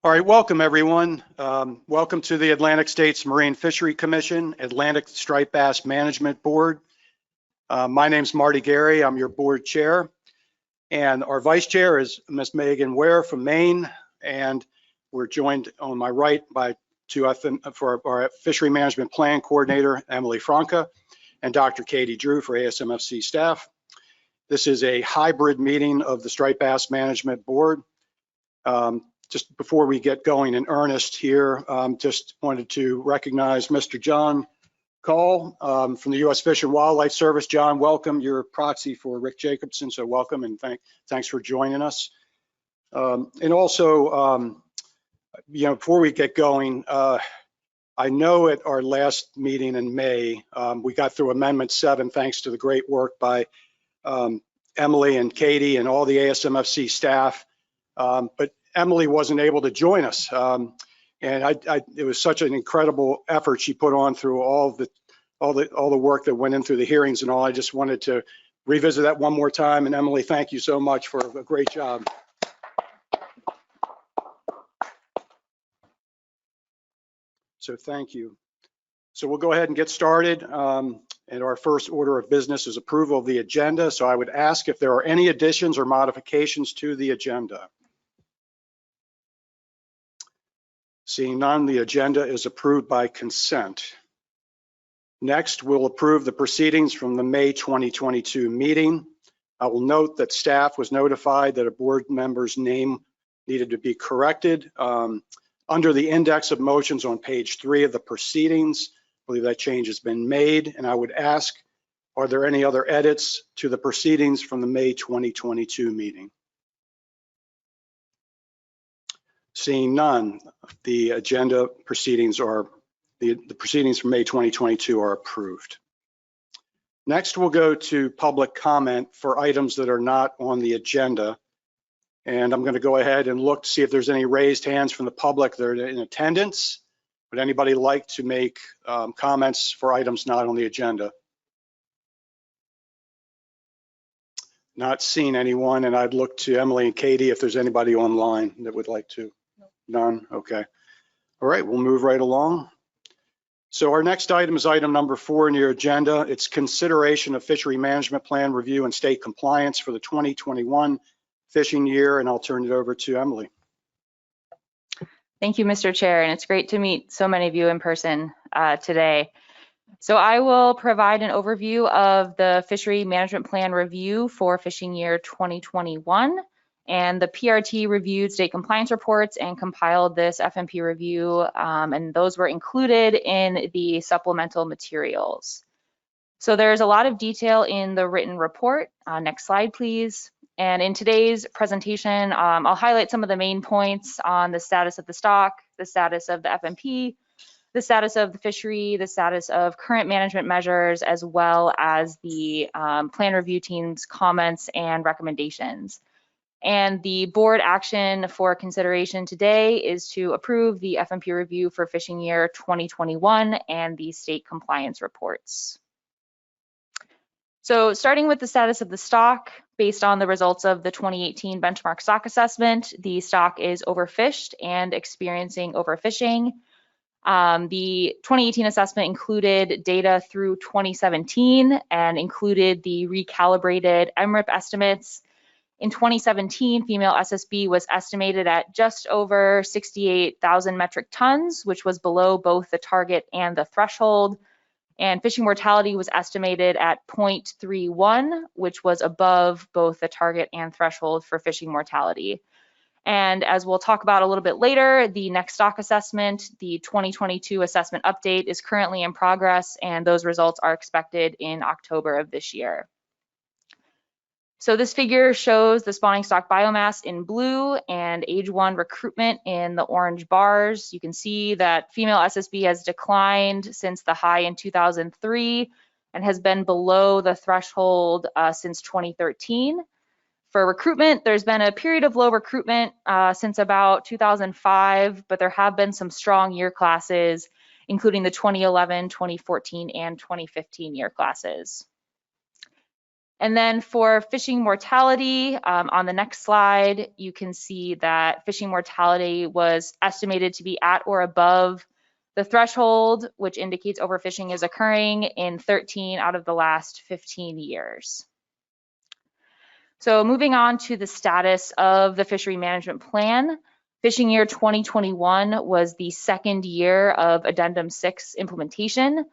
All right, welcome everyone. Welcome to the Atlantic States Marine Fishery Commission, Atlantic Striped Bass Management Board. My name's Marty Gary, I'm your board chair. And our vice chair is Ms. Megan Ware from Maine. And we're joined on my right by for our fishery management plan coordinator, Emily Franca, and Dr. Katie Drew for ASMFC staff. This is a hybrid meeting of the Striped Bass Management Board. Just before we get going in earnest here, just wanted to recognize Mr. John Call from the U.S. Fish and Wildlife Service. John, welcome. You're a proxy for Rick Jacobson, so welcome and thanks for joining us. And also, before we get going, I know at our last meeting in May, we got through Amendment 7 thanks to the great work by Emily and Katie and all the ASMFC staff, but Emily wasn't able to join us, and it was such an incredible effort she put on through all the work that went in through the hearings and all. I just wanted to revisit that one more time. And Emily, thank you so much for a great job. So thank you. So we'll go ahead and get started. And our first order of business is approval of the agenda. So I would ask if there are any additions or modifications to the agenda. Seeing none, the agenda is approved by consent. Next, we'll approve the proceedings from the May 2022 meeting. I will note that staff was notified that a board member's name needed to be corrected. Under the index of motions on page 3 of the proceedings, I believe that change has been made, and I would ask, are there any other edits to the proceedings from the May 2022 meeting? Seeing none, the agenda proceedings are, the proceedings from May 2022 are approved. Next, we'll go to public comment for items that are not on the agenda. And I'm going to go ahead and look to see if there's any raised hands from the public that are in attendance. Would anybody like to make comments for items not on the agenda? Not seeing anyone, and I'd look to Emily and Katie if there's anybody online that would like to. None, okay. All right, we'll move right along. So our next item is item number 4 in your agenda. It's consideration of fishery management plan review and state compliance for the 2021 fishing year, and I'll turn it over to Emily. Thank you, Mr. Chair, and it's great to meet so many of you in person today. So I will provide an overview of the fishery management plan review for fishing year 2021. And the PRT reviewed state compliance reports and compiled this FMP review, and those were included in the supplemental materials. So there's a lot of detail in the written report. Next slide, please. And in today's presentation, I'll highlight some of the main points on the status of the stock, the status of the FMP, the status of the fishery, the status of current management measures, as well as the plan review team's comments and recommendations. And the board action for consideration today is to approve the FMP review for fishing year 2021 and the state compliance reports. So starting with the status of the stock, based on the results of the 2018 benchmark stock assessment, the stock is overfished and experiencing overfishing. The 2018 assessment included data through 2017 and included the recalibrated MRIP estimates. In 2017, female SSB was estimated at just over 68,000 metric tons, which was below both the target and the threshold. And fishing mortality was estimated at 0.31, which was above both the target and threshold for fishing mortality. And as we'll talk about a little bit later, the next stock assessment, the 2022 assessment update, is currently in progress, and those results are expected in October of this year. So this figure shows the spawning stock biomass in blue and age 1 recruitment in the orange bars. You can see that female SSB has declined since the high in 2003 and has been below the threshold since 2013. For recruitment, there's been a period of low recruitment since about 2005, but there have been some strong year classes, including the 2011, 2014, and 2015 year classes. And then for fishing mortality, on the next slide, you can see that fishing mortality was estimated to be at or above the threshold, which indicates overfishing is occurring in 13 out of the last 15 years. So moving on to the status of the fishery management plan, fishing year 2021 was the second year of Addendum 6 implementation.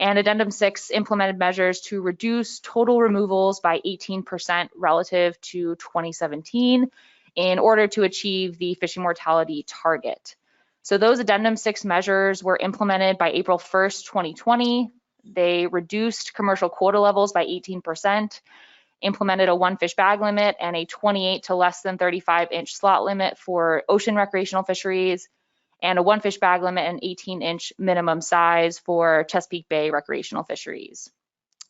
And Addendum 6 implemented measures to reduce total removals by 18% relative to 2017 in order to achieve the fishing mortality target. So those Addendum 6 measures were implemented by April 1st, 2020. They reduced commercial quota levels by 18%, implemented a 1 fish bag limit and a 28 to less than 35-inch slot limit for ocean recreational fisheries, and a 1 fish bag limit and 18-inch minimum size for Chesapeake Bay recreational fisheries.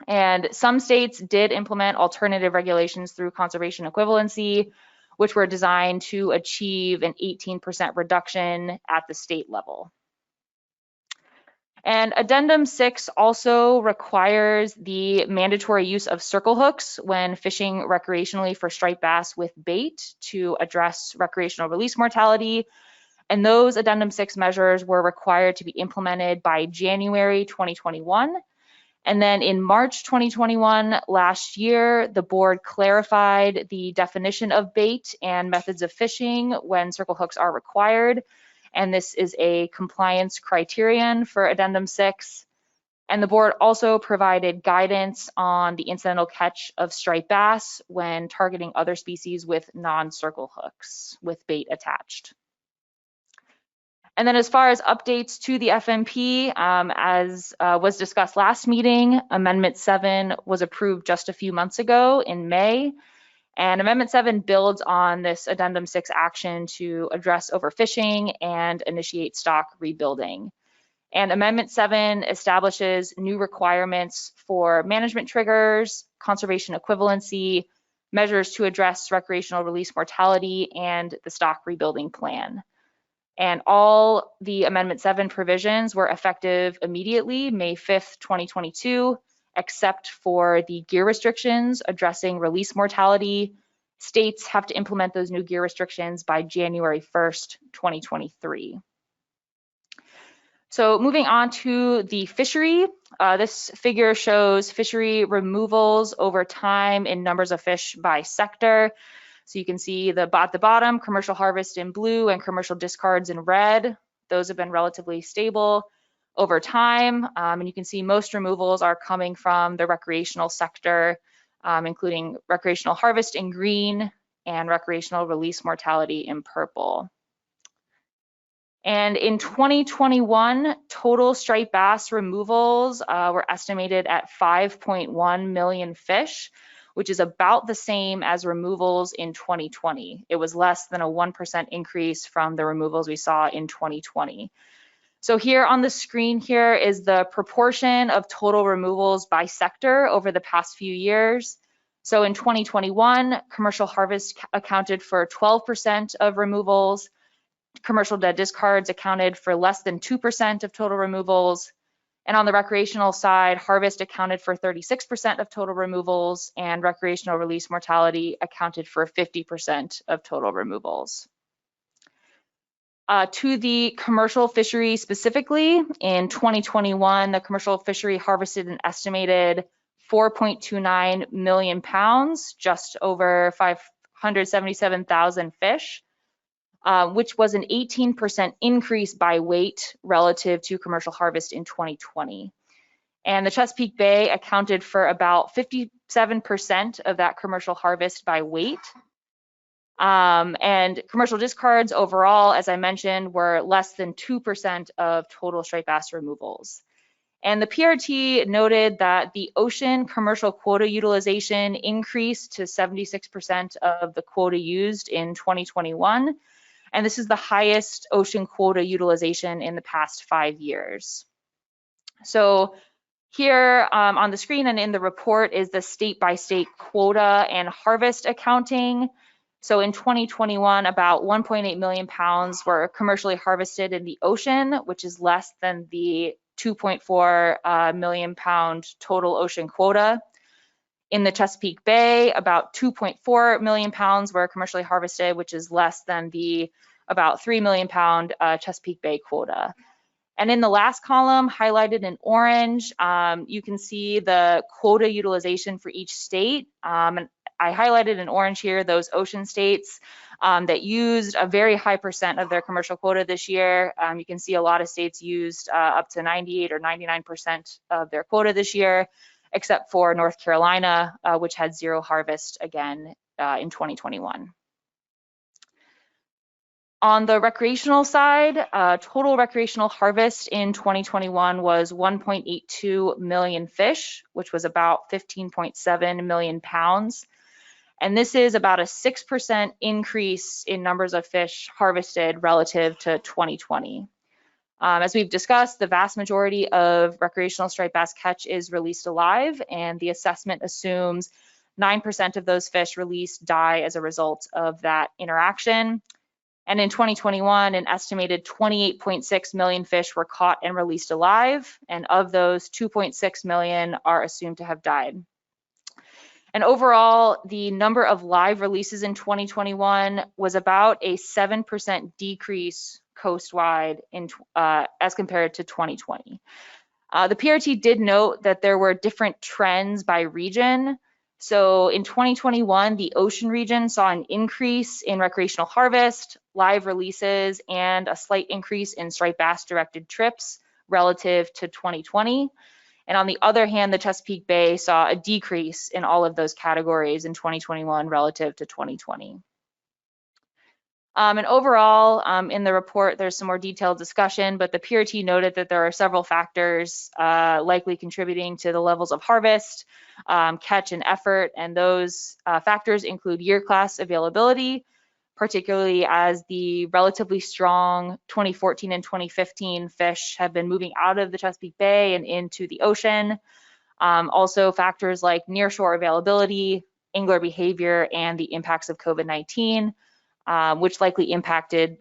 And some states did implement alternative regulations through conservation equivalency, which were designed to achieve an 18% reduction at the state level. And Addendum 6 also requires the mandatory use of circle hooks when fishing recreationally for striped bass with bait to address recreational release mortality. And those Addendum 6 measures were required to be implemented by January 2021. And then in March 2021, last year, the board clarified the definition of bait and methods of fishing when circle hooks are required. And this is a compliance criterion for Addendum 6. And the board also provided guidance on the incidental catch of striped bass when targeting other species with non-circle hooks with bait attached. And then as far as updates to the FMP, as was discussed last meeting, Amendment 7 was approved just a few months ago in May. And Amendment 7 builds on this Addendum 6 action to address overfishing and initiate stock rebuilding. And Amendment 7 establishes new requirements for management triggers, conservation equivalency, measures to address recreational release mortality, and the stock rebuilding plan. And all the Amendment 7 provisions were effective immediately, May 5th, 2022, except for the gear restrictions addressing release mortality. States have to implement those new gear restrictions by January 1st, 2023. So moving on to the fishery, this figure shows fishery removals over time in numbers of fish by sector. So you can see at the bottom, commercial harvest in blue and commercial discards in red. Those have been relatively stable over time. And you can see most removals are coming from the recreational sector, including recreational harvest in green and recreational release mortality in purple. And in 2021, total striped bass removals were estimated at 5.1 million fish, which is about the same as removals in 2020. It was less than a 1% increase from the removals we saw in 2020. So here on the screen here is the proportion of total removals by sector over the past few years. So in 2021, commercial harvest accounted for 12% of removals. Commercial dead discards accounted for less than 2% of total removals. And on the recreational side, harvest accounted for 36% of total removals, and recreational release mortality accounted for 50% of total removals. To the commercial fishery specifically, in 2021, the commercial fishery harvested an estimated 4.29 million pounds, just over 577,000 fish. Which was an 18% increase by weight relative to commercial harvest in 2020. And the Chesapeake Bay accounted for about 57% of that commercial harvest by weight. And commercial discards overall, as I mentioned, were less than 2% of total striped bass removals. And the PRT noted that the ocean commercial quota utilization increased to 76% of the quota used in 2021. And this is the highest ocean quota utilization in the past 5 years. So here on the screen and in the report is the state-by-state quota and harvest accounting. So in 2021, about 1.8 million pounds were commercially harvested in the ocean, which is less than the 2.4 million pound total ocean quota. In the Chesapeake Bay, about 2.4 million pounds were commercially harvested, which is less than the about 3 million pound Chesapeake Bay quota. And in the last column, highlighted in orange, you can see the quota utilization for each state. And I highlighted in orange here those ocean states that used a very high percent of their commercial quota this year. You can see a lot of states used up to 98 or 99% of their quota this year, except for North Carolina, which had zero harvest again in 2021. On the recreational side, total recreational harvest in 2021 was 1.82 million fish, which was about 15.7 million pounds. And this is about a 6% increase in numbers of fish harvested relative to 2020. As we've discussed, the vast majority of recreational striped bass catch is released alive, and the assessment assumes 9% of those fish released die as a result of that interaction. And in 2021, an estimated 28.6 million fish were caught and released alive, and of those, 2.6 million are assumed to have died. And overall, the number of live releases in 2021 was about a 7% decrease coastwide as compared to 2020. The PRT did note that there were different trends by region. So in 2021, the ocean region saw an increase in recreational harvest, live releases, and a slight increase in striped bass directed trips relative to 2020. And on the other hand, the Chesapeake Bay saw a decrease in all of those categories in 2021 relative to 2020. And overall, in the report, there's some more detailed discussion, but the PRT noted that there are several factors likely contributing to the levels of harvest, catch, and effort, and those factors include year class availability, particularly as the relatively strong 2014 and 2015 fish have been moving out of the Chesapeake Bay and into the ocean. Also factors like nearshore availability, angler behavior, and the impacts of COVID-19. Which likely impacted,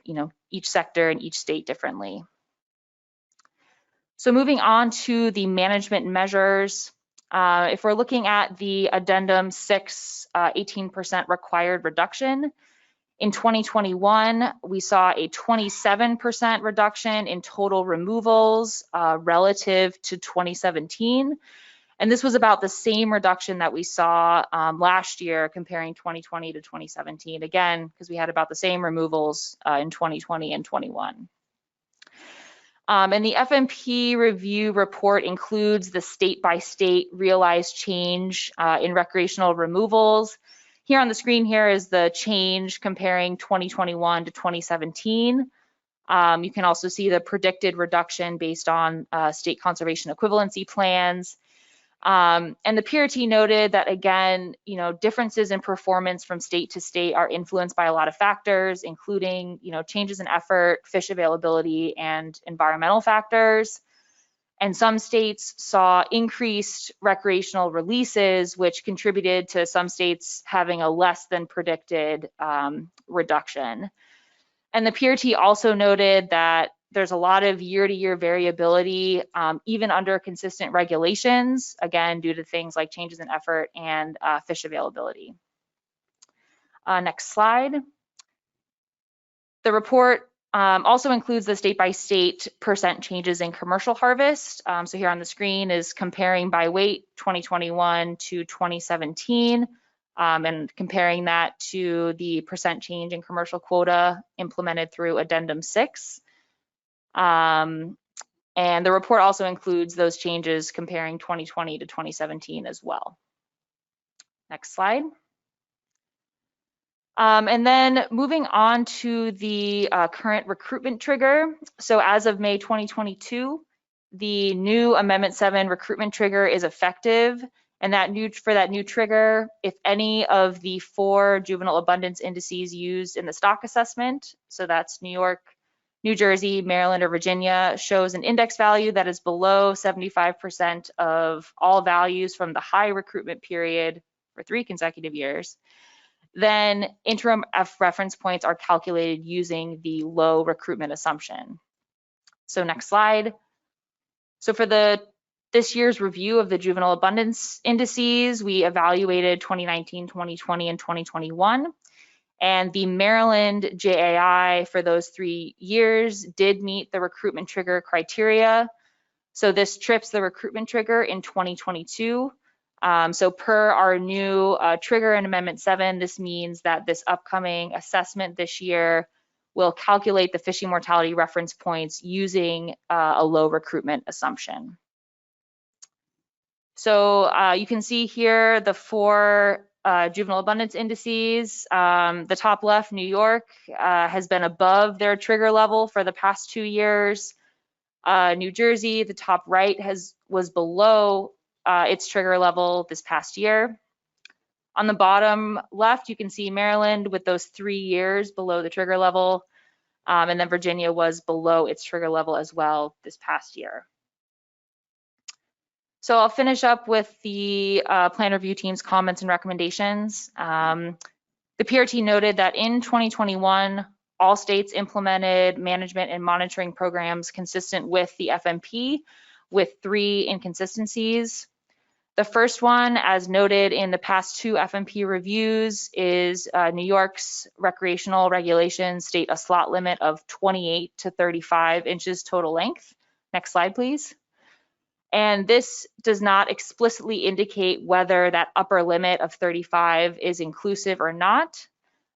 each sector and each state differently. So moving on to the management measures, if we're looking at the Addendum 6 18% required reduction, in 2021, we saw a 27% reduction in total removals relative to 2017. And this was about the same reduction that we saw last year, comparing 2020 to 2017, again, because we had about the same removals in 2020 and 21. And the FMP review report includes the state-by-state realized change in recreational removals. Here on the screen here is the change comparing 2021 to 2017. You can also see the predicted reduction based on state conservation equivalency plans. And the PRT noted that, again, differences in performance from state to state are influenced by a lot of factors, including, changes in effort, fish availability, and environmental factors. And some states saw increased recreational releases, which contributed to some states having a less than predicted reduction. And the PRT also noted that there's a lot of year-to-year variability, even under consistent regulations, again, due to things like changes in effort and fish availability. Next slide. The report also includes the state-by-state percent changes in commercial harvest. So here on the screen is comparing by weight 2021 to 2017, and comparing that to the percent change in commercial quota implemented through Addendum 6. And the report also includes those changes comparing 2020 to 2017 as well. Next slide. And then moving on to the current recruitment trigger. So as of May 2022, the new Amendment 7 recruitment trigger is effective. And for that new trigger, if any of the 4 juvenile abundance indices used in the stock assessment, so that's New York, New Jersey, Maryland, or Virginia, shows an index value that is below 75% of all values from the high recruitment period for 3 consecutive years, then interim F reference points are calculated using the low recruitment assumption. So next slide. So for the This year's review of the juvenile abundance indices, we evaluated 2019, 2020, and 2021. And the Maryland JAI for those 3 years did meet the recruitment trigger criteria. So this trips the recruitment trigger in 2022. So per our new trigger in Amendment 7, this means that this upcoming assessment this year will calculate the fishing mortality reference points using a low recruitment assumption. So you can see here the 4 juvenile abundance indices. The top left, New York, has been above their trigger level for the past 2 years. New Jersey, the top right, was below its trigger level this past year. On the bottom left, you can see Maryland with those 3 years below the trigger level, and then Virginia was below its trigger level as well this past year. So I'll finish up with the plan review team's comments and recommendations. The PRT noted that in 2021, all states implemented management and monitoring programs consistent with the FMP with 3 inconsistencies. The first one, as noted in the past 2 FMP reviews, is New York's recreational regulations state a slot limit of 28 to 35 inches total length. Next slide, please. And this does not explicitly indicate whether that upper limit of 35 is inclusive or not.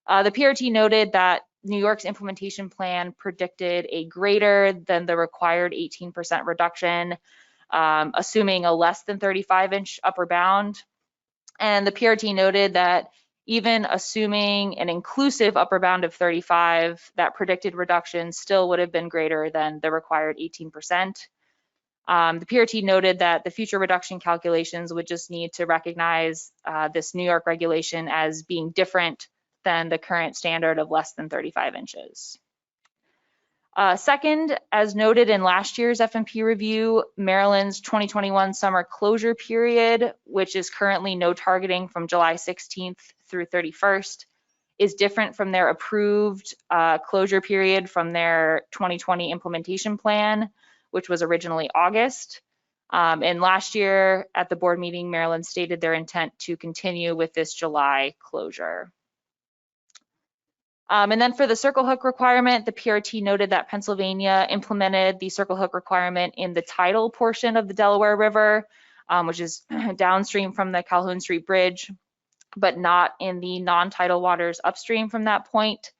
The PRT noted that New York's implementation plan predicted a greater than the required 18% reduction, assuming a less than 35-inch upper bound. And the PRT noted that even assuming an inclusive upper bound of 35, that predicted reduction still would have been greater than the required 18%. The PRT noted that the future reduction calculations would just need to recognize this New York regulation as being different than the current standard of less than 35 inches. Second, as noted in last year's FMP review, Maryland's 2021 summer closure period, which is currently no targeting from July 16th through 31st, is different from their approved closure period from their 2020 implementation plan, which was originally August. And last year at the board meeting, Maryland stated their intent to continue with this July closure. And then for the circle hook requirement, the PRT noted that Pennsylvania implemented the circle hook requirement in the tidal portion of the Delaware River, which is downstream from the Calhoun Street Bridge, but not in the non-tidal waters upstream from that point.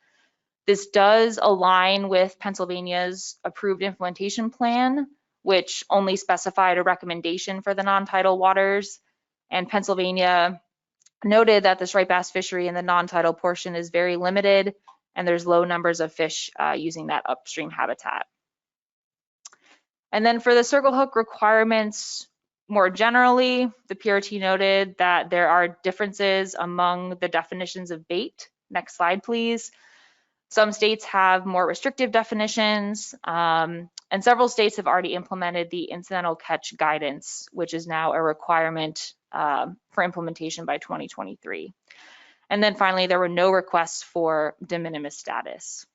This does align with Pennsylvania's approved implementation plan, which only specified a recommendation for the non-tidal waters. And Pennsylvania noted that the striped bass fishery in the non-tidal portion is very limited, and there's low numbers of fish using that upstream habitat. And then for the circle hook requirements more generally, the PRT noted that there are differences among the definitions of bait. Next slide, please. Some states have more restrictive definitions, and several states have already implemented the incidental catch guidance, which is now a requirement for implementation by 2023. And then finally, there were no requests for de minimis status.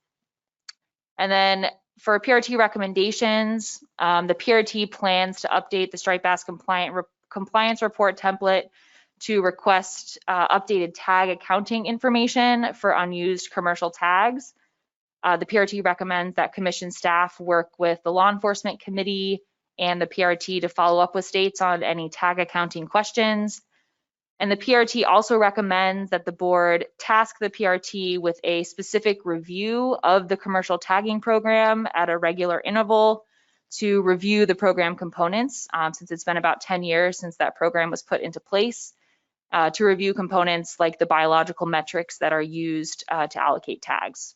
And then for PRT recommendations, the PRT plans to update the striped bass compliance report template to request updated tag accounting information for unused commercial tags. The PRT recommends that commission staff work with the law enforcement committee and the PRT to follow up with states on any tag accounting questions. And the PRT also recommends that the board task the PRT with a specific review of the commercial tagging program at a regular interval to review the program components, since it's been about 10 years since that program was put into place, to review components like the biological metrics that are used to allocate tags.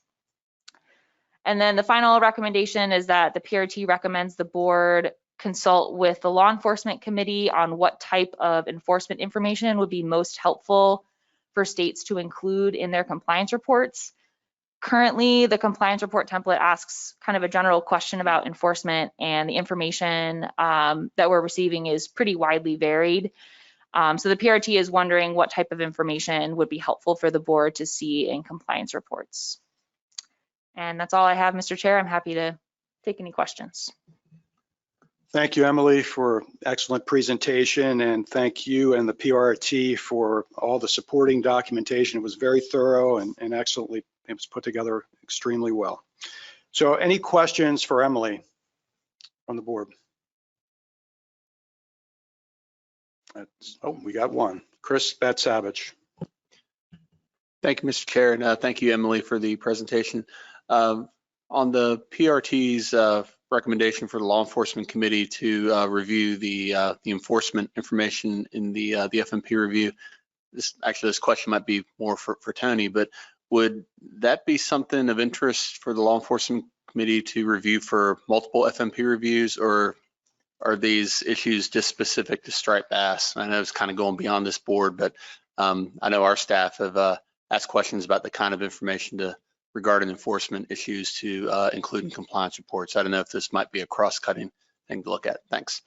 And then the final recommendation is that the PRT recommends the board consult with the law enforcement committee on what type of enforcement information would be most helpful for states to include in their compliance reports. Currently, the compliance report template asks kind of a general question about enforcement, and the information that we're receiving is pretty widely varied. So the PRT is wondering what type of information would be helpful for the board to see in compliance reports. And that's all I have, Mr. Chair. I'm happy to take any questions. Thank you, Emily, for excellent presentation, and thank you and the PRT for all the supporting documentation. It was very thorough and excellently, it was put together extremely well. So any questions for Emily from the board? We got one. Chris Batsavage. Thank you, Mr. Chair, and thank you, Emily, for the presentation. On the PRT's recommendation for the Law Enforcement Committee to review the enforcement information in the FMP review, this question might be more for Tony, but would that be something of interest for the Law Enforcement Committee to review for multiple FMP reviews, or are these issues just specific to striped bass? I know it's kind of going beyond this board, but I know our staff have asked questions about the kind of information regarding enforcement issues to include in compliance reports. I don't know if this might be a cross-cutting thing to look at. Thanks.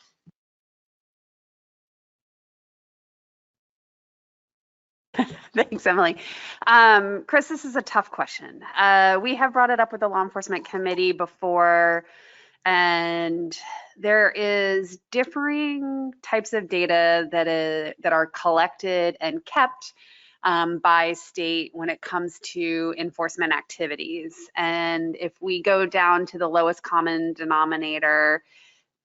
Thanks, Emily. Chris, this is a tough question. We have brought it up with the Law Enforcement Committee before, and there is differing types of data that are collected and kept by state when it comes to enforcement activities. And if we go down to the lowest common denominator,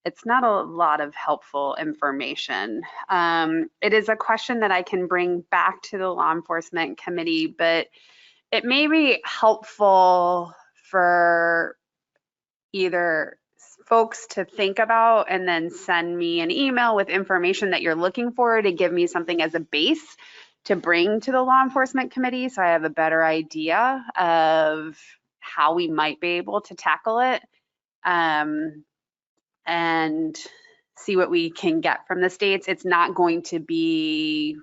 it's not a lot of helpful information. It is a question that I can bring back to the Law Enforcement Committee, but it may be helpful for either folks to think about and then send me an email with information that you're looking for to give me something as a base to bring to the Law Enforcement Committee, so I have a better idea of how we might be able to tackle it. And see what we can get from the states. It's not going to be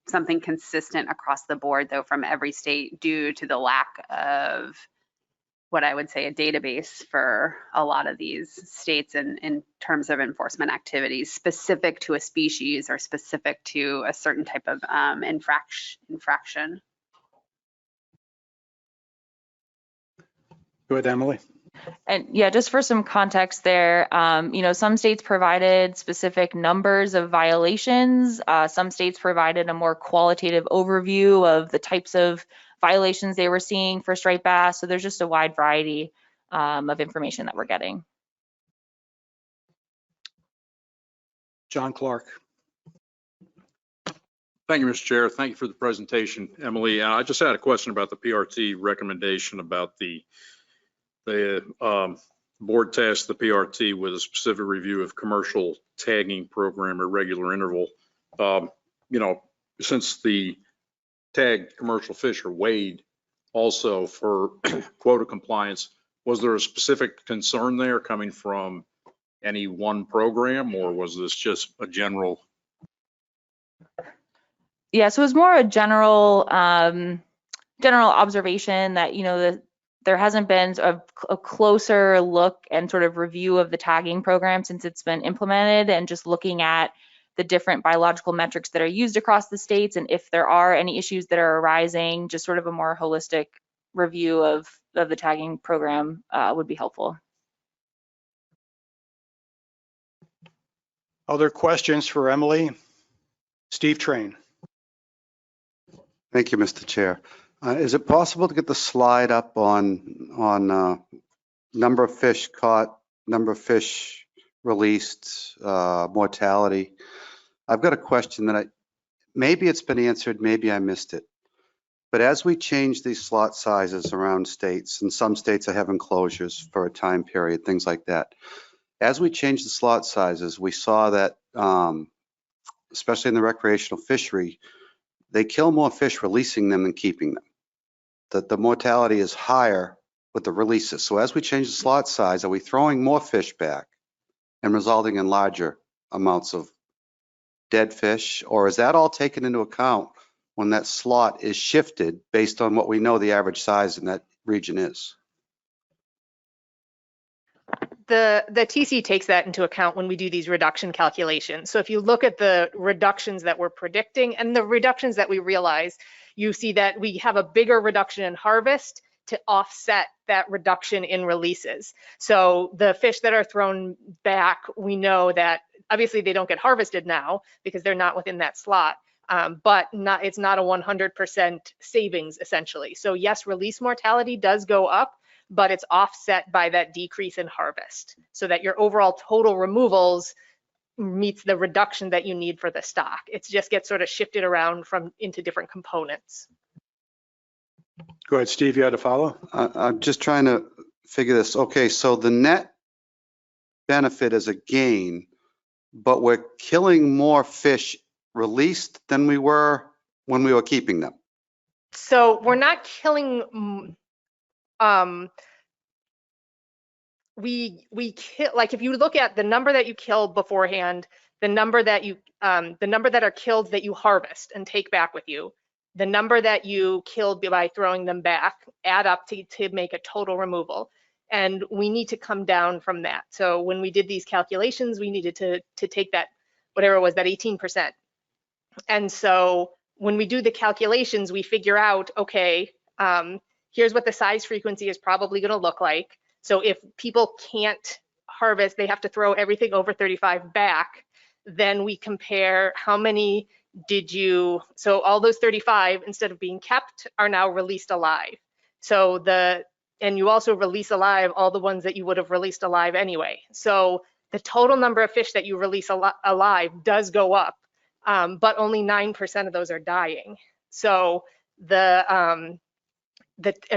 something consistent across the board, though, from every state, due to the lack of what I would say a database for a lot of these states in terms of enforcement activities specific to a species or specific to a certain type of infraction. Go ahead, Emily. And yeah, just for some context there, some states provided specific numbers of violations. Some states provided a more qualitative overview of the types of violations they were seeing for striped bass. So there's just a wide variety of information that we're getting. John Clark. Thank you, Mr. Chair. Thank you for the presentation, Emily. I just had a question about the PRT recommendation about the board tasked the PRT with a specific review of commercial tagging program at regular interval. Since the tagged commercial fish are weighed also for quota compliance, was there a specific concern there coming from any one program, or was this just a general? Yeah, so it was more a general observation that there hasn't been a closer look and sort of review of the tagging program since it's been implemented, and just looking at the different biological metrics that are used across the states, and if there are any issues that are arising, just sort of a more holistic review of the tagging program would be helpful. Other questions for Emily? Steve Train. Thank you, Mr. Chair. Is it possible to get the slide up on number of fish caught, number of fish released, mortality? I've got a question that maybe it's been answered, maybe I missed it. But as we change these slot sizes around states, and some states are having closures for a time period, things like that. As we change the slot sizes, we saw that, especially in the recreational fishery, they kill more fish releasing them than keeping them. The mortality is higher with the releases. So as we change the slot size, are we throwing more fish back and resulting in larger amounts of dead fish? Or is that all taken into account when that slot is shifted based on what we know the average size in that region is? The TC takes that into account when we do these reduction calculations. So if you look at the reductions that we're predicting and the reductions that we realize, you see that we have a bigger reduction in harvest to offset that reduction in releases. So the fish that are thrown back, we know that obviously they don't get harvested now because they're not within that slot, but it's not a 100% savings essentially. So yes, release mortality does go up, but it's offset by that decrease in harvest so that your overall total removals meets the reduction that you need for the stock. It just gets sort of shifted around into different components. Go ahead, Steve, you had to follow? I'm just trying to figure this. Okay, so the net benefit is a gain, but we're killing more fish released than we were when we were keeping them. So we're not killing, we kill, like if you look at the number that you killed beforehand, the number that are killed that you harvest and take back with you, the number that you killed by throwing them back, add up to make a total removal. And we need to come down from that. So when we did these calculations, we needed to take that, whatever it was, that 18%. And so when we do the calculations, we figure out, okay, here's what the size frequency is probably going to look like. So if people can't harvest, they have to throw everything over 35 back. Then we compare how many did you, so all those 35 instead of being kept are now released alive. So and you also release alive all the ones that you would have released alive anyway. So the total number of fish that you release alive does go up, but only 9% of those are dying. So and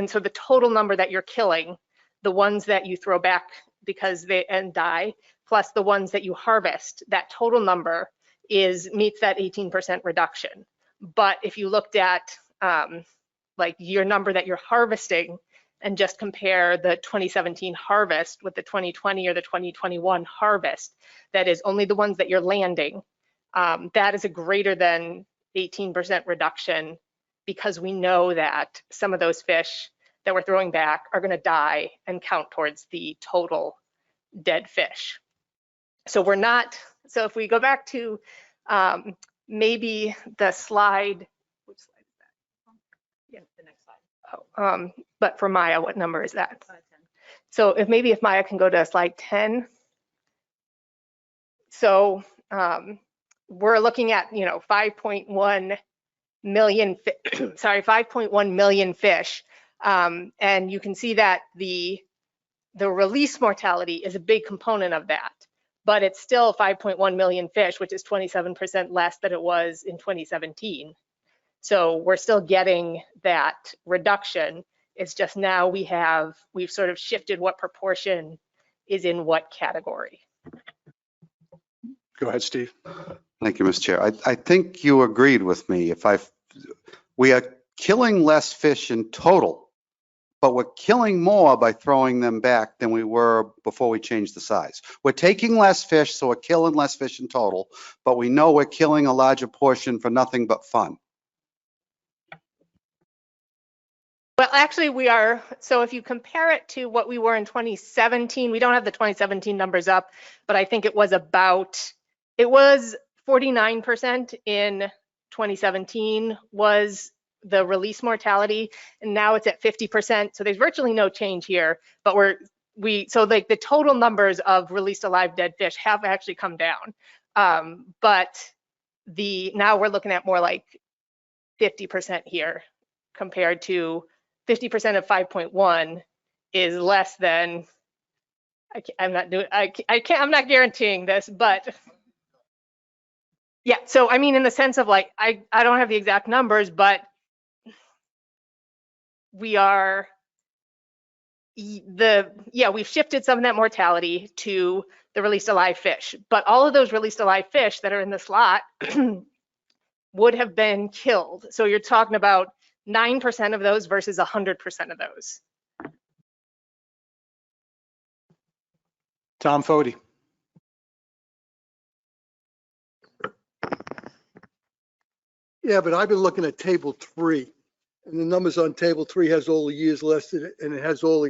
so the total number that you're killing, the ones that you throw back because they die, plus the ones that you harvest, that total number meets that 18% reduction. But if you looked at like your number that you're harvesting and just compare the 2017 harvest with the 2020 or the 2021 harvest, that is only the ones that you're landing, that is a greater than 18% reduction, because we know that some of those fish that we're throwing back are going to die and count towards the total dead fish. So we're not, so if we go back to maybe the slide, which slide is that? Yeah, the next slide. Oh, but for Maya, what number is that? So if Maya can go to slide 10. So we're looking at, 5.1 million, 5.1 million fish. And you can see that the release mortality is a big component of that, but it's still 5.1 million fish, which is 27% less than it was in 2017. So we're still getting that reduction. It's just now we've sort of shifted what proportion is in what category. Go ahead, Steve. Thank you, Mr. Chair. I think you agreed with me. We are killing less fish in total, but we're killing more by throwing them back than we were before we changed the size. We're taking less fish, so we're killing less fish in total, but we know we're killing a larger portion for nothing but fun. Well, actually we are, so if you compare it to what we were in 2017, we don't have the 2017 numbers up, but I think it was 49% in 2017 was the release mortality, and now it's at 50%. So there's virtually no change here, but so like the total numbers of released alive dead fish have actually come down. But now we're looking at more like 50% here, compared to 50% of 5.1 is less than, I'm not guaranteeing this, but yeah. So I mean, in the sense of like, I don't have the exact numbers, but we've shifted some of that mortality to the released alive fish, but all of those released alive fish that are in the slot would have been killed. So you're talking about 9% of those versus 100% of those. Tom Fody. Yeah, but I've been looking at table 3, and the numbers on table 3 has all the years listed, and it has all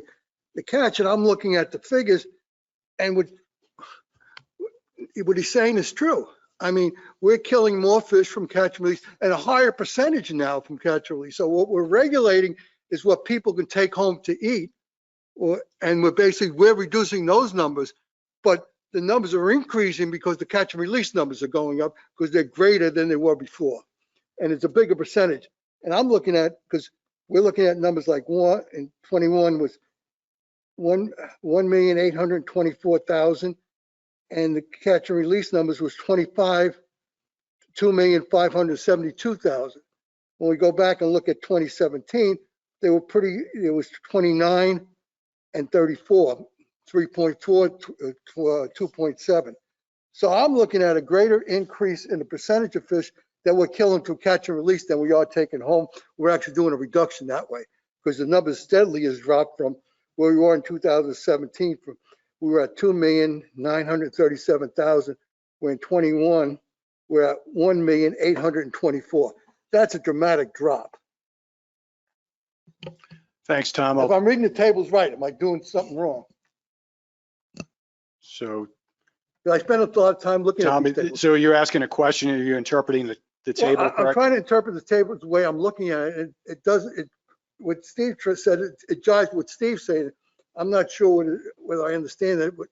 the catch, and I'm looking at the figures, and what he's saying is true. I mean, we're killing more fish from catch and release and a higher percentage now from catch and release. So what we're regulating is what people can take home to eat. And we're reducing those numbers, but the numbers are increasing because the catch and release numbers are going up because they're greater than they were before. And it's a bigger percentage. And I'm looking at, because we're looking at numbers like 21 was 1,824,000, and the catch and release numbers was 2,572,000. When we go back and look at 2017, they were it was 29 and 34, 3.4 to 2.7. So I'm looking at a greater increase in the percentage of fish that we're killing through catch and release than we are taking home. We're actually doing a reduction that way because the number steadily has dropped from where we were in 2017. We were at 2,937,000. We're in 21. We're at 1,824,000. That's a dramatic drop. Thanks, Tom. If I'm reading the tables right, am I doing something wrong? So, I spent a lot of time looking Tom, at these tables. so you're asking a question, are you interpreting the table Well, I'm correctly? trying to interpret the table the way I'm looking at it. It doesn't, what Steve said, it jives with what Steve's saying. I'm not sure whether I understand that, but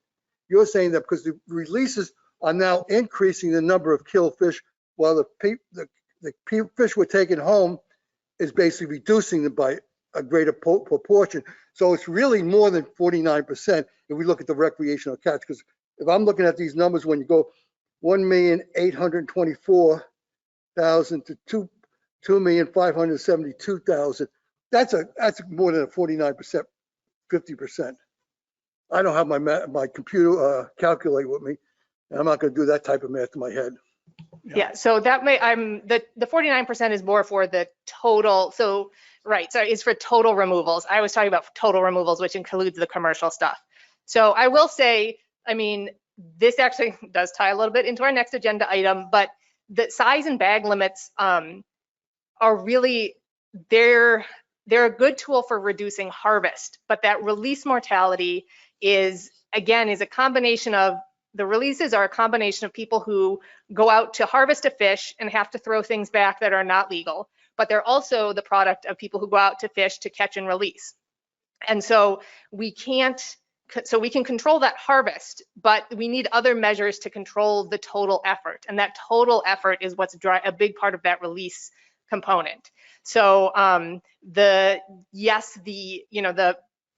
you're saying that because the releases are now increasing the number of killed fish while the fish we're taking home is basically reducing them by a greater proportion. So it's really more than 49% if we look at the recreational catch. Because if I'm looking at these numbers, when you go 1,824,000 to 2,572,000, that's more than a 49%, 50%. I don't have my computer calculate with me, and I'm not going to do that type of math in my head. Yeah, so that may, the 49% is more for the total, so, right, so it's for total removals. I was talking about total removals, which includes the commercial stuff. So I will say, I mean, this actually does tie a little bit into our next agenda item, but the size and bag limits are really, they're a good tool for reducing harvest, but that release mortality is, again, is a combination of, the releases are a combination of people who go out to harvest a fish and have to throw things back that are not legal, but they're also the product of people who go out to fish to catch and release. And so we can control that harvest, but we need other measures to control the total effort. And that total effort is what's a big part of that release component. So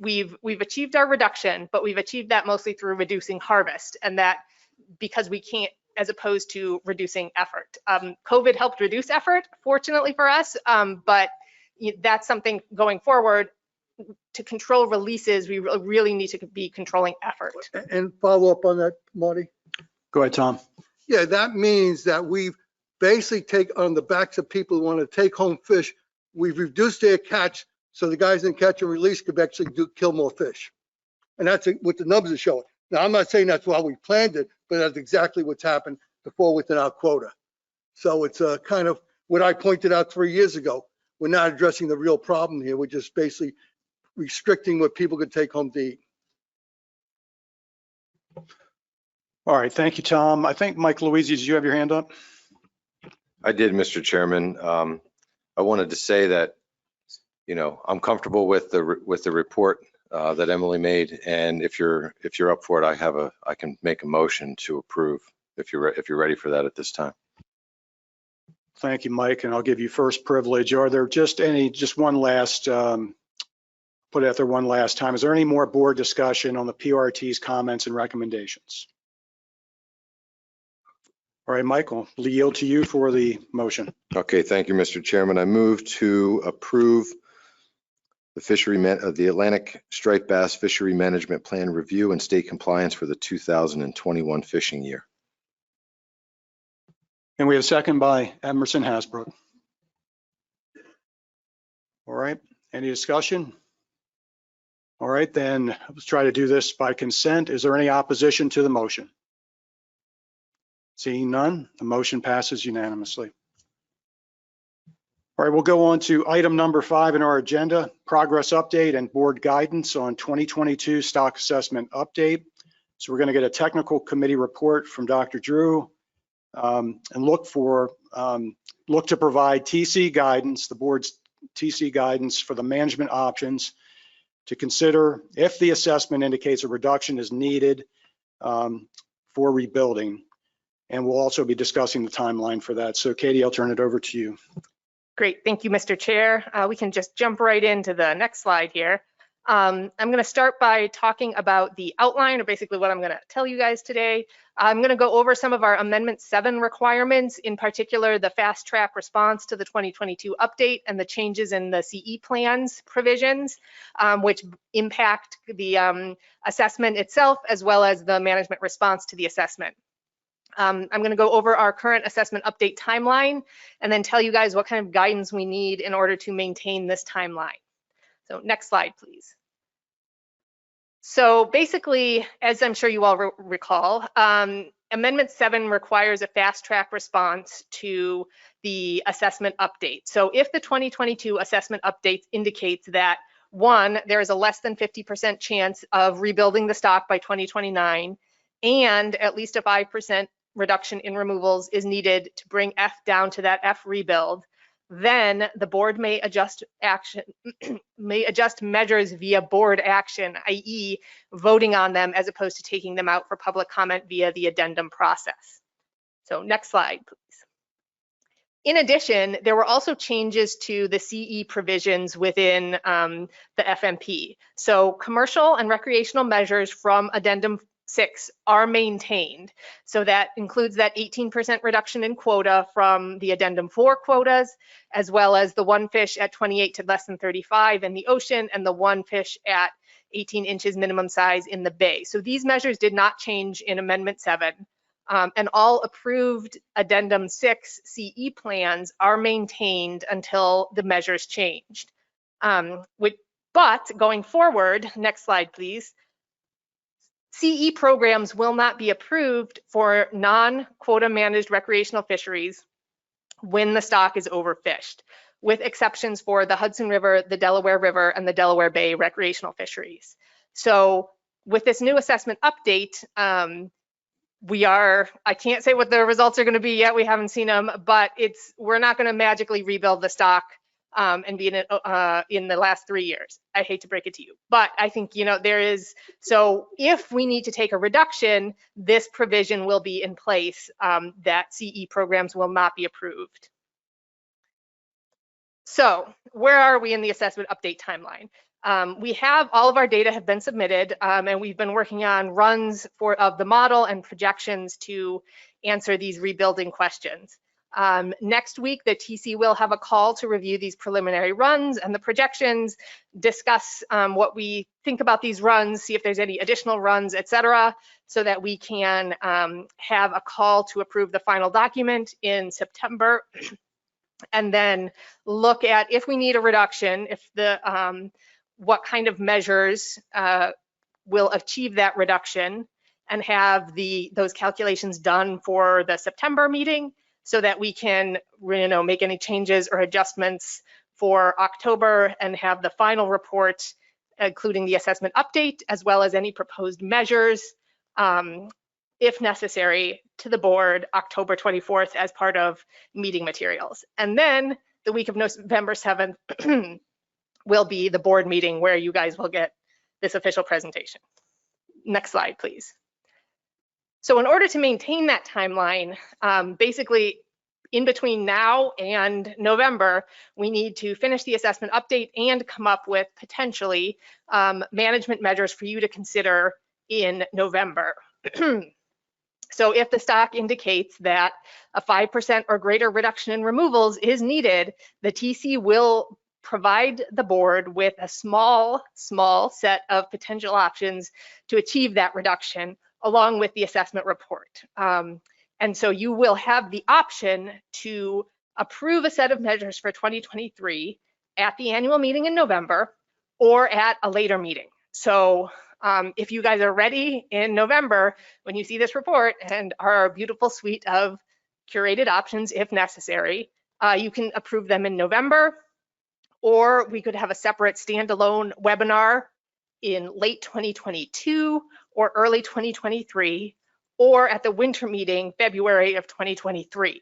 we've achieved our reduction, but we've achieved that mostly through reducing harvest, and that because we can't, as opposed to reducing effort. COVID helped reduce effort, fortunately for us, but that's something going forward. To control releases, we really need to be controlling effort. And follow up on that, Marty? Go ahead, Tom. Yeah, that means that we've basically take on the backs of people who want to take home fish, we've reduced their catch so the guys in catch and release could actually kill more fish. And that's what the numbers are showing. Now, I'm not saying that's why we planned it, but that's exactly what's happened to fall within our quota. So it's kind of what I pointed out 3 years ago. We're not addressing the real problem here. We're just basically restricting what people could take home to eat. All right, thank you, Tom. I think, Mike Louisi, did you have your hand up? I did, Mr. Chairman. I wanted to say that, you know, I'm comfortable with the report that Emily made, and if you're up for it, I can make a motion to approve if you're ready for that at this time. Thank you, Mike, and I'll give you first privilege. Are there just one last, put it out there one last time. Is there any more board discussion on the PRT's comments and recommendations? All right, Michael, yield to you for the motion. Okay, thank you, Mr. Chairman. I move to approve the Atlantic Striped Bass Fishery Management Plan review and state compliance for the 2021 fishing year. And we have a second by Emerson Hasbrook. All right, any discussion? All right, then let's try to do this by consent. Is there any opposition to the motion? Seeing none, the motion passes unanimously. All right, we'll go on to item number 5 in our agenda, progress update and board guidance on 2022 stock assessment update. So we're going to get a technical committee report from Dr. Drew and look to provide TC guidance, the board's TC guidance for the management options to consider if the assessment indicates a reduction is needed for rebuilding. And we'll also be discussing the timeline for that. So Katie, I'll turn it over to you. Great, thank you, Mr. Chair. We can just jump right into the next slide here. I'm going to start by talking about the outline, or basically what I'm going to tell you guys today. I'm going to go over some of our Amendment 7 requirements, in particular the fast track response to the 2022 update and the changes in the CE plans provisions, which impact the assessment itself as well as the management response to the assessment. I'm going to go over our current assessment update timeline and then tell you guys what kind of guidance we need in order to maintain this timeline. So next slide, please. So basically, as I'm sure you all recall, Amendment 7 requires a fast track response to the assessment update. So if the 2022 assessment update indicates that, one, there is a less than 50% chance of rebuilding the stock by 2029, and at least a 5% reduction in removals is needed to bring F down to that F rebuild, then the board may adjust measures via board action, i.e. voting on them as opposed to taking them out for public comment via the addendum process. So next slide, please. In addition, there were also changes to the CE provisions within the FMP. So commercial and recreational measures from addendum 6 are maintained. So that includes that 18% reduction in quota from the addendum 4 quotas, as well as the one fish at 28 to less than 35 in the ocean and the one fish at 18 inches minimum size in the bay. So these measures did not change in Amendment 7. And all approved addendum 6 CE plans are maintained until the measures changed. But going forward, next slide, please. CE programs will not be approved for non-quota managed recreational fisheries when the stock is overfished, with exceptions for the Hudson River, the Delaware River, and the Delaware Bay recreational fisheries. So with this new assessment update, I can't say what the results are going to be yet, we haven't seen them, but we're not going to magically rebuild the stock and be in the last 3 years. I hate to break it to you, but I think, so if we need to take a reduction, this provision will be in place that CE programs will not be approved. So where are we in the assessment update timeline? We have all of our data have been submitted and we've been working on runs of the model and projections to answer these rebuilding questions. Next week, the TC will have a call to review these preliminary runs and the projections, discuss what we think about these runs, see if there's any additional runs, etc., so that we can have a call to approve the final document in September, and then look at if we need a reduction, what kind of measures will achieve that reduction, and have those calculations done for the September meeting, so that we can, make any changes or adjustments for October and have the final report, including the assessment update, as well as any proposed measures, if necessary, to the board October 24th as part of meeting materials. And then the week of November 7th will be the board meeting where you guys will get this official presentation. Next slide, please. So in order to maintain that timeline, basically in between now and November, we need to finish the assessment update and come up with potentially management measures for you to consider in November. So if the stock indicates that a 5% or greater reduction in removals is needed, the TC will provide the board with a small set of potential options to achieve that reduction, along with the assessment report. And so you will have the option to approve a set of measures for 2023 at the annual meeting in November or at a later meeting. So if you guys are ready in November, when you see this report and our beautiful suite of curated options, if necessary, you can approve them in November, or we could have a separate standalone webinar in late 2022 or early 2023, or at the winter meeting, February of 2023.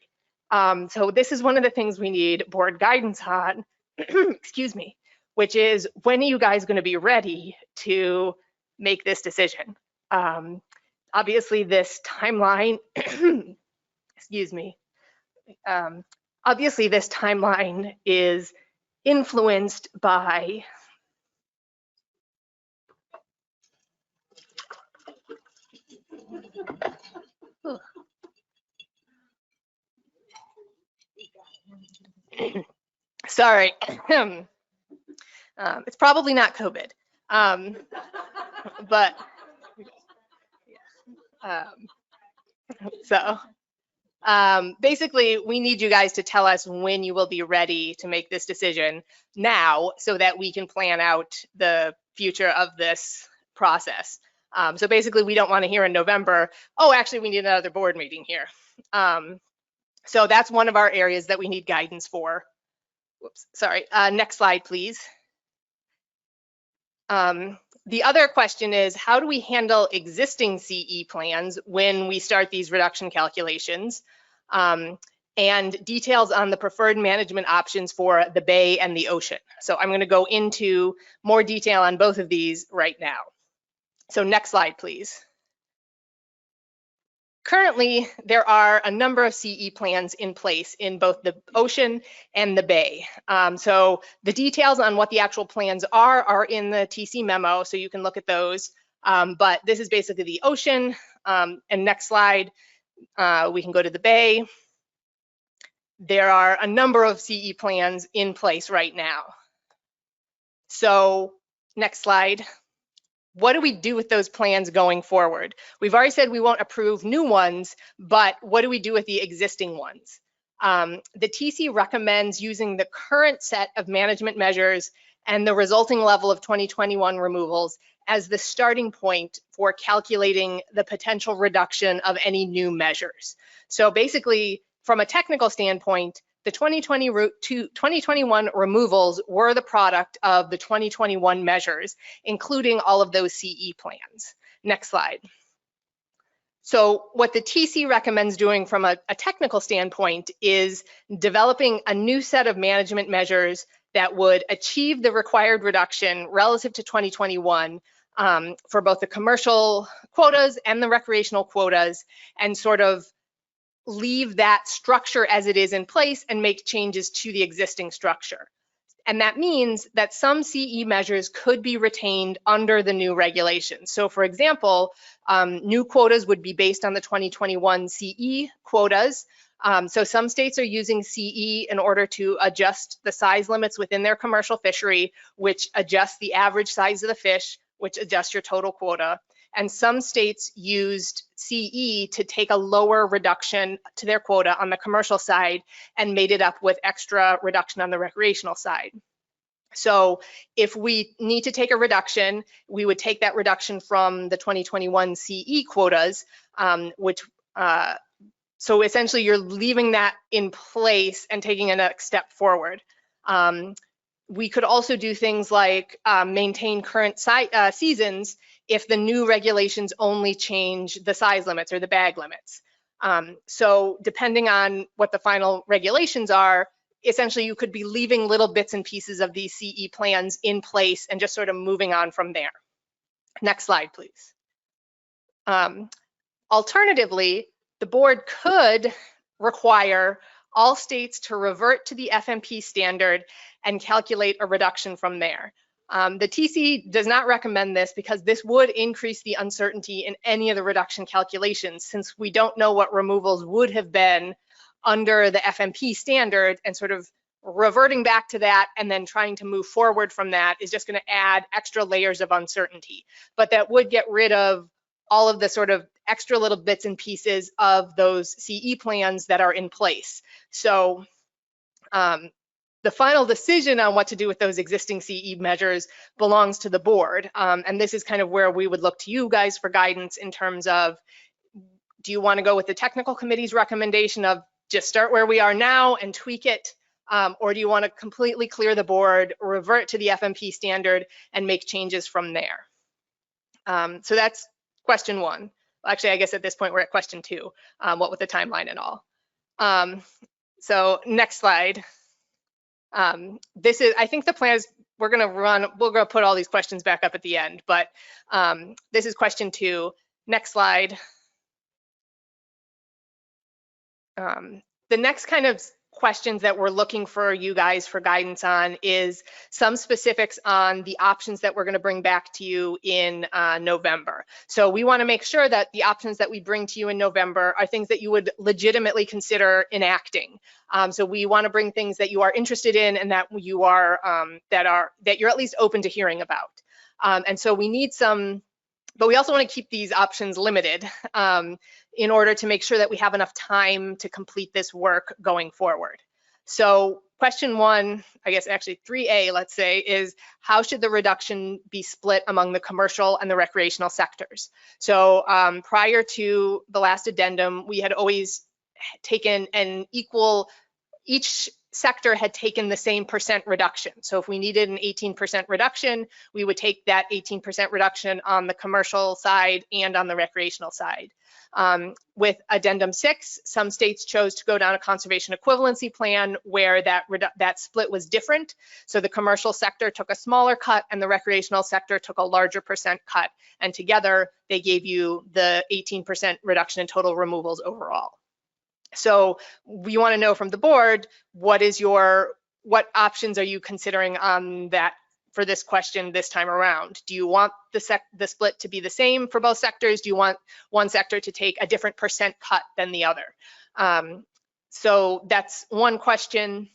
So this is one of the things we need board guidance on, excuse me, which is when are you guys going to be ready to make this decision? Obviously this timeline, excuse me, obviously this timeline is influenced by sorry, it's probably not COVID, but so basically we need you guys to tell us when you will be ready to make this decision now so that we can plan out the future of this process. So basically we don't want to hear in November, oh, actually we need another board meeting here. So that's one of our areas that we need guidance for. Whoops, sorry, next slide, please. The other question is, how do we handle existing CE plans when we start these reduction calculations? And details on the preferred management options for the bay and the ocean. So I'm going to go into more detail on both of these right now. So next slide, please. Currently, there are a number of CE plans in place in both the ocean and the bay. So the details on what the actual plans are in the TC memo, so you can look at those. But this is basically the ocean. And next slide, we can go to the bay. There are a number of CE plans in place right now. So next slide. What do we do with those plans going forward? We've already said we won't approve new ones, but what do we do with the existing ones? The TC recommends using the current set of management measures and the resulting level of 2021 removals as the starting point for calculating the potential reduction of any new measures. So basically, from a technical standpoint, the 2021 removals were the product of the 2021 measures, including all of those CE plans. Next slide. So what the TC recommends doing from a technical standpoint is developing a new set of management measures that would achieve the required reduction relative to 2021 for both the commercial quotas and the recreational quotas, and sort of leave that structure as it is in place and make changes to the existing structure. And that means that some CE measures could be retained under the new regulations. So for example, new quotas would be based on the 2021 CE quotas. So some states are using CE in order to adjust the size limits within their commercial fishery, which adjusts the average size of the fish, which adjusts your total quota. And some states used CE to take a lower reduction to their quota on the commercial side and made it up with extra reduction on the recreational side. So if we need to take a reduction, we would take that reduction from the 2021 CE quotas, so essentially you're leaving that in place and taking a next step forward. We could also do things like maintain current seasons if the new regulations only change the size limits or the bag limits. So depending on what the final regulations are, essentially you could be leaving little bits and pieces of these CE plans in place and just sort of moving on from there. Next slide, please. Alternatively, the board could require all states to revert to the FMP standard and calculate a reduction from there. The TC does not recommend this because this would increase the uncertainty in any of the reduction calculations, since we don't know what removals would have been under the FMP standard, and sort of reverting back to that and then trying to move forward from that is just going to add extra layers of uncertainty. But that would get rid of all of the sort of extra little bits and pieces of those CE plans that are in place. So the final decision on what to do with those existing CE measures belongs to the board. And this is kind of where we would look to you guys for guidance in terms of, do you want to go with the technical committee's recommendation of just start where we are now and tweak it? Or do you want to completely clear the board, revert to the FMP standard and make changes from there? So that's question one. Actually, I guess at this point we're at question two, what with the timeline and all. So next slide. I think the plan is we're going to put all these questions back up at the end, but this is question 2. Next slide. The next kind of questions that we're looking for you guys for guidance on is some specifics on the options that we're going to bring back to you in November. So we want to make sure that the options that we bring to you in November are things that you would legitimately consider enacting. So we want to bring things that you are interested in and that you are that you're at least open to hearing about. And so we need some, but we also want to keep these options limited in order to make sure that we have enough time to complete this work going forward. So question 1, I guess actually 3A, let's say, is how should the reduction be split among the commercial and the recreational sectors? So prior to the last addendum, we had always taken an equal, each sector had taken the same % reduction. So if we needed an 18% reduction, we would take that 18% reduction on the commercial side and on the recreational side. With addendum 6, some states chose to go down a conservation equivalency plan where that split was different. So the commercial sector took a smaller cut and the recreational sector took a larger % cut. And together they gave you the 18% reduction in total removals overall. So we want to know from the board, what options are you considering on that for this question this time around? Do you want the split to be the same for both sectors? Do you want one sector to take a different % cut than the other? So that's one question.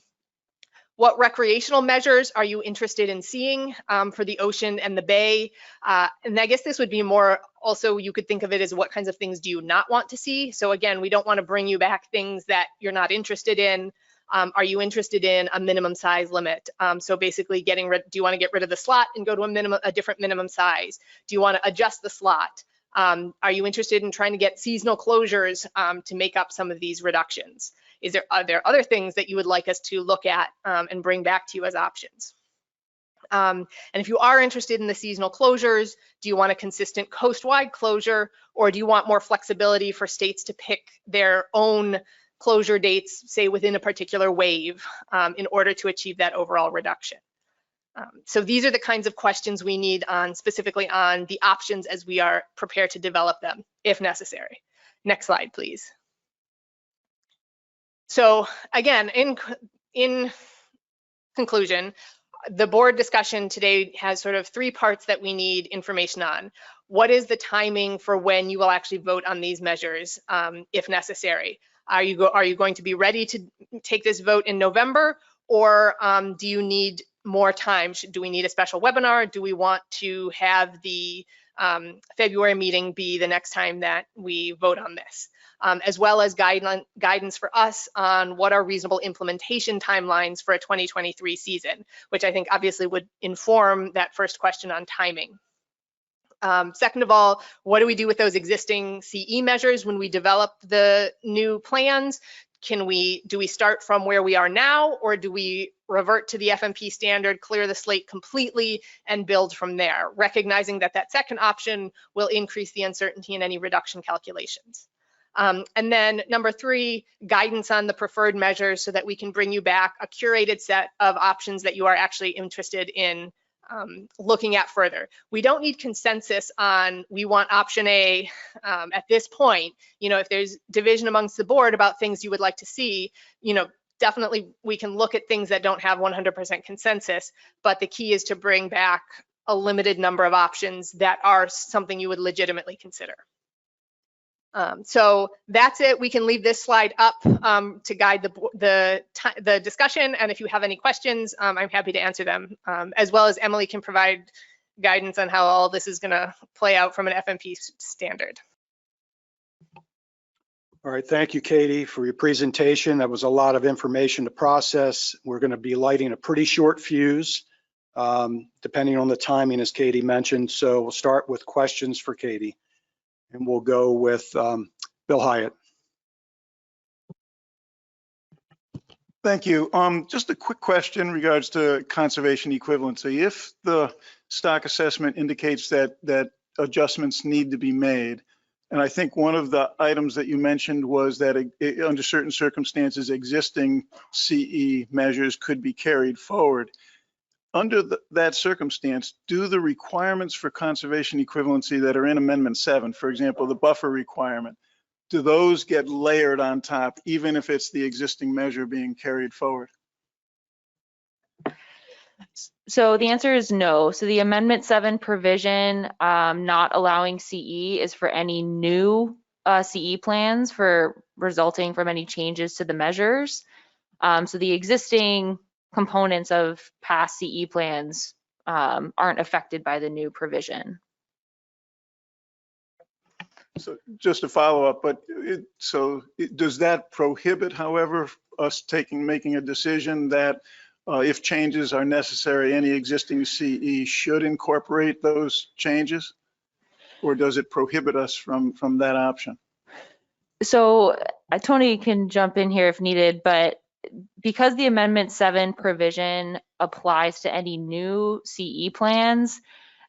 What recreational measures are you interested in seeing for the ocean and the bay? And I guess this would be more, also you could think of it as what kinds of things do you not want to see? So again, we don't want to bring you back things that you're not interested in. Are you interested in a minimum size limit? So basically do you want to get rid of the slot and go to a different minimum size? Do you want to adjust the slot? Are you interested in trying to get seasonal closures to make up some of these reductions? Are there other things that you would like us to look at and bring back to you as options? And if you are interested in the seasonal closures, do you want a consistent coast-wide closure, or do you want more flexibility for states to pick their own closure dates, say within a particular wave, in order to achieve that overall reduction? So these are the kinds of questions we need specifically on the options as we are prepared to develop them, if necessary. Next slide, please. So again, in conclusion, the board discussion today has sort of 3 parts that we need information on. What is the timing for when you will actually vote on these measures, if necessary? Are you going to be ready to take this vote in November, or do you need more time? Do we need a special webinar? Do we want to have the February meeting be the next time that we vote on this? As well as guidance for us on what are reasonable implementation timelines for a 2023 season, which I think obviously would inform that first question on timing. Second of all, what do we do with those existing CE measures when we develop the new plans? Do we start from where we are now, or do we revert to the FMP standard, clear the slate completely, and build from there, recognizing that that second option will increase the uncertainty in any reduction calculations? And then number 3, guidance on the preferred measures so that we can bring you back a curated set of options that you are actually interested in looking at further. We don't need consensus on we want option A at this point. You know, if there's division amongst the board about things you would like to see, you know, definitely we can look at things that don't have 100% consensus, but the key is to bring back a limited number of options that are something you would legitimately consider. So that's it. We can leave this slide up to guide the discussion. And if you have any questions, I'm happy to answer them, as well as Emily can provide guidance on how all this is going to play out from an FMP standard. All right, thank you, Katie, for your presentation. That was a lot of information to process. We're going to be lighting a pretty short fuse, depending on the timing, as Katie mentioned. So we'll start with questions for Katie. And we'll go with Bill Hyatt. Thank you. Just a quick question in regards to conservation equivalency. If the stock assessment indicates that adjustments need to be made, And I think one of the items that you mentioned was that under certain circumstances, existing CE measures could be carried forward. Under that circumstance, do the requirements for conservation equivalency that are in Amendment 7, for example, the buffer requirement, do those get layered on top, even if it's the existing measure being carried forward? So the answer is no. So the Amendment 7 provision not allowing CE is for any new CE plans for resulting from any changes to the measures. So the existing components of past CE plans aren't affected by the new provision. So just to follow up, but does that prohibit, however, us making a decision that if changes are necessary, any existing CE should incorporate those changes? Or does it prohibit us from that option? So Tony can jump in here if needed, but because the Amendment 7 provision applies to any new CE plans,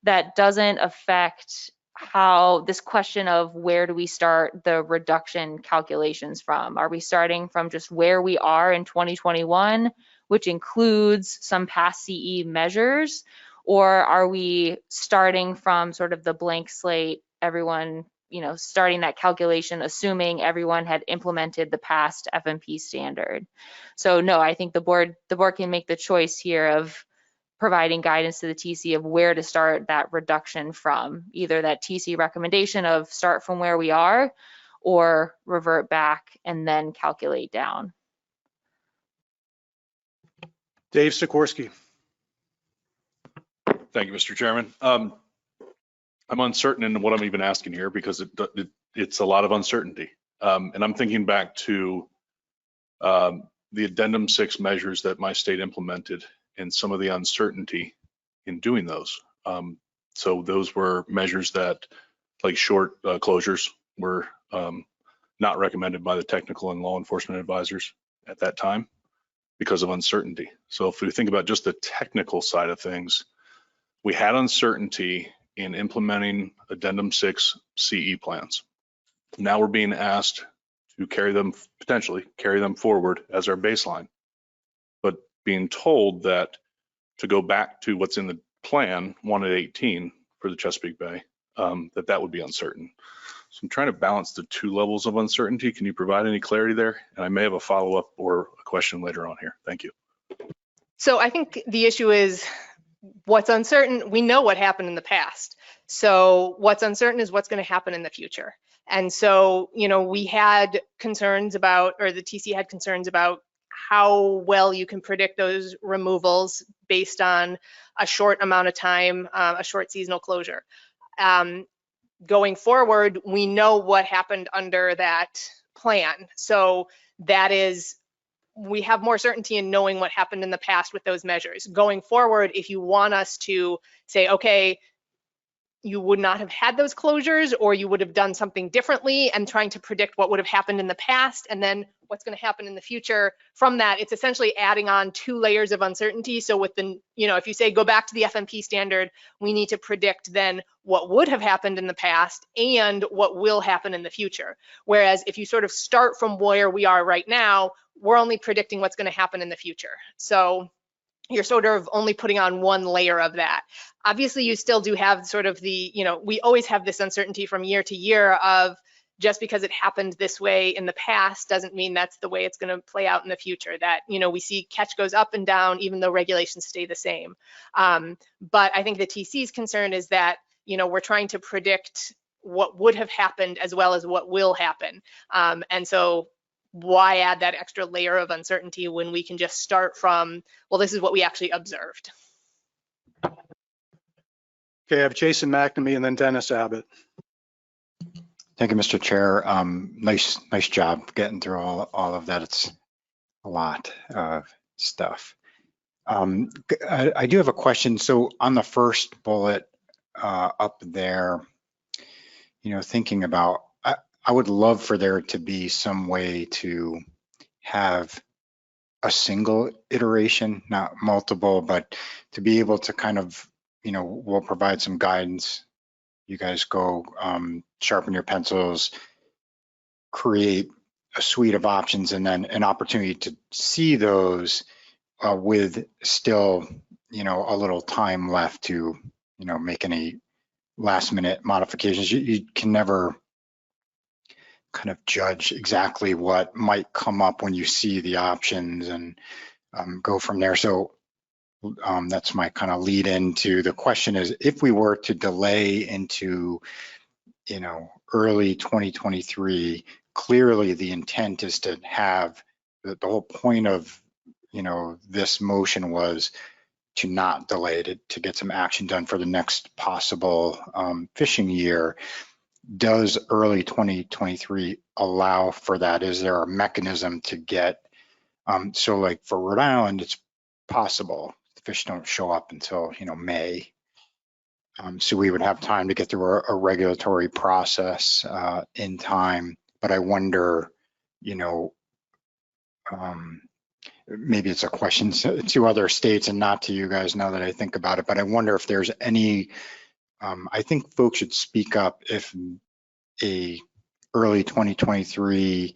that doesn't affect how this question of where do we start the reduction calculations from? Are we starting from just where we are in 2021, which includes some past CE measures, or are we starting from sort of the blank slate, everyone, starting that calculation, assuming everyone had implemented the past FMP standard? So no, I think the board can make the choice here of providing guidance to the TC of where to start that reduction from, either that TC recommendation of start from where we are or revert back and then calculate down. Dave Sikorsky. Thank you, Mr. Chairman. I'm uncertain in what I'm even asking here because it's a lot of uncertainty. And I'm thinking back to the Addendum 6 measures that my state implemented and some of the uncertainty in doing those. So those were measures that, like short closures, were not recommended by the technical and law enforcement advisors at that time because of uncertainty. So if we think about just the technical side of things, we had uncertainty in implementing Addendum 6 CE plans. Now we're being asked to potentially carry them forward as our baseline, but being told that to go back to what's in the plan 1 at 18 for the Chesapeake Bay, that would be uncertain. So I'm trying to balance the two levels of uncertainty. Can you provide any clarity there? And I may have a follow-up or a question later on here. Thank you. So I think the issue is what's uncertain. We know what happened in the past. So what's uncertain is what's going to happen in the future. And so, we had concerns about, or the TC had concerns about how well you can predict those removals based on a short amount of time, a short seasonal closure. Going forward, we know what happened under that plan. So that is, we have more certainty in knowing what happened in the past with those measures. Going forward, if you want us to say, okay, you would not have had those closures, or you would have done something differently, and trying to predict what would have happened in the past and then what's going to happen in the future. From that, it's essentially adding on 2 layers of uncertainty. So with the, if you say go back to the FMP standard, we need to predict then what would have happened in the past and what will happen in the future. Whereas if you sort of start from where we are right now, we're only predicting what's going to happen in the future. So you're sort of only putting on 1 layer of that. Obviously, you still do have sort of the, we always have this uncertainty from year to year of just because it happened this way in the past doesn't mean that's the way it's going to play out in the future. That, we see catch goes up and down even though regulations stay the same. But I think the TC's concern is that, we're trying to predict what would have happened as well as what will happen. And so why add that extra layer of uncertainty when we can just start from, well, this is what we actually observed. Okay, I have Jason McNamee and then Dennis Abbott. Thank you, Mr. Chair. Nice job getting through all of that. It's a lot of stuff. I do have a question. So on the first bullet up there, thinking about, I would love for there to be some way to have a single iteration, not multiple, but to be able to kind of, we'll provide some guidance, you guys go sharpen your pencils, create a suite of options, and then an opportunity to see those with still, a little time left to, make any last minute modifications. You can never kind of judge exactly what might come up when you see the options and go from there. So that's my kind of lead into the question is, if we were to delay into, early 2023, clearly the intent is to have the whole point of, this motion was to not delay it, to get some action done for the next possible fishing year. Does early 2023 allow for that? Is there a mechanism to get, so like for Rhode Island, it's possible the fish don't show up until, May. So we would have time to get through a regulatory process in time. But I wonder, maybe it's a question to other states and not to you guys now that I think about it, but I wonder if there's any, I think folks should speak up if a early 2023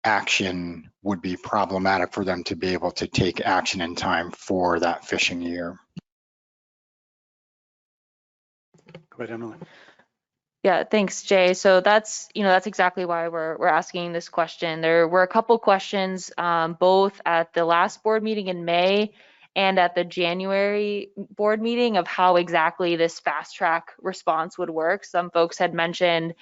action would be problematic for them to be able to take action in time for that fishing year. Go ahead, Emily. Yeah, thanks, Jay. So that's exactly why we're asking this question. There were a couple questions, both at the last board meeting in May and at the January board meeting, of how exactly this fast track response would work. Some folks had mentioned,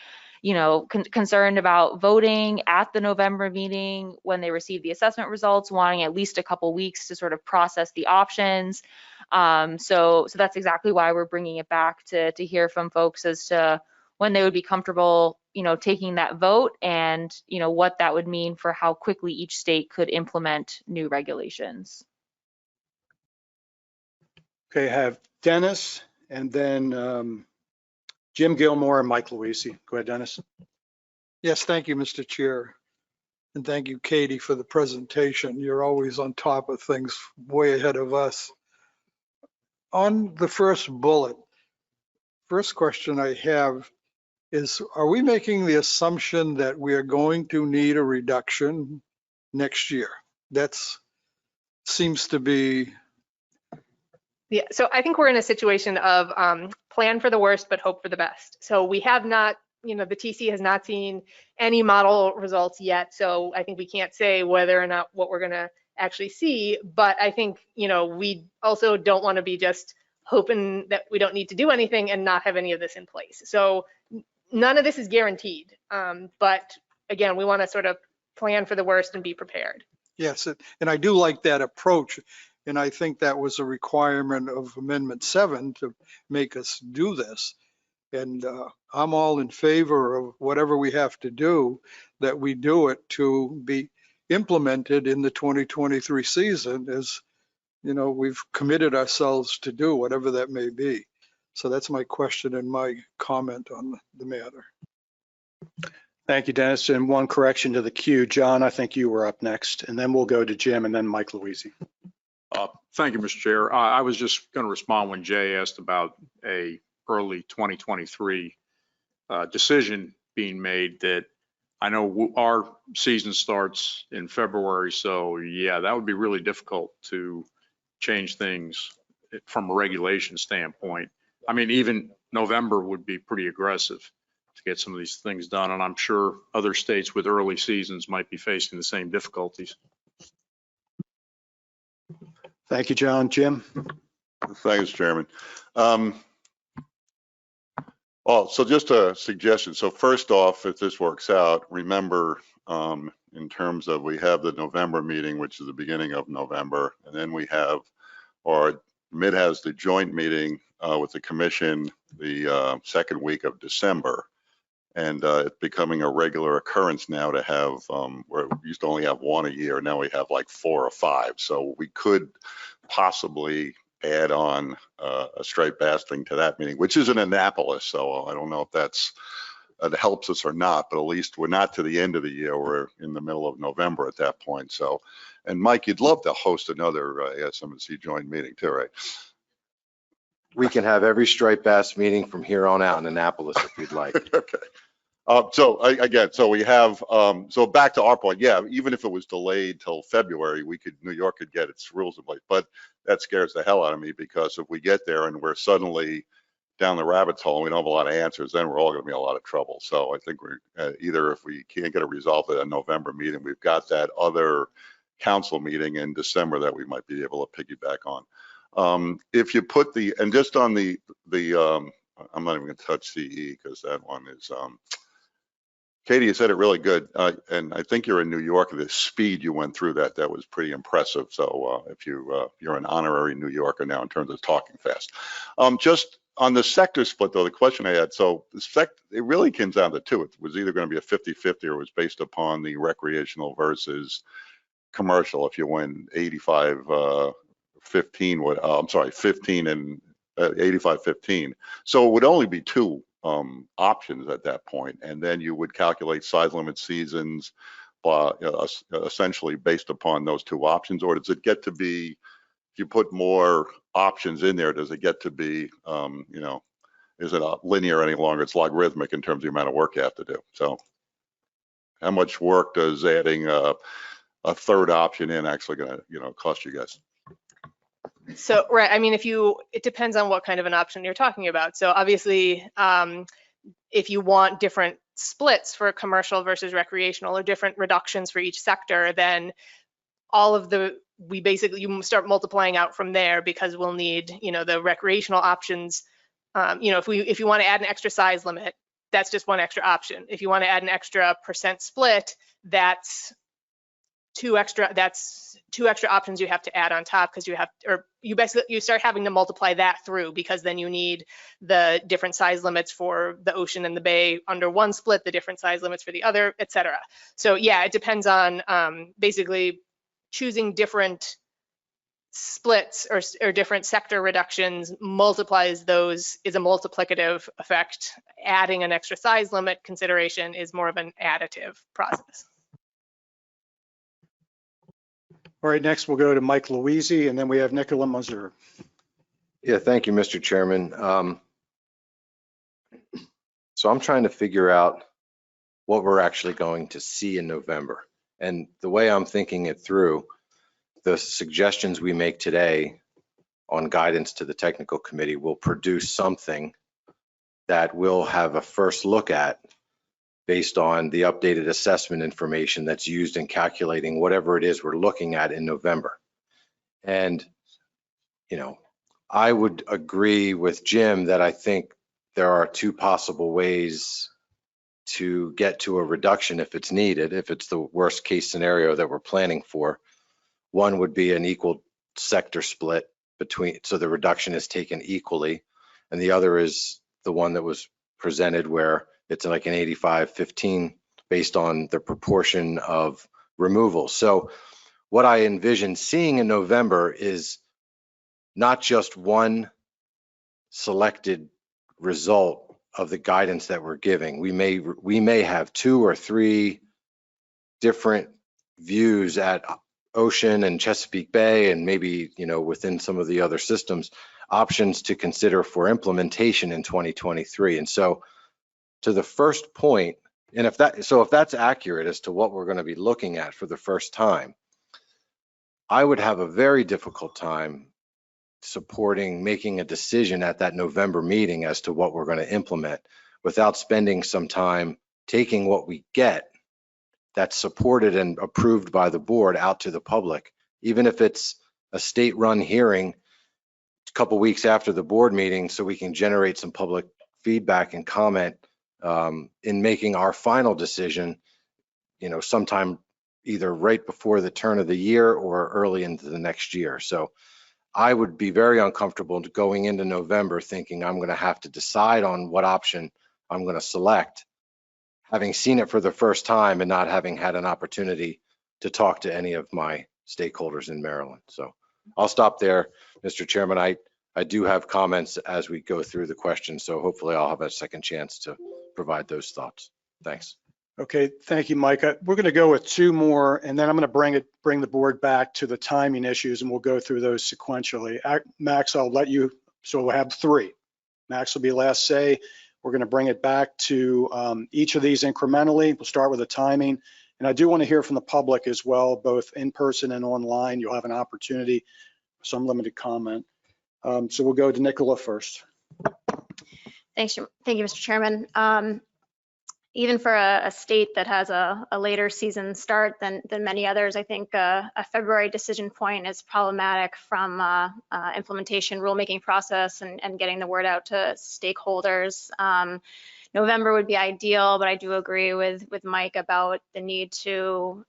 concerned about voting at the November meeting when they received the assessment results, wanting at least a couple weeks to sort of process the options. So that's exactly why we're bringing it back to hear from folks as to when they would be comfortable, taking that vote, and, what that would mean for how quickly each state could implement new regulations. Okay, I have Dennis, and then Jim Gilmore and Mike Luisi. Go ahead, Dennis. Yes, thank you, Mr. Chair. And thank you, Katie, for the presentation. You're always on top of things, way ahead of us. On the first bullet, first question I have is, are we making the assumption that we are going to need a reduction next year? That's seems to be. Yeah, so I think we're in a situation of plan for the worst, but hope for the best. So we have not, the TC has not seen any model results yet. So I think we can't say whether or not what we're going to actually see. But I think, we also don't want to be just hoping that we don't need to do anything and not have any of this in place. So none of this is guaranteed. But again, we want to sort of plan for the worst and be prepared. Yes, and I do like that approach. And I think that was a requirement of Amendment 7 to make us do this. And I'm all in favor of whatever we have to do, that we do it to be implemented in the 2023 season, as we've committed ourselves to do, whatever that may be. So that's my question and my comment on the matter. Thank you, Dennis. And one correction to the queue. John, I think you were up next, and then we'll go to Jim and then Mike Luisi. Thank you, Mr. Chair. I was just going to respond when Jay asked about a early 2023 decision being made. That I know our season starts in February, so yeah, that would be really difficult to change things from a regulation standpoint. I mean, even November would be pretty aggressive to get some of these things done, and I'm sure other states with early seasons might be facing the same difficulties. Thank you, John. Jim? Thanks, Chairman. So just a suggestion. So first off, if this works out, remember, in terms of, we have the November meeting, which is the beginning of November, and then we have, or MID has the joint meeting with the commission the second week of December. And it's becoming a regular occurrence now to have, where we used to only have one a year, now we have like 4 or 5. So we could possibly add on a striped bass thing to that meeting, which is in Annapolis. So I don't know if it helps us or not, but at least we're not to the end of the year. We're in the middle of November at that point. So, and Mike, you'd love to host another ASMC joint meeting too, right? We can have every striped bass meeting from here on out in Annapolis if you'd like. Okay. Again, so we have, so back to our point, yeah, even if it was delayed till February, New York could get its rules in place, but that scares the hell out of me because if we get there and we're suddenly down the rabbit's hole and we don't have a lot of answers, then we're all going to be in a lot of trouble. So I think we're either if we can't get it resolved at a November meeting, we've got that other council meeting in December that we might be able to piggyback on. If you put and just on the I'm not even going to touch CE because that one is, Katie, you said it really good. And I think you're in New York, the speed you went through that was pretty impressive. So if you're an honorary New Yorker now in terms of talking fast. Just on the sector split though, the question I had, so it really comes down to two. It was either going to be a 50-50 or it was based upon the recreational versus commercial. If you win 85-15, I'm sorry, 15 and 85-15. So it would only be two options at that point, and then you would calculate size limit seasons essentially based upon those two options. Or does it get to be, if you put more options in there, does it get to be is it not linear any longer? It's logarithmic in terms of the amount of work you have to do. So how much work does adding a third option in actually going to cost you guys? So, right, I mean, it depends on what kind of an option you're talking about. So obviously, if you want different splits for commercial versus recreational or different reductions for each sector, then you start multiplying out from there because we'll need, the recreational options. If you want to add an extra size limit, that's just one extra option. If you want to add an extra % split, that's two extra options you have to add on top because you start having to multiply that through because then you need the different size limits for the ocean and the bay under one split, the different size limits for the other, etc. So yeah, it depends on basically choosing different splits or different sector reductions multiplies those is a multiplicative effect. Adding an extra size limit consideration is more of an additive process. All right, next we'll go to Mike Louisi, and then we have Nicola Mazur. Yeah, thank you, Mr. Chairman. So I'm trying to figure out what we're actually going to see in November. And the way I'm thinking it through, the suggestions we make today on guidance to the technical committee will produce something that we'll have a first look at based on the updated assessment information that's used in calculating whatever it is we're looking at in November. And, I would agree with Jim that I think there are two possible ways to get to a reduction if it's needed, if it's the worst case scenario that we're planning for. One would be an equal sector split so the reduction is taken equally. And the other is the one that was presented where it's like an 85-15 based on the proportion of removal. So what I envision seeing in November is not just one selected result of the guidance that we're giving. We may have 2 or 3 different views at Ocean and Chesapeake Bay, and maybe, within some of the other systems, options to consider for implementation in 2023. And so to the first point, and if that's accurate as to what we're going to be looking at for the first time, I would have a very difficult time supporting making a decision at that November meeting as to what we're going to implement without spending some time taking what we get that's supported and approved by the board out to the public, even if it's a state-run hearing a couple weeks after the board meeting, so we can generate some public feedback and comment in making our final decision, sometime either right before the turn of the year or early into the next year. So I would be very uncomfortable going into November thinking I'm going to have to decide on what option I'm going to select, having seen it for the first time and not having had an opportunity to talk to any of my stakeholders in Maryland. So I'll stop there, Mr. Chairman. I do have comments as we go through the questions, so hopefully I'll have a second chance to provide those thoughts. Thanks. Okay, thank you, Mike. We're going to go with 2 more, and then I'm going to bring the board back to the timing issues, and we'll go through those sequentially. Max, I'll let you So we'll have 3. Max will be last say. We're going to bring it back to each of these incrementally. We'll start with the timing. And I do want to hear from the public as well, both in person and online. You'll have an opportunity for some limited comment. So we'll go to Nicola first. Thank you, Mr. Chairman. Even for a state that has a later season start than many others, I think a February decision point is problematic from implementation rulemaking process and getting the word out to stakeholders. November would be ideal, but I do agree with Mike about the need to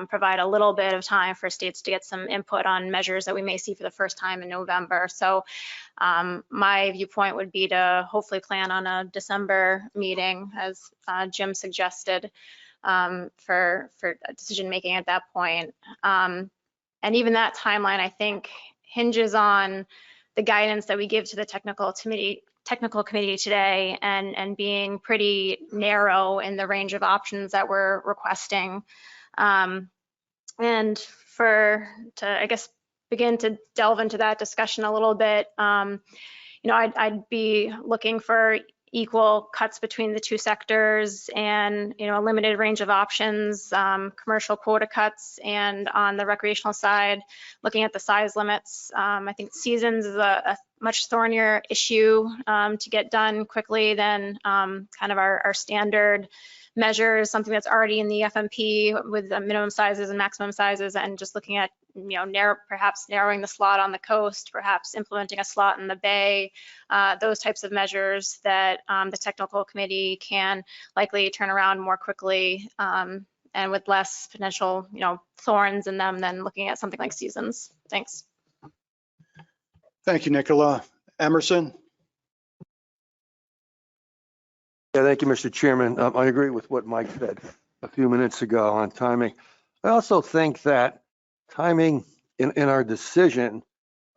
provide a little bit of time for states to get some input on measures that we may see for the first time in November. So my viewpoint would be to hopefully plan on a December meeting, as Jim suggested, for decision making at that point. And even that timeline, I think, hinges on the guidance that we give to the technical committee today, and being pretty narrow in the range of options that we're requesting. And I guess, begin to delve into that discussion a little bit, I'd be looking for equal cuts between the 2 sectors, and a limited range of options, commercial quota cuts, and on the recreational side, looking at the size limits. I think seasons is a much thornier issue to get done quickly than kind of our standard measures, something that's already in the FMP with the minimum sizes and maximum sizes, and just looking at perhaps narrowing the slot on the coast, perhaps implementing a slot in the bay, those types of measures that the technical committee can likely turn around more quickly and with less potential thorns in them than looking at something like seasons. Thanks. Thank you, Nicola. Emerson? Yeah, thank you, Mr. Chairman. I agree with what Mike said a few minutes ago on timing. I also think that timing in our decision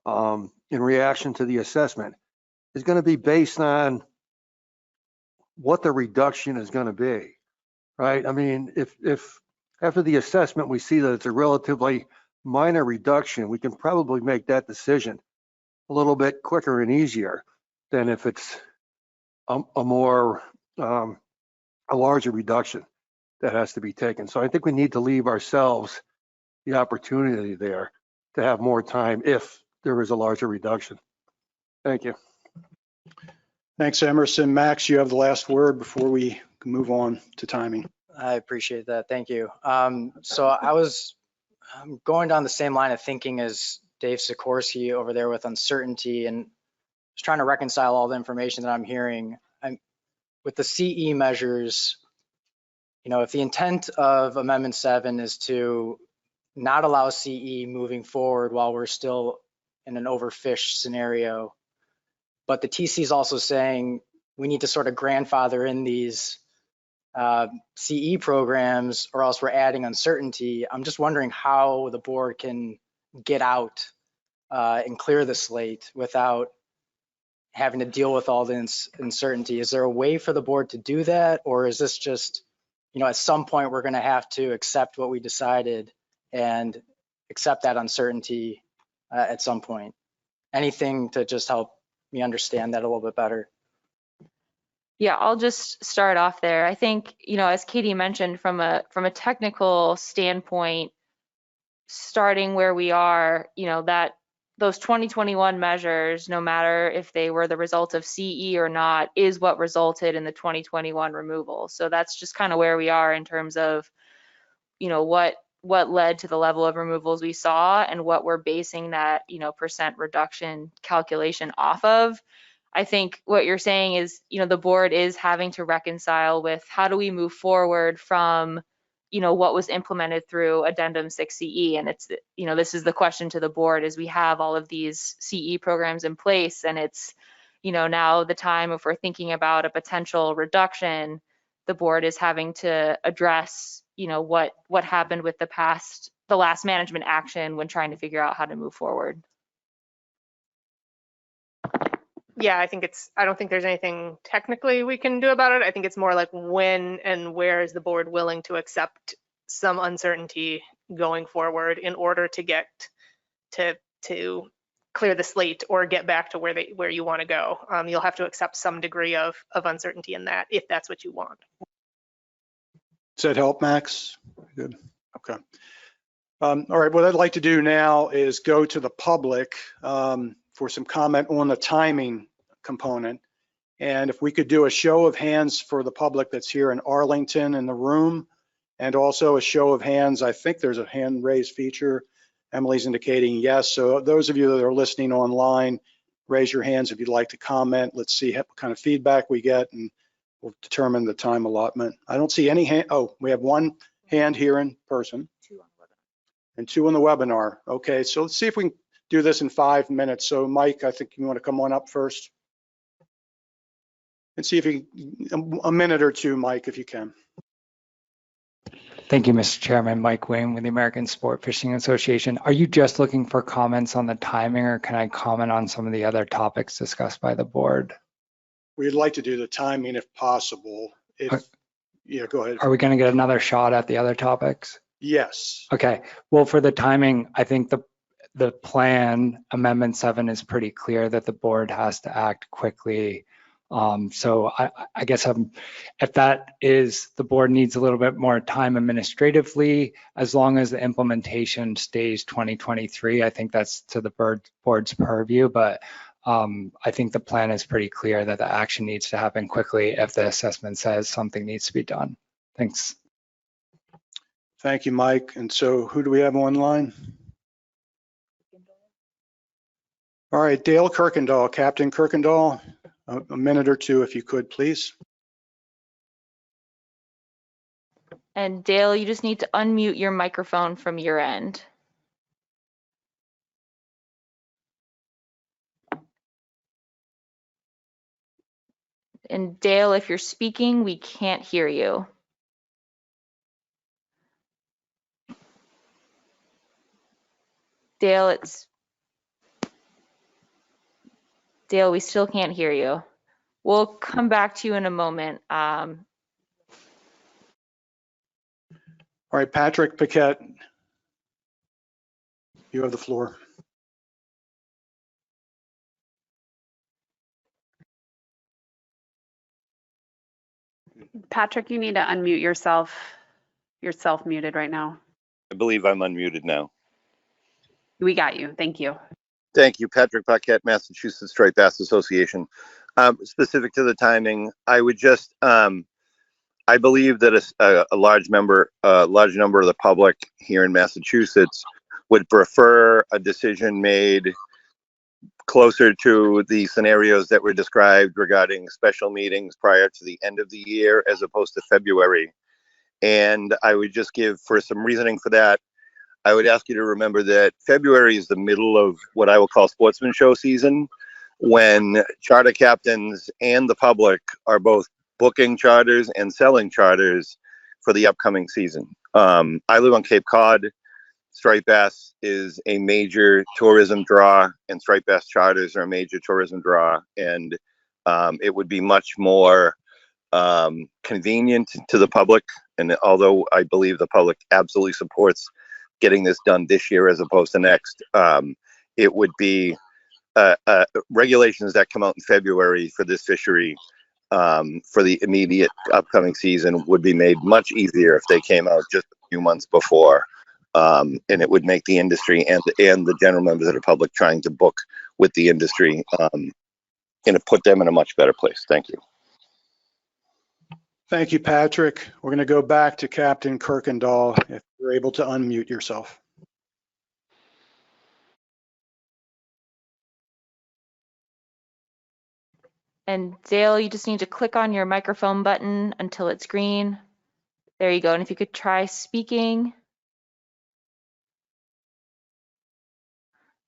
in reaction to the assessment is going to be based on what the reduction is going to be, right? I mean, if after the assessment we see that it's a relatively minor reduction, we can probably make that decision a little bit quicker and easier than if it's a larger reduction that has to be taken. So I think we need to leave ourselves the opportunity there to have more time if there is a larger reduction. Thank you. Thanks, Emerson. Max, you have the last word before we move on to timing. I appreciate that. Thank you. So I was going down the same line of thinking as Dave Sikorsky over there with uncertainty, and just trying to reconcile all the information that I'm hearing. With the CE measures, if the intent of Amendment 7 is to not allow CE moving forward while we're still in an overfished scenario, but the TC is also saying we need to sort of grandfather in these CE programs, or else we're adding uncertainty. I'm just wondering how the board can get out and clear the slate without having to deal with all the uncertainty. Is there a way for the board to do that? Or is this just, at some point we're going to have to accept what we decided and accept that uncertainty at some point? Anything to just help me understand that a little bit better. Yeah, I'll just start off there. I think, as Katie mentioned, from a technical standpoint, starting where we are, that those 2021 measures, no matter if they were the result of CE or not, is what resulted in the 2021 removal. So that's just kind of where we are in terms of, what led to the level of removals we saw and what we're basing that, percent reduction calculation off of. I think what you're saying is, the board is having to reconcile with how do we move forward from, what was implemented through Addendum 6CE. And it's, this is the question to the board, is we have all of these CE programs in place, and it's, now the time, if we're thinking about a potential reduction, the board is having to address, what happened with the last management action when trying to figure out how to move forward. Yeah, I don't think there's anything technically we can do about it. I think it's more like when and where is the board willing to accept some uncertainty going forward in order to get to clear the slate or get back to where you want to go. You'll have to accept some degree of uncertainty in that if that's what you want. Does that help, Max? Good. Okay. All right. What I'd like to do now is go to the public for some comment on the timing component. And if we could do a show of hands for the public that's here in Arlington in the room, and also a show of hands. I think there's a hand raise feature. Emily's indicating yes. So those of you that are listening online, raise your hands if you'd like to comment. Let's see what kind of feedback we get, and we'll determine the time allotment. I don't see any hand. Oh, we have one hand here in person and two on the webinar. Okay, so let's see if we can do this in 5 minutes. So Mike, I think you want to come on up first. And see if you, a minute or two, Mike, if you can. Thank you, Mr. Chairman. Mike Wing with the American Sport Fishing Association. Are you just looking for comments on the timing, or can I comment on some of the other topics discussed by the board? We'd like to do the timing if possible. Yeah, go ahead. Are we going to get another shot at the other topics? Yes. Okay. Well, for the timing, I think the plan, Amendment 7, is pretty clear that the board has to act quickly. So I guess if that is, the board needs a little bit more time administratively, as long as the implementation stays 2023, I think that's to the board's purview. But I think the plan is pretty clear that the action needs to happen quickly if the assessment says something needs to be done. Thanks. Thank you, Mike. And so who do we have online? All right, Dale Kirkendall, Captain Kirkendall. A minute or two, if you could, please. And Dale, you just need to unmute your microphone from your end. And Dale, if you're speaking, we can't hear you. Dale, Dale, we still can't hear you. We'll come back to you in a moment. All right, Patrick Paquette, you have the floor. Patrick, you need to unmute yourself. You're self-muted right now. I believe I'm unmuted now. We got you. Thank you. Thank you, Patrick Paquette, Massachusetts Striped Bass Association. Specific to the timing, I would just, I believe that a large number of the public here in Massachusetts would prefer a decision made closer to the scenarios that were described regarding special meetings prior to the end of the year as opposed to February. And I would just give, for some reasoning for that, I would ask you to remember that February is the middle of what I will call sportsman show season, when charter captains and the public are both booking charters and selling charters for the upcoming season. I live on Cape Cod. Striped bass is a major tourism draw, and striped bass charters are a major tourism draw. And it would be much more convenient to the public. And although I believe the public absolutely supports getting this done this year as opposed to next, it would be regulations that come out in February for this fishery for the immediate upcoming season would be made much easier if they came out just a few months before. And it would make the industry and the general members of the public trying to book with the industry and put them in a much better place. Thank you. Thank you, Patrick. We're going to go back to Captain Kirkendall, if you're able to unmute yourself. And Dale, you just need to click on your microphone button until it's green. There you go. And if you could try speaking.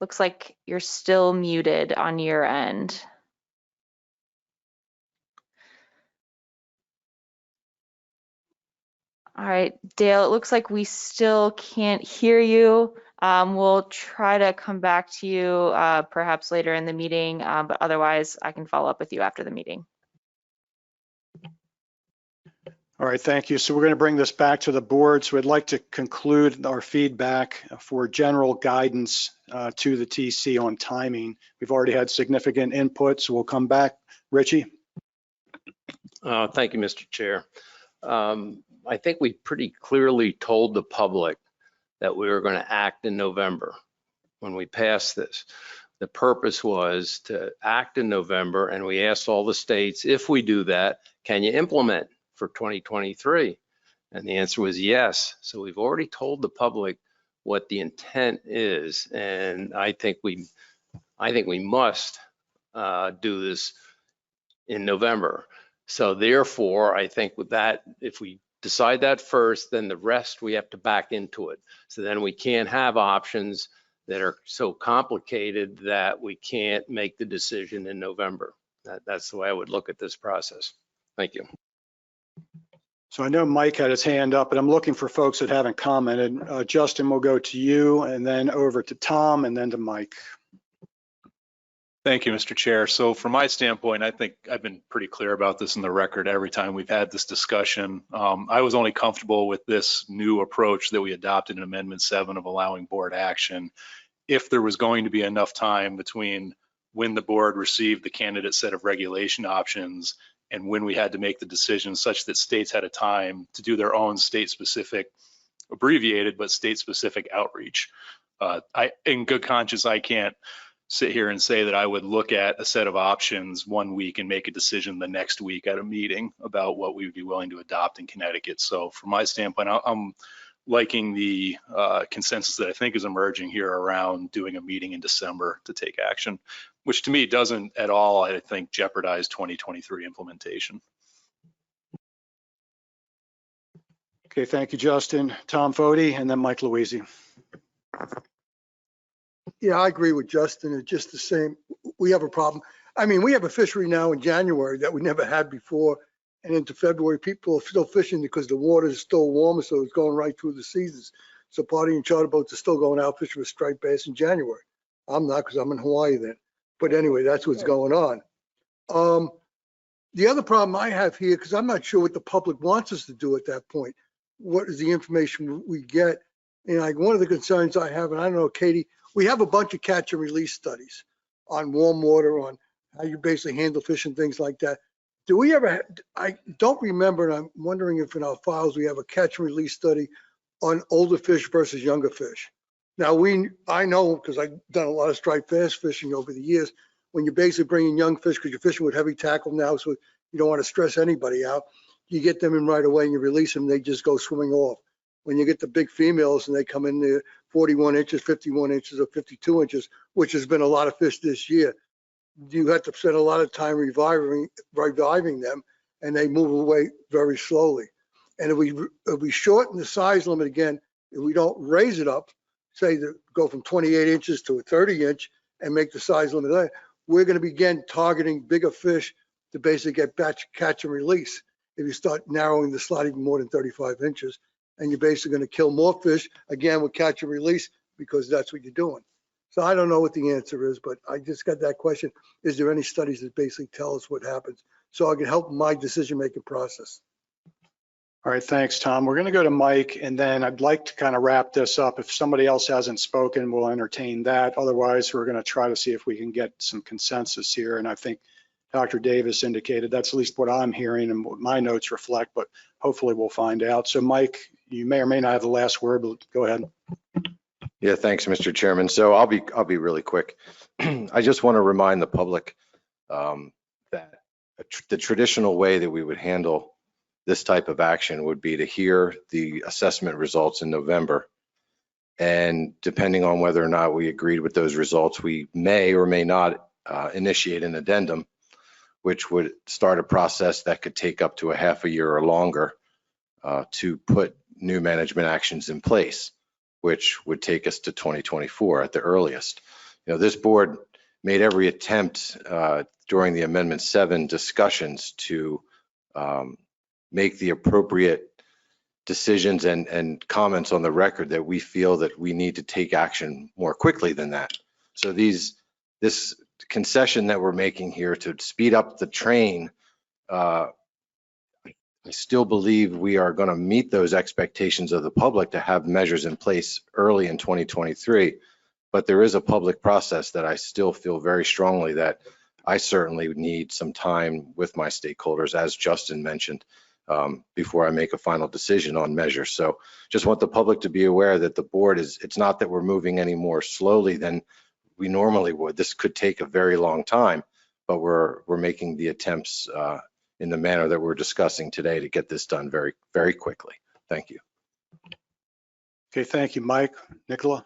Looks like you're still muted on your end. All right, Dale, it looks like we still can't hear you. We'll try to come back to you perhaps later in the meeting, but otherwise I can follow up with you after the meeting. All right, thank you. So we're going to bring this back to the board. So we'd like to conclude our feedback for general guidance to the TC on timing. We've already had significant input, so we'll come back. Richie? Thank you, Mr. Chair. I think we pretty clearly told the public that we were going to act in November when we passed this. The purpose was to act in November, and we asked all the states, if we do that, can you implement for 2023? And the answer was yes. So we've already told the public what the intent is, and I think we must do this in November. So therefore, I think with that, if we decide that first, then the rest we have to back into it. So then we can't have options that are so complicated that we can't make the decision in November. That's the way I would look at this process. Thank you. So I know Mike had his hand up, and I'm looking for folks that haven't commented. Justin, we'll go to you, and then over to Tom, and then to Mike. Thank you, Mr. Chair. So from my standpoint, I think I've been pretty clear about this in the record every time we've had this discussion. I was only comfortable with this new approach that we adopted in Amendment 7 of allowing board action if there was going to be enough time between when the board received the candidate set of regulation options and when we had to make the decision, such that states had a time to do their own state-specific, abbreviated, but state-specific outreach. In good conscience, I can't sit here and say that I would look at a set of options one week and make a decision the next week at a meeting about what we would be willing to adopt in Connecticut. So from my standpoint, I'm liking the consensus that I think is emerging here around doing a meeting in December to take action, which to me doesn't at all, I think, jeopardize 2023 implementation. Okay, thank you, Justin. Tom Foti, and then Mike Louisi. Yeah, I agree with Justin. It's just the same. We have a problem. I mean, we have a fishery now in January that we never had before. And into February, people are still fishing because the water is still warmer, so it's going right through the seasons. So party and charter boats are still going out fishing with striped bass in January. I'm not, because I'm in Hawaii then. But anyway, that's what's going on. The other problem I have here, because I'm not sure what the public wants us to do at that point. What is the information we get? And like one of the concerns I have, and I don't know, Katie, we have a bunch of catch and release studies on warm water, on how you basically handle fish and things like that. Do we ever, I don't remember, and I'm wondering if in our files we have a catch and release study on older fish versus younger fish. Now I know, because I've done a lot of striped bass fishing over the years, when you're basically bringing young fish, because you're fishing with heavy tackle now, so you don't want to stress anybody out, you get them in right away and you release them, they just go swimming off. When you get the big females and they come in there 41 inches, 51 inches, or 52 inches, which has been a lot of fish this year, you have to spend a lot of time reviving them, and they move away very slowly. And if we shorten the size limit again, if we don't raise it up, say to go from 28 inches to a 30 inch and make the size limit there, we're going to begin targeting bigger fish to basically get catch and release. If you start narrowing the slot even more than 35 inches, and you're basically going to kill more fish, again, with catch and release, because that's what you're doing. So I don't know what the answer is, but I just got that question. Is there any studies that basically tell us what happens? So I can help my decision-making process. All right, thanks, Tom. We're going to go to Mike, and then I'd like to kind of wrap this up. If somebody else hasn't spoken, we'll entertain that. Otherwise, we're going to try to see if we can get some consensus here. And I think Dr. Davis indicated that's at least what I'm hearing and what my notes reflect, but hopefully we'll find out. So Mike, you may or may not have the last word, but go ahead. Yeah, thanks, Mr. Chairman. So I'll be really quick. I just want to remind the public that the traditional way that we would handle this type of action would be to hear the assessment results in November. And depending on whether or not we agreed with those results, we may or may not initiate an addendum, which would start a process that could take up to a half a year or longer to put new management actions in place, which would take us to 2024 at the earliest. You know, this board made every attempt during the Amendment 7 discussions to make the appropriate decisions and comments on the record that we feel that we need to take action more quickly than that. So this concession that we're making here to speed up the train, I still believe we are going to meet those expectations of the public to have measures in place early in 2023. But there is a public process that I still feel very strongly that I certainly need some time with my stakeholders, as Justin mentioned, before I make a final decision on measures. So just want the public to be aware that the board it's not that we're moving any more slowly than we normally would. This could take a very long time, but we're making the attempts in the manner that we're discussing today to get this done very, very quickly. Thank you. Okay, thank you, Mike. Nicola?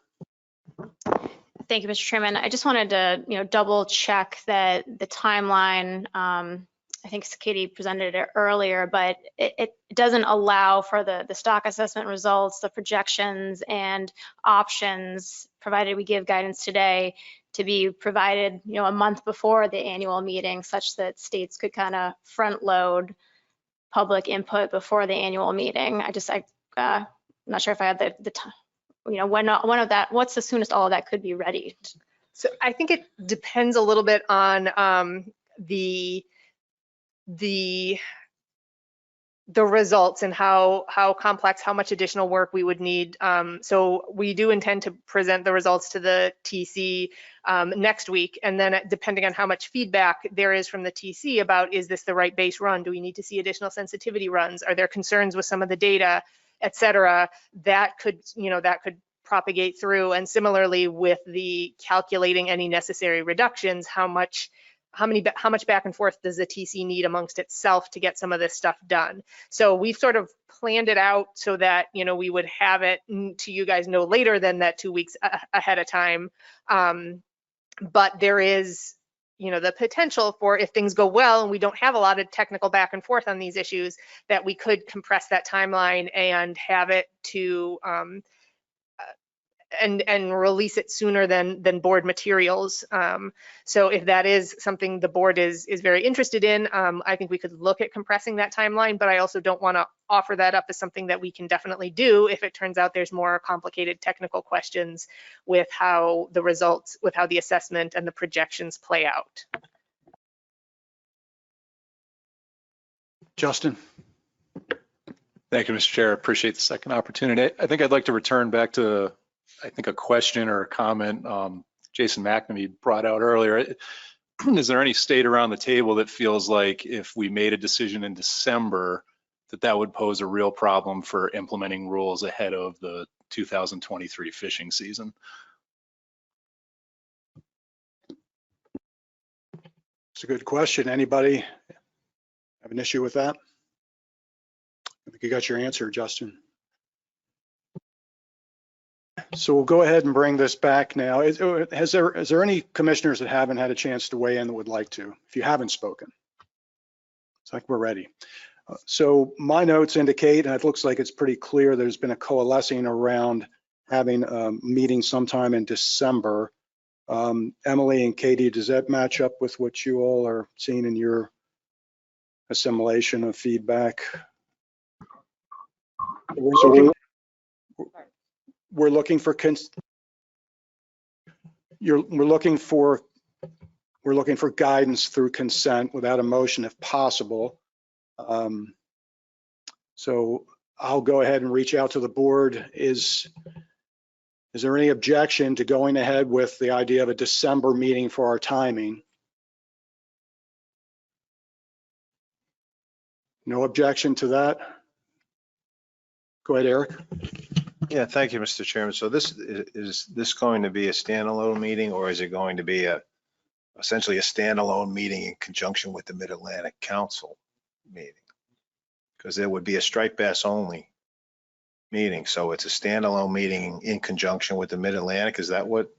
Thank you, Mr. Chairman. I just wanted to, double check that the timeline, I think Katie presented it earlier, but it doesn't allow for the stock assessment results, the projections and options, provided we give guidance today, to be provided, a month before the annual meeting, such that states could kind of front load public input before the annual meeting. I'm not sure if I had the time. When of that, what's the soonest all of that could be ready? So I think it depends a little bit on the results and how complex, how much additional work we would need. So we do intend to present the results to the TC next week, and then depending on how much feedback there is from the TC about, is this the right base run? Do we need to see additional sensitivity runs? Are there concerns with some of the data, et cetera? That could propagate through. And similarly with the calculating any necessary reductions, how much back and forth does the TC need amongst itself to get some of this stuff done? So we've sort of planned it out so that, we would have it to you guys no later than that 2 weeks ahead of time. But there is, the potential for, if things go well and we don't have a lot of technical back and forth on these issues, that we could compress that timeline and have it to and release it sooner than board materials. So if that is something the board is very interested in, I think we could look at compressing that timeline, but I also don't want to offer that up as something that we can definitely do if it turns out there's more complicated technical questions with how the results, with how the assessment and the projections play out. Justin? Thank you, Mr. Chair. I appreciate the second opportunity. I think I'd like to return back to, a question or a comment Jason McNamee brought out earlier. Is there any state around the table that feels like if we made a decision in December, that would pose a real problem for implementing rules ahead of the 2023 fishing season? It's a good question. Anybody have an issue with that? I think you got your answer, Justin. So we'll go ahead and bring this back now. Is there any commissioners that haven't had a chance to weigh in that would like to? If you haven't spoken, it's like we're ready. So my notes indicate, and it looks like it's pretty clear, there's been a coalescing around having a meeting sometime in December. Emily and Katie, does that match up with what you all are seeing in your assimilation of feedback? We're looking for guidance through consent without a motion if possible. So I'll go ahead and reach out to the board. Is there any objection to going ahead with the idea of a December meeting for our timing? No objection to that? Go ahead, Eric. Yeah, thank you, Mr. Chairman. So is this going to be a standalone meeting, or is it going to be essentially a standalone meeting in conjunction with the Mid-Atlantic Council meeting? Because there would be a striped bass only meeting. So it's a standalone meeting in conjunction with the Mid-Atlantic. Is that what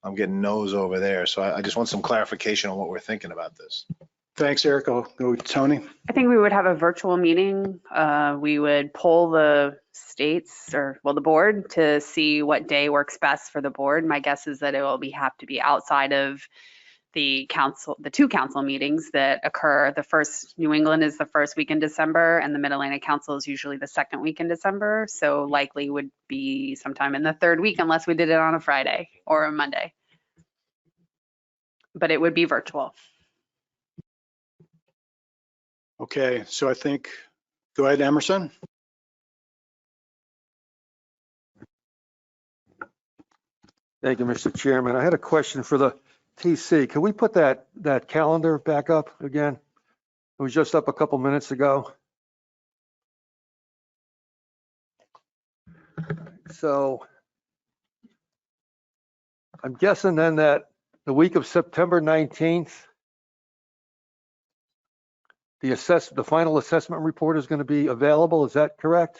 I'm getting no's over there? So I just want some clarification on what we're thinking about this. Thanks, Eric. I'll go with Tony. I think we would have a virtual meeting. We would poll the states or, well, the board to see what day works best for the board. My guess is that it will have to be outside of the council, the two council meetings that occur. The first, New England is the first week in December, and the Mid-Atlantic Council is usually the second week in December. So likely would be sometime in the third week unless we did it on a Friday or a Monday. But it would be virtual. Okay, so I think Go ahead, Emerson. Thank you, Mr. Chairman. I had a question for the TC. Can we put that calendar back up again? It was just up a couple minutes ago. So I'm guessing then that the week of September 19th, the final assessment report is going to be available. Is that correct?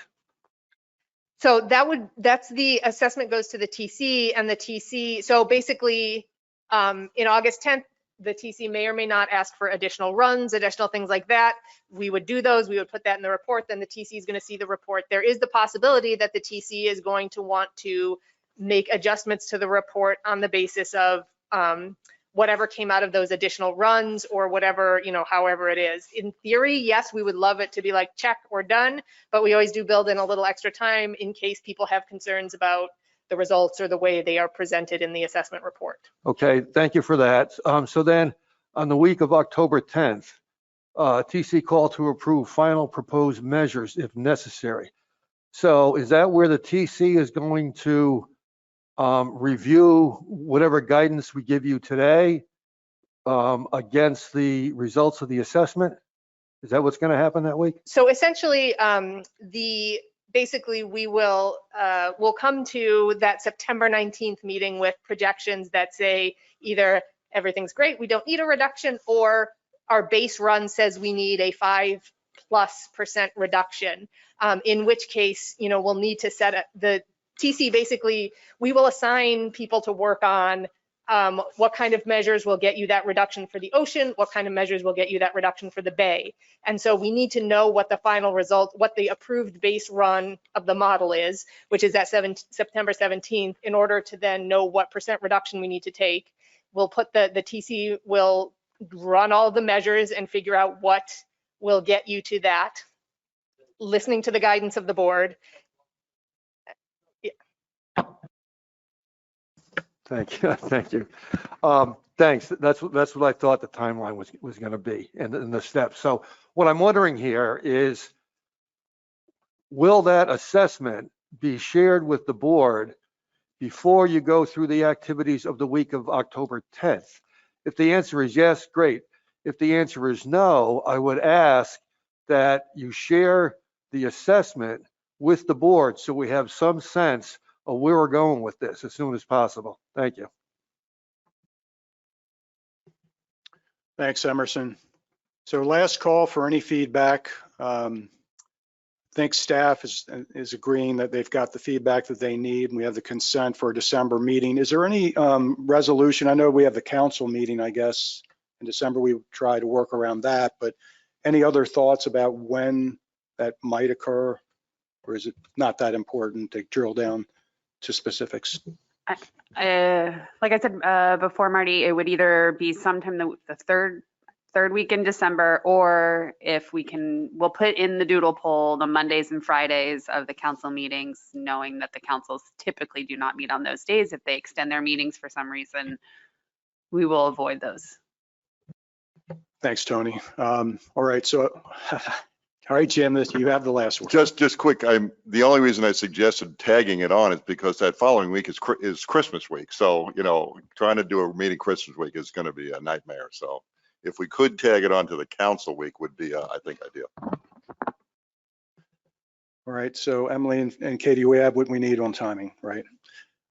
So that's the assessment goes to the TC, and the TC, so basically in August 10th, the TC may or may not ask for additional runs, additional things like that. We would do those, we would put that in the report, then the TC is going to see the report. There is the possibility that the TC is going to want to make adjustments to the report on the basis of whatever came out of those additional runs or whatever, however it is. In theory, yes, we would love it to be like check, we're done, but we always do build in a little extra time in case people have concerns about the results or the way they are presented in the assessment report. Okay, thank you for that. So then on the week of October 10th, TC call to approve final proposed measures if necessary. So is that where the TC is going to review whatever guidance we give you today against the results of the assessment? Is that what's going to happen that week? So essentially, basically we will we'll come to that September 19th meeting with projections that say either everything's great, we don't need a reduction, or our base run says we need a 5+% reduction. In which case, we'll need to set the TC. Basically, we will assign people to work on what kind of measures will get you that reduction for the ocean, what kind of measures will get you that reduction for the bay. And so we need to know what the final result, what the approved base run of the model is, which is at September 17th, in order to then know what % reduction we need to take. We'll put the TC will run all the measures and figure out what will get you to that, listening to the guidance of the board. Thank you. Thank you. Thanks. That's what I thought the timeline was going to be and the steps. So what I'm wondering here is, will that assessment be shared with the board before you go through the activities of the week of October 10th? If the answer is yes, great. If the answer is no, I would ask that you share the assessment with the board so we have some sense of where we're going with this as soon as possible. Thank you. Thanks, Emerson. So last call for any feedback. I think staff is agreeing that they've got the feedback that they need, and we have the consent for a December meeting. Is there any resolution? I know we have the council meeting, I guess, in December. We try to work around that, but any other thoughts about when that might occur? Or is it not that important to drill down to specifics? Like I said before, Marty, it would either be sometime the third week in December, or if we can, we'll put in the doodle poll the Mondays and Fridays of the council meetings, knowing that the councils typically do not meet on those days. If they extend their meetings for some reason, we will avoid those. Thanks, Tony. All right, so all right, Jim, you have the last one. Just quick, the only reason I suggested tagging it on is because that following week is Christmas week. So, trying to do a meeting Christmas week is going to be a nightmare. So if we could tag it onto the council week would be, I think, ideal. All right, so Emily and Katie, we have what we need on timing, right?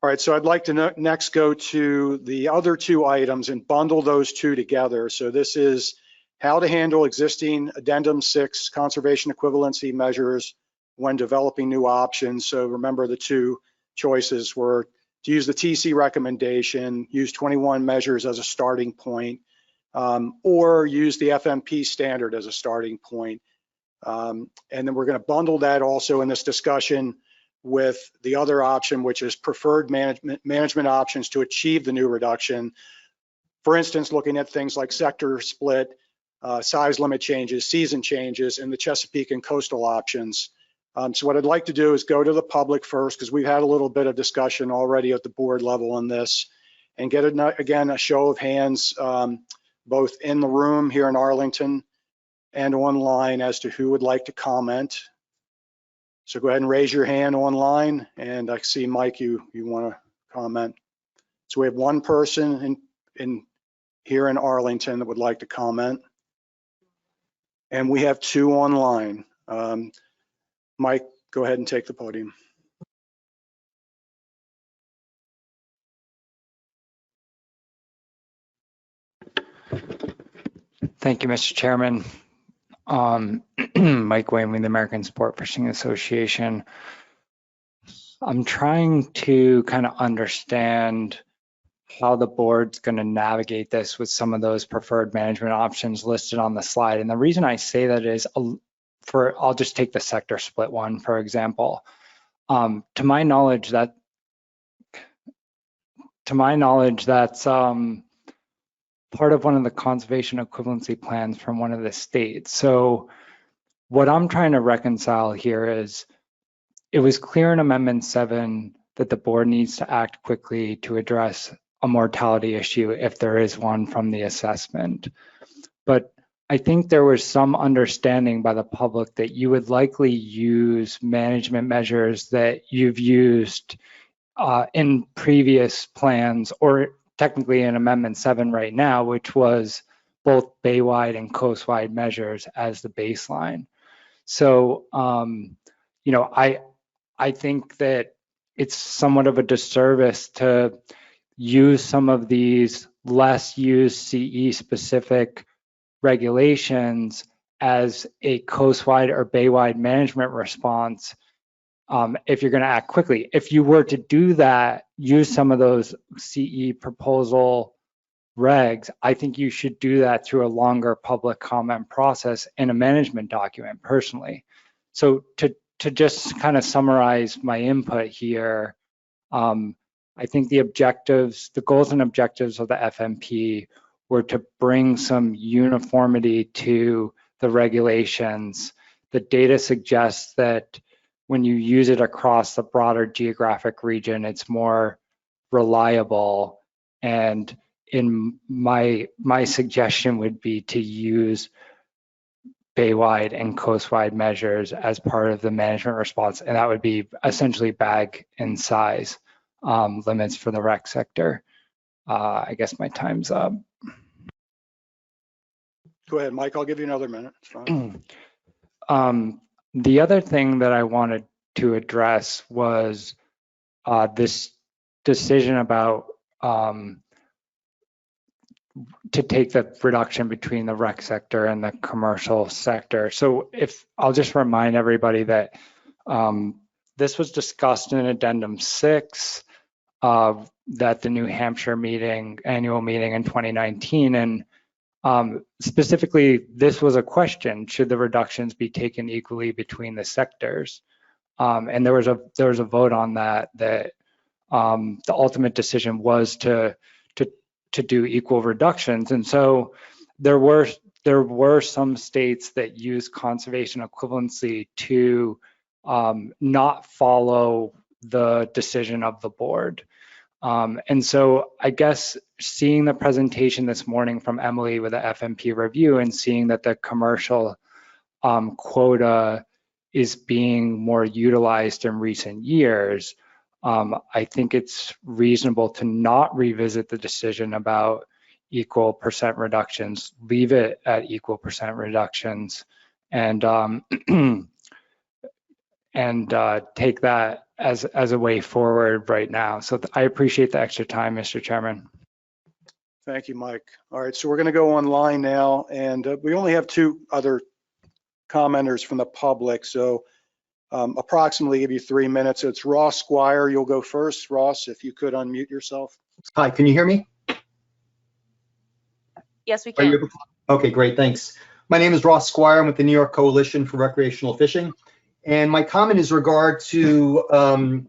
All right, so I'd like to next go to the other two items and bundle those two together. So this is how to handle existing Addendum 6 conservation equivalency measures when developing new options. So remember, the two choices were to use the TC recommendation, use 21 measures as a starting point, or use the FMP standard as a starting point. And then we're going to bundle that also in this discussion with the other option, which is preferred management options to achieve the new reduction. For instance, looking at things like sector split, size limit changes, season changes, and the Chesapeake and coastal options. So what I'd like to do is go to the public first, because we've had a little bit of discussion already at the board level on this, and get again a show of hands, both in the room here in Arlington and online as to who would like to comment. So go ahead and raise your hand online, and I see Mike, you want to comment. So we have one person here in Arlington that would like to comment, and we have 2 online. Mike, go ahead and take the podium. Thank you, Mr. Chairman. Mike Wayman, the American Sport Fishing Association. I'm trying to kind of understand how the board's going to navigate this with some of those preferred management options listed on the slide. And the reason I say that is I'll just take the sector split one, for example. To my knowledge, that's part of one of the conservation equivalency plans from one of the states. So what I'm trying to reconcile here is it was clear in Amendment 7 that the board needs to act quickly to address a mortality issue if there is one from the assessment. But I think there was some understanding by the public that you would likely use management measures that you've used in previous plans, or technically in Amendment 7 right now, which was both baywide and coastwide measures as the baseline. So, you know, I think that it's somewhat of a disservice to use some of these less used CE specific regulations as a coastwide or baywide management response if you're going to act quickly. If you were to do that, use some of those CE proposal regs, I think you should do that through a longer public comment process in a management document personally. So to just kind of summarize my input here, I think the goals and objectives of the FMP were to bring some uniformity to the regulations. The data suggests that when you use it across the broader geographic region, it's more reliable. And in my suggestion would be to use baywide and coastwide measures as part of the management response, and that would be essentially bag and size limits for the rec sector. I guess my time's up. Go ahead, Mike, I'll give you another minute. It's fine. The other thing that I wanted to address was this decision about to take the reduction between the rec sector and the commercial sector. So if I'll just remind everybody that this was discussed in Addendum 6 that the New Hampshire annual meeting in 2019, and specifically this was a question: should the reductions be taken equally between the sectors? And there was a vote on that the ultimate decision was to do equal reductions. And so there were some states that used conservation equivalency to not follow the decision of the board. And so I guess seeing the presentation this morning from Emily with the FMP review and seeing that the commercial quota is being more utilized in recent years, I think it's reasonable to not revisit the decision about equal percent reductions, leave it at equal percent reductions, and take that as a way forward right now. So I appreciate the extra time, Mr. Chairman. Thank you, Mike. All right, so we're going to go online now, and we only have 2 other commenters from the public, so approximately give you 3 minutes. So it's Ross Squire. You'll go first. Ross, if you could unmute yourself. Hi, can you hear me? Yes, we can. Okay, great, thanks. My name is Ross Squire. I'm with the New York Coalition for Recreational Fishing. And my comment is regard to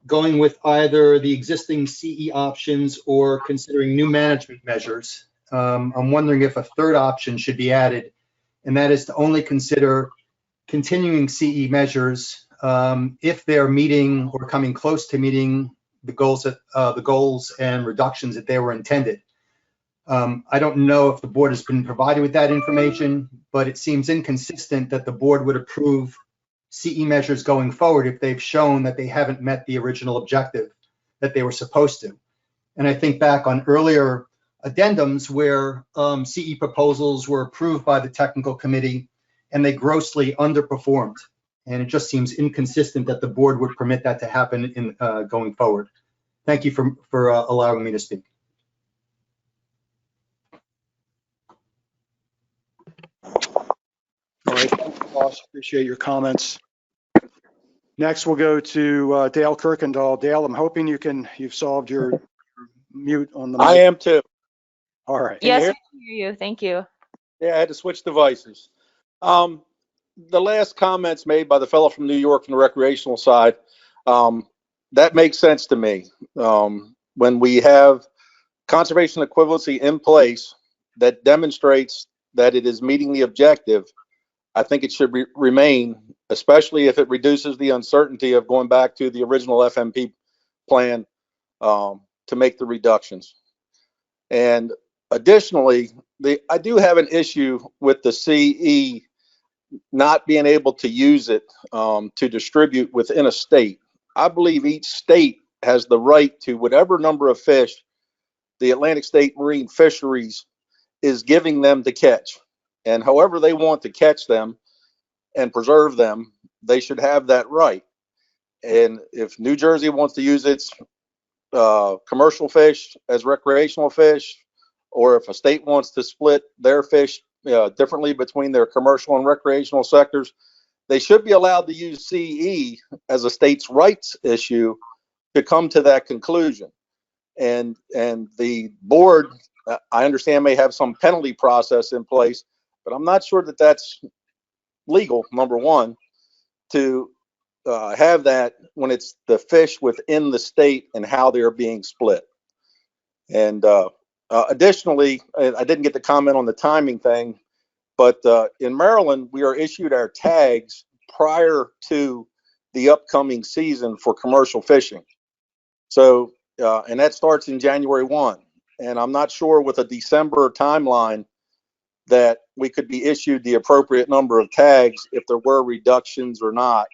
going with either the existing CE options or considering new management measures. I'm wondering if a third option should be added, and that is to only consider continuing CE measures if they're meeting or coming close to meeting the goals and reductions that they were intended. I don't know if the board has been provided with that information, but it seems inconsistent that the board would approve CE measures going forward if they've shown that they haven't met the original objective that they were supposed to. And I think back on earlier addendums where CE proposals were approved by the technical committee and they grossly underperformed. And it just seems inconsistent that the board would permit that to happen in going forward. Thank you for allowing me to speak. All right, thank you, Ross. Appreciate your comments. Next, we'll go to Dale Kirkendall. Dale, I'm hoping you've solved your mute on the mic. I am too. All right. Yes, we can hear you. Thank you. Yeah, I had to switch devices. The last comments made by the fellow from New York from the recreational side, that makes sense to me. When we have conservation equivalency in place that demonstrates that it is meeting the objective, I think it should remain, especially if it reduces the uncertainty of going back to the original FMP plan to make the reductions. And additionally, I do have an issue with the CE not being able to use it to distribute within a state. I believe each state has the right to whatever number of fish the Atlantic State Marine Fisheries is giving them to catch. And however they want to catch them and preserve them, they should have that right. And if New Jersey wants to use its commercial fish as recreational fish, or if a state wants to split their fish differently between their commercial and recreational sectors, they should be allowed to use CE as a state's rights issue to come to that conclusion. And the board, I understand, may have some penalty process in place, but I'm not sure that that's legal, number one, to have that when it's the fish within the state and how they're being split. And additionally, I didn't get to comment on the timing thing, but in Maryland, we are issued our tags prior to the upcoming season for commercial fishing. So, and that starts in January 1. And I'm not sure with a December timeline that we could be issued the appropriate number of tags if there were reductions or not,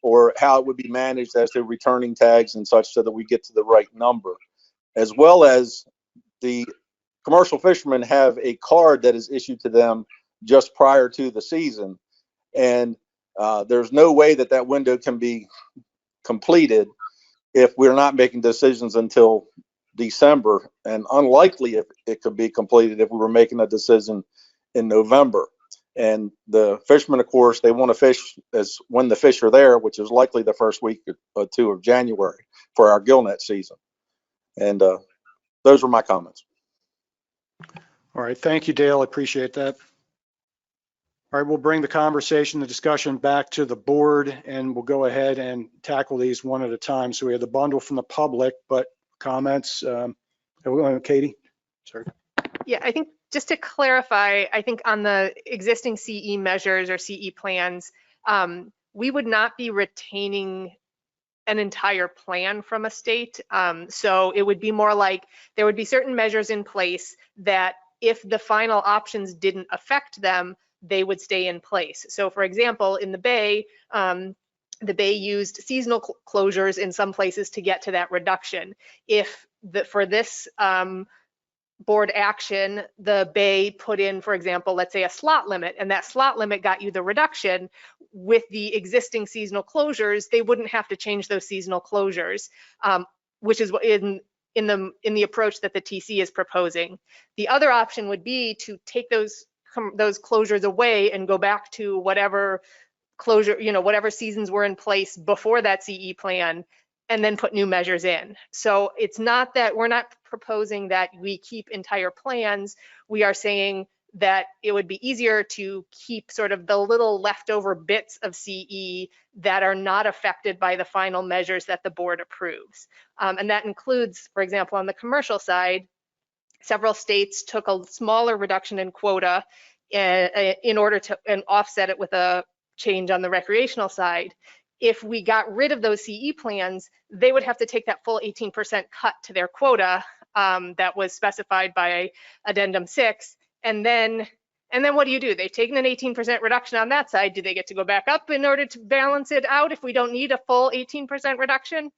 or how it would be managed as to returning tags and such so that we get to the right number. As well as the commercial fishermen have a card that is issued to them just prior to the season. And there's no way that that window can be completed if we're not making decisions until December, and unlikely if it could be completed if we were making a decision in November. And the fishermen, of course, they want to fish as when the fish are there, which is likely the first week or two of January for our gillnet season. And those were my comments. All right, thank you, Dale. I appreciate that. All right, we'll bring the conversation, the discussion back to the board, and we'll go ahead and tackle these one at a time. So we have the bundle from the public, but comments, Katie? Sorry. Yeah, I think just to clarify, I think on the existing CE measures or CE plans, we would not be retaining an entire plan from a state. So it would be more like there would be certain measures in place that if the final options didn't affect them, they would stay in place. So for example, in the Bay used seasonal closures in some places to get to that reduction. If for this board action, the Bay put in, for example, let's say a slot limit, and that slot limit got you the reduction, with the existing seasonal closures, they wouldn't have to change those seasonal closures, which is in the approach that the TC is proposing. The other option would be to take those closures away and go back to whatever closure, whatever seasons were in place before that CE plan, and then put new measures in. So it's not that we're not proposing that we keep entire plans. We are saying that it would be easier to keep sort of the little leftover bits of CE that are not affected by the final measures that the board approves. And that includes, for example, on the commercial side, several states took a smaller reduction in quota in order to offset it with a change on the recreational side. If we got rid of those CE plans, they would have to take that full 18% cut to their quota that was specified by Addendum 6. And then what do? They've taken an 18% reduction on that side. Do they get to go back up in order to balance it out if we don't need a full 18% reduction?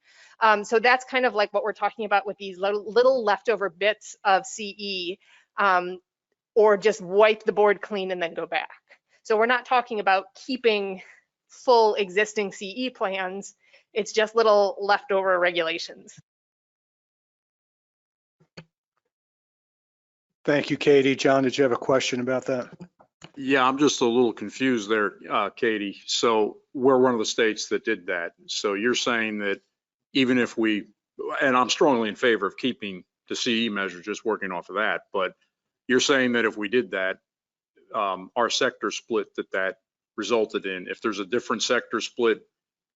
So that's kind of like what we're talking about with these little leftover bits of CE, or just wipe the board clean and then go back. So we're not talking about keeping full existing CE plans. It's just little leftover regulations. Thank you, Katie. John, did you have a question about that? Yeah, I'm just a little confused there, Katie. So we're one of the states that did that. So you're saying that even if we, and I'm strongly in favor of keeping the CE measure, just working off of that, but you're saying that if we did that, our sector split that resulted in, if there's a different sector split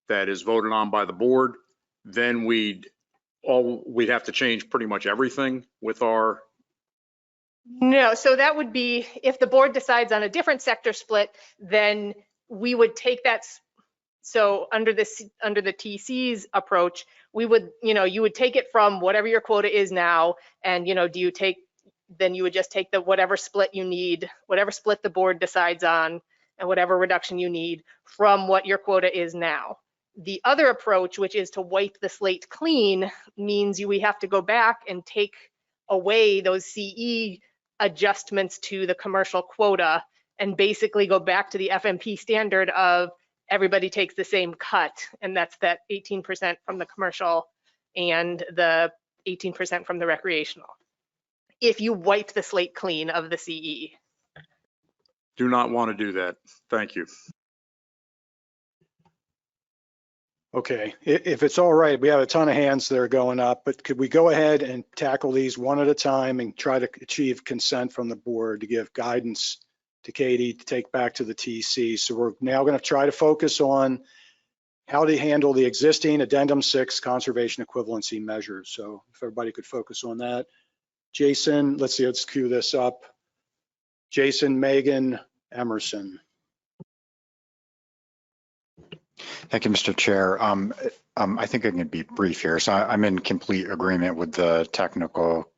that is voted on by the board, then we'd have to change pretty much everything with our. No, so that would be, if the board decides on a different sector split, then we would take that. So under the TC's approach, we would, you would take it from whatever your quota is now, and then you would just take whatever split you need, whatever split the board decides on, and whatever reduction you need from what your quota is now. The other approach, which is to wipe the slate clean, means we have to go back and take away those CE adjustments to the commercial quota and basically go back to the FMP standard of everybody takes the same cut, and that's that 18% from the commercial and the 18% from the recreational, if you wipe the slate clean of the CE. Do not want to do that. Thank you. Okay, if it's all right, we have a ton of hands that are going up, but could we go ahead and tackle these one at a time and try to achieve consent from the board to give guidance to Katie to take back to the TC? So we're now going to try to focus on how to handle the existing Addendum 6 conservation equivalency measures. So if everybody could focus on that. Jason, let's cue this up. Jason, Megan, Emerson. Thank you, Mr. Chair. I think I can be brief here. So I'm in complete agreement with the technical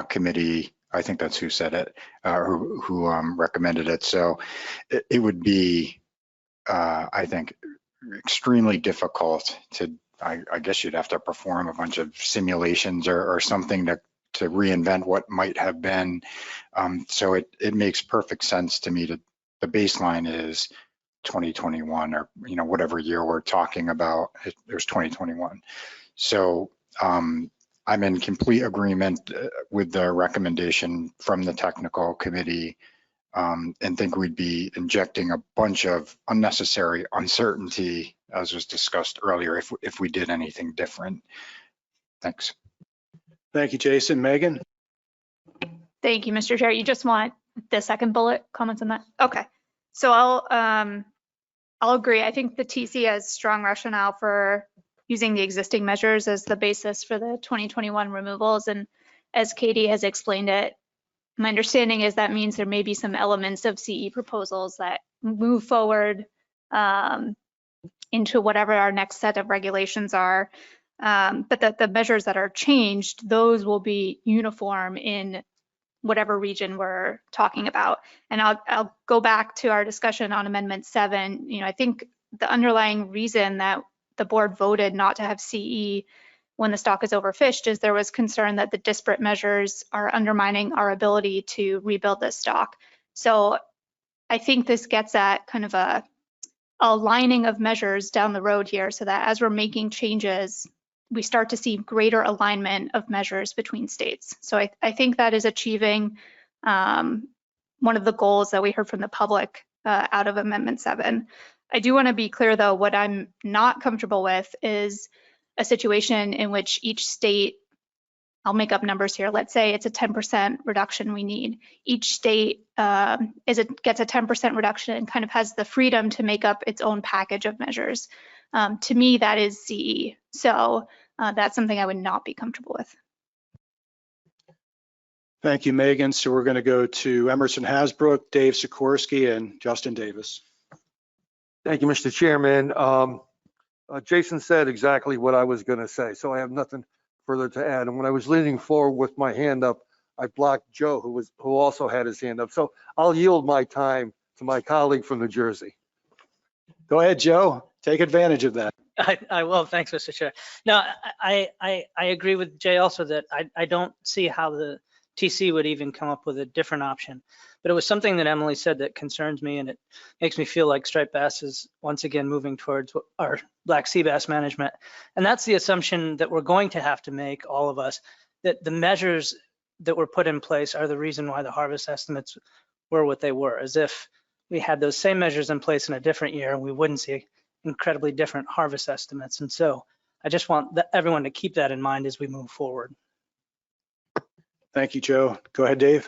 committee. I think that's who said it, who recommended it. So it would be, I think, extremely difficult to, I guess you'd have to perform a bunch of simulations or something to reinvent what might have been. So it makes perfect sense to me. The baseline is 2021, or whatever year we're talking about. There's 2021. So I'm in complete agreement with the recommendation from the technical committee, and think we'd be injecting a bunch of unnecessary uncertainty, as was discussed earlier, if we did anything different. Thanks. Thank you, Jason. Megan? Thank you, Mr. Chair. You just want the second bullet comments on that? Okay. So I'll agree. I think the TC has strong rationale for using the existing measures as the basis for the 2021 removals. And as Katie has explained it, my understanding is that means there may be some elements of CE proposals that move forward into whatever our next set of regulations are. But that the measures that are changed, those will be uniform in whatever region we're talking about. And I'll go back to our discussion on Amendment 7. I think the underlying reason that the board voted not to have CE when the stock is overfished is there was concern that the disparate measures are undermining our ability to rebuild this stock. So I think this gets at kind of a lining of measures down the road here, so that as we're making changes, we start to see greater alignment of measures between states. So I think that is achieving one of the goals that we heard from the public out of Amendment 7. I do want to be clear, though, what I'm not comfortable with is a situation in which each state, I'll make up numbers here, let's say it's a 10% reduction we need. Each state gets a 10% reduction and kind of has the freedom to make up its own package of measures. To me, that is CE. So that's something I would not be comfortable with. Thank you, Megan. So we're going to go to Emerson Hasbrook, Dave Sikorsky, and Justin Davis. Thank you, Mr. Chairman. Jason said exactly what I was going to say, so I have nothing further to add. And when I was leaning forward with my hand up, I blocked Joe, who also had his hand up. So I'll yield my time to my colleague from New Jersey. Go ahead, Joe. Take advantage of that. I will. Thanks, Mr. Chair. No, I agree with Jay also that I don't see how the TC would even come up with a different option. But it was something that Emily said that concerns me, and it makes me feel like striped bass is once again moving towards our black sea bass management. And that's the assumption that we're going to have to make, all of us, that the measures that were put in place are the reason why the harvest estimates were what they were. As if we had those same measures in place in a different year, we wouldn't see incredibly different harvest estimates. And so I just want everyone to keep that in mind as we move forward. Thank you, Joe. Go ahead, Dave.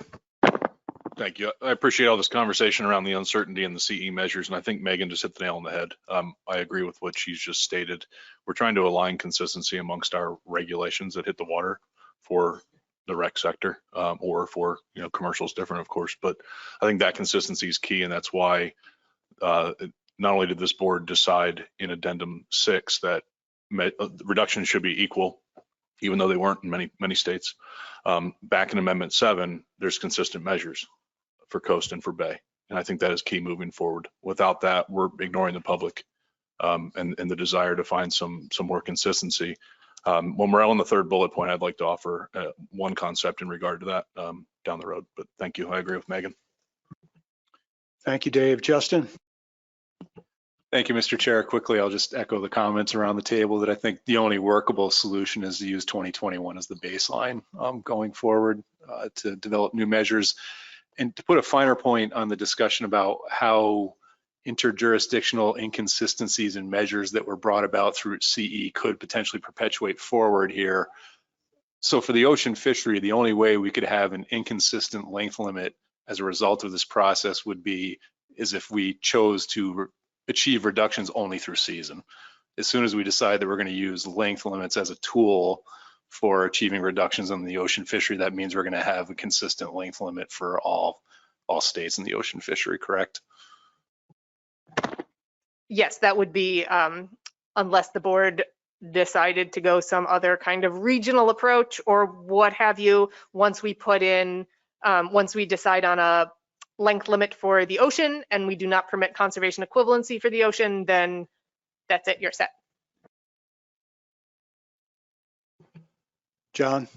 Thank you. I appreciate all this conversation around the uncertainty and the CE measures, and I think Megan just hit the nail on the head. I agree with what she's just stated. We're trying to align consistency amongst our regulations that hit the water for the rec sector, or for, you know, commercial is different, of course, but I think that consistency is key, and that's why not only did this board decide in Addendum 6 that reductions should be equal, even though they weren't in many states. Back in Amendment 7, there's consistent measures for coast and for bay. And I think that is key moving forward. Without that, we're ignoring the public and the desire to find some more consistency. When we're on the third bullet point, I'd like to offer one concept in regard to that down the road. But thank you. I agree with Megan. Thank you, Dave. Justin? Thank you, Mr. Chair. Quickly, I'll just echo the comments around the table that I think the only workable solution is to use 2021 as the baseline going forward to develop new measures. And to put a finer point on the discussion about how interjurisdictional inconsistencies in measures that were brought about through CE could potentially perpetuate forward here. So for the ocean fishery, the only way we could have an inconsistent length limit as a result of this process is if we chose to achieve reductions only through season. As soon as we decide that we're going to use length limits as a tool for achieving reductions in the ocean fishery, that means we're going to have a consistent length limit for all states in the ocean fishery, correct? Yes, that would be, unless the board decided to go some other kind of regional approach or what have you. Once we decide on a length limit for the ocean and we do not permit conservation equivalency for the ocean, then that's it, you're set. John?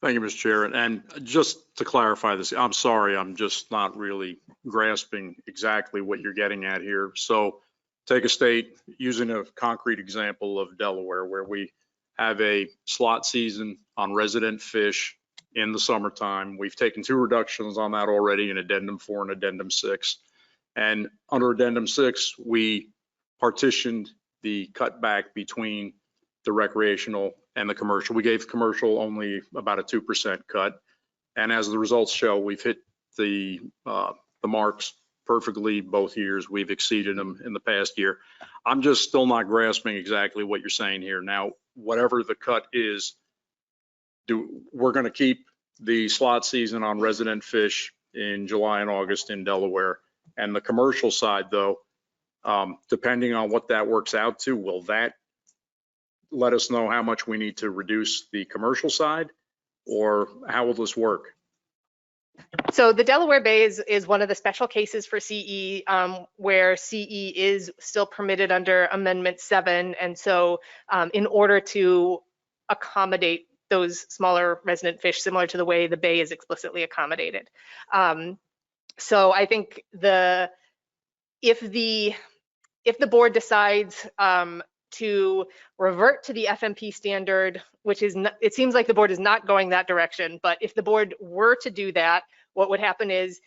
Thank you, Mr. Chair. And just to clarify this, I'm sorry, I'm just not really grasping exactly what you're getting at here. So take a state, using a concrete example of Delaware, where we have a slot season on resident fish in the summertime. We've taken 2 reductions on that already in Addendum 4 and Addendum 6. And under Addendum 6, we partitioned the cutback between the recreational and the commercial. We gave commercial only about a 2% cut. And as the results show, we've hit the marks perfectly both years. We've exceeded them in the past year. I'm just still not grasping exactly what you're saying here. Now, whatever the cut is, we're going to keep the slot season on resident fish in July and August in Delaware. And the commercial side, though, depending on what that works out to, will that let us know how much we need to reduce the commercial side, or how will this work? So the Delaware Bay is one of the special cases for CE, where CE is still permitted under Amendment 7. And so in order to accommodate those smaller resident fish, similar to the way the Bay is explicitly accommodated. So I think if the board decides to revert to the FMP standard, which is not, it seems like the board is not going that direction, but if the board were to do that, what would happen is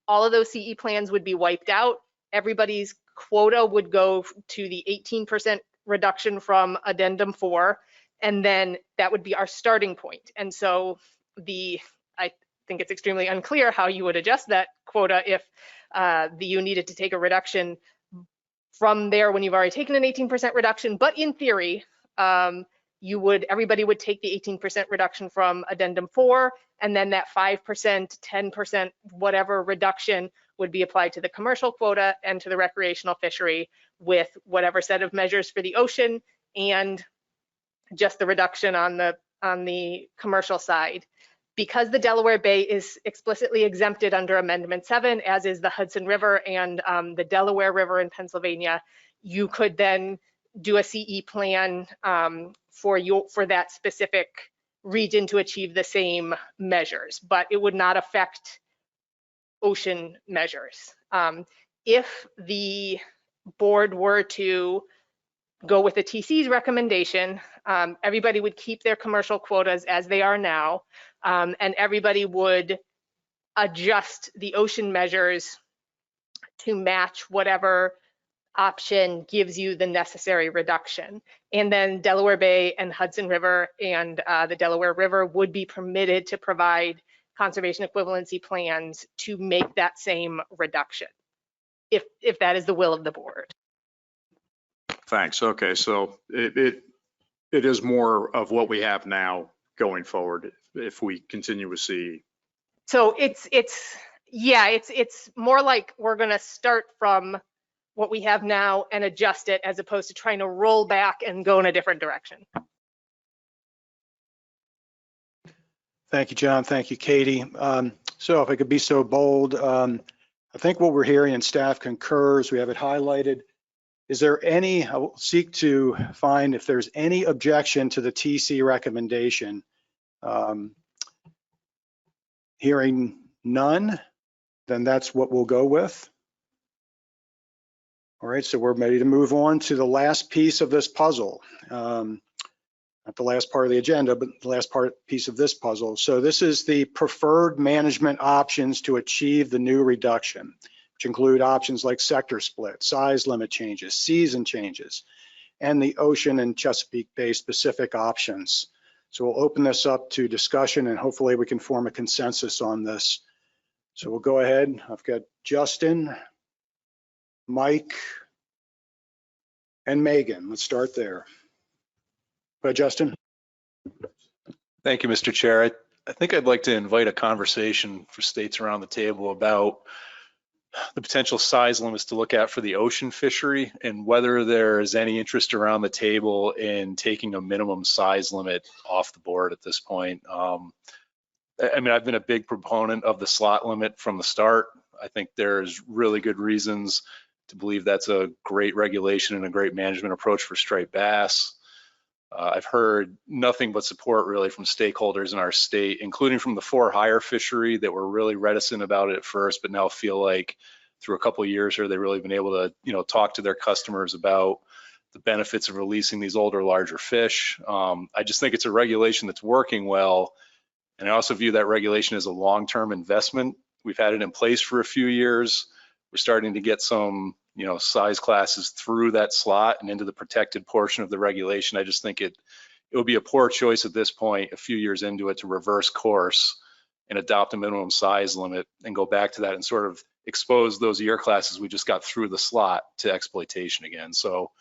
all of those CE plans would be wiped out. Everybody's quota would go to the 18% reduction from Addendum 4, and then that would be our starting point. And so I think it's extremely unclear how you would adjust that quota if you needed to take a reduction from there when you've already taken an 18% reduction. But in theory, everybody would take the 18% reduction from Addendum 4, and then that 5%, 10%, whatever reduction would be applied to the commercial quota and to the recreational fishery, with whatever set of measures for the ocean and just the reduction on the commercial side. Because the Delaware Bay is explicitly exempted under Amendment 7, as is the Hudson River and the Delaware River in Pennsylvania, you could then do a CE plan for that specific region to achieve the same measures, but it would not affect ocean measures. If the board were to go with the TC's recommendation, everybody would keep their commercial quotas as they are now, and everybody would adjust the ocean measures to match whatever option gives you the necessary reduction. And then Delaware Bay and Hudson River and the Delaware River would be permitted to provide conservation equivalency plans to make that same reduction, if that is the will of the board. Thanks. Okay, so it is more of what we have now going forward if we continue to see. So it's more like we're going to start from what we have now and adjust it, as opposed to trying to roll back and go in a different direction. Thank you, John. Thank you, Katie. So if I could be so bold, I think what we're hearing and staff concurs, we have it highlighted. Is there any, I will seek to find if there's any objection to the TC recommendation. Hearing none, then that's what we'll go with. All right, so we're ready to move on to the last piece of this puzzle. Not the last part of the agenda, but the last piece of this puzzle. So this is the preferred management options to achieve the new reduction, which include options like sector split, size limit changes, season changes, and the ocean and Chesapeake Bay specific options. So we'll open this up to discussion and hopefully we can form a consensus on this. So we'll go ahead. I've got Justin, Mike, and Megan. Let's start there. Go ahead, Justin. Thank you, Mr. Chair. I think I'd like to invite a conversation for states around the table about the potential size limits to look at for the ocean fishery and whether there is any interest around the table in taking a minimum size limit off the board at this point. I mean, I've been a big proponent of the slot limit from the start. I think there's really good reasons to believe that's a great regulation and a great management approach for striped bass. I've heard nothing but support really from stakeholders in our state, including from the for-hire fishery that were really reticent about it at first, but now feel like through a couple of years here, they've really been able to, talk to their customers about the benefits of releasing these older, larger fish. I just think it's a regulation that's working well. And I also view that regulation as a long-term investment. We've had it in place for a few years. We're starting to get some, size classes through that slot and into the protected portion of the regulation. I just think it would be a poor choice at this point, a few years into it, to reverse course and adopt a minimum size limit and go back to that and sort of expose those year classes we just got through the slot to exploitation again. So,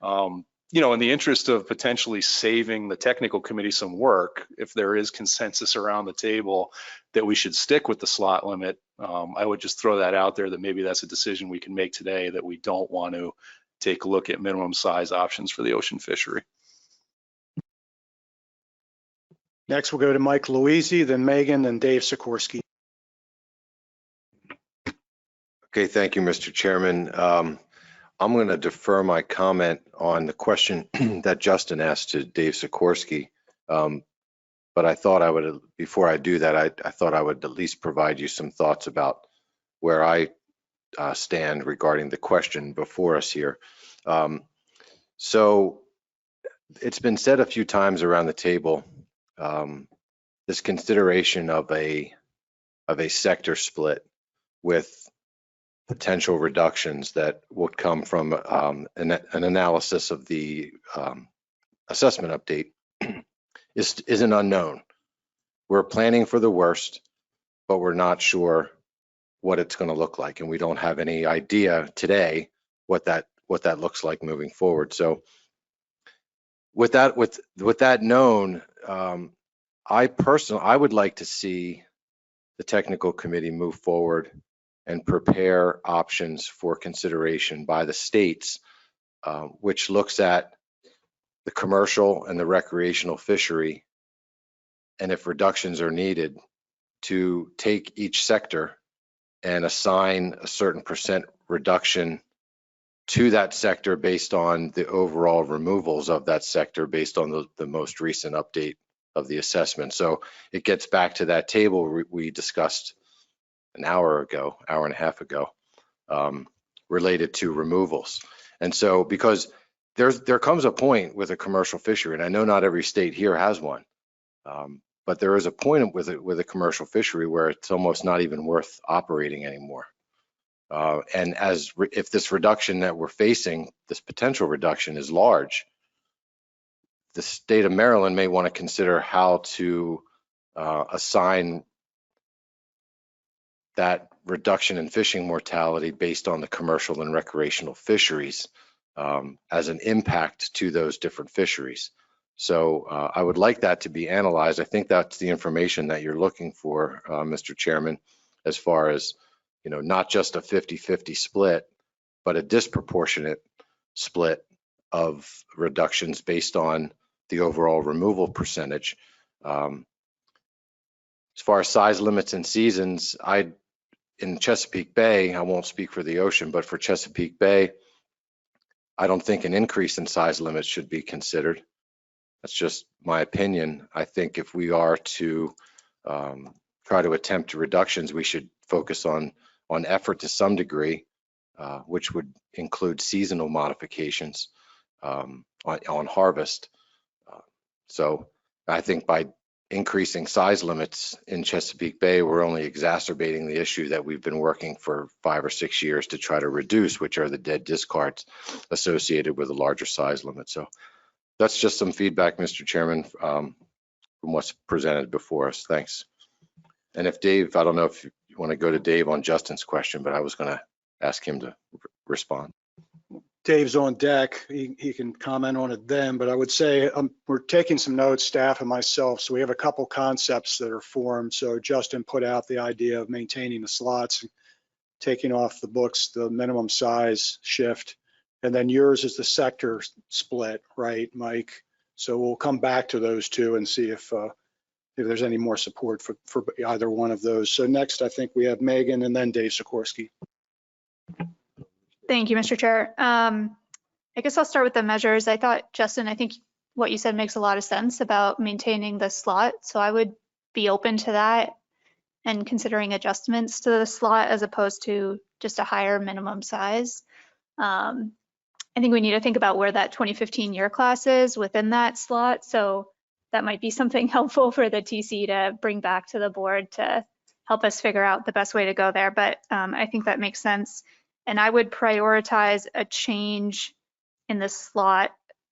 in the interest of potentially saving the technical committee some work, if there is consensus around the table that we should stick with the slot limit, I would just throw that out there that maybe that's a decision we can make today, that we don't want to take a look at minimum size options for the ocean fishery. Next, we'll go to Mike Louisi, then Megan, then Dave Sikorsky. Okay, thank you, Mr. Chairman. I'm going to defer my comment on the question that Justin asked to Dave Sikorsky. But I thought I would, before I do that, I thought I would at least provide you some thoughts about where I stand regarding the question before us here. So it's been said a few times around the table, this consideration of a sector split with potential reductions that would come from an analysis of the assessment update is an unknown. We're planning for the worst, but we're not sure what it's going to look like, and we don't have any idea today what that looks like moving forward. So with that known, I would like to see the technical committee move forward and prepare options for consideration by the states, which looks at the commercial and the recreational fishery, and if reductions are needed, to take each sector and assign a certain percent reduction to that sector based on the overall removals of that sector based on the most recent update of the assessment. So it gets back to that table we discussed an hour and a half ago, related to removals. And so because there comes a point with a commercial fishery, and I know not every state here has one, but there is a point with a commercial fishery where it's almost not even worth operating anymore. And if this reduction that we're facing, this potential reduction is large, the state of Maryland may want to consider how to assign that reduction in fishing mortality based on the commercial and recreational fisheries as an impact to those different fisheries. So I would like that to be analyzed. I think that's the information that you're looking for, Mr. Chairman, as far as, not just a 50-50 split, but a disproportionate split of reductions based on the overall removal percentage. As far as size limits and seasons, in Chesapeake Bay, I won't speak for the ocean, but for Chesapeake Bay, I don't think an increase in size limits should be considered. That's just my opinion. I think if we are to try to attempt reductions, we should focus on effort to some degree, which would include seasonal modifications on harvest. So I think by increasing size limits in Chesapeake Bay, we're only exacerbating the issue that we've been working for 5 or 6 years to try to reduce, which are the dead discards associated with a larger size limit. So that's just some feedback, Mr. Chairman, from what's presented before us. Thanks. And if Dave, I don't know if you want to go to Dave on Justin's question, but I was going to ask him to respond. Dave's on deck. He can comment on it then, but I would say we're taking some notes, staff and myself. So we have a couple concepts that are formed. So Justin put out the idea of maintaining the slots, taking off the books, the minimum size shift. And then yours is the sector split, right, Mike? So we'll come back to those two and see if there's any more support for either one of those. So next, I think we have Megan and then Dave Sikorsky. Thank you, Mr. Chair. I guess I'll start with the measures. I thought, Justin, I think what you said makes a lot of sense about maintaining the slot. So I would be open to that and considering adjustments to the slot as opposed to just a higher minimum size. I think we need to think about where that 2015 year class is within that slot. So that might be something helpful for the TC to bring back to the board to help us figure out the best way to go there. But I think that makes sense. And I would prioritize a change in the slot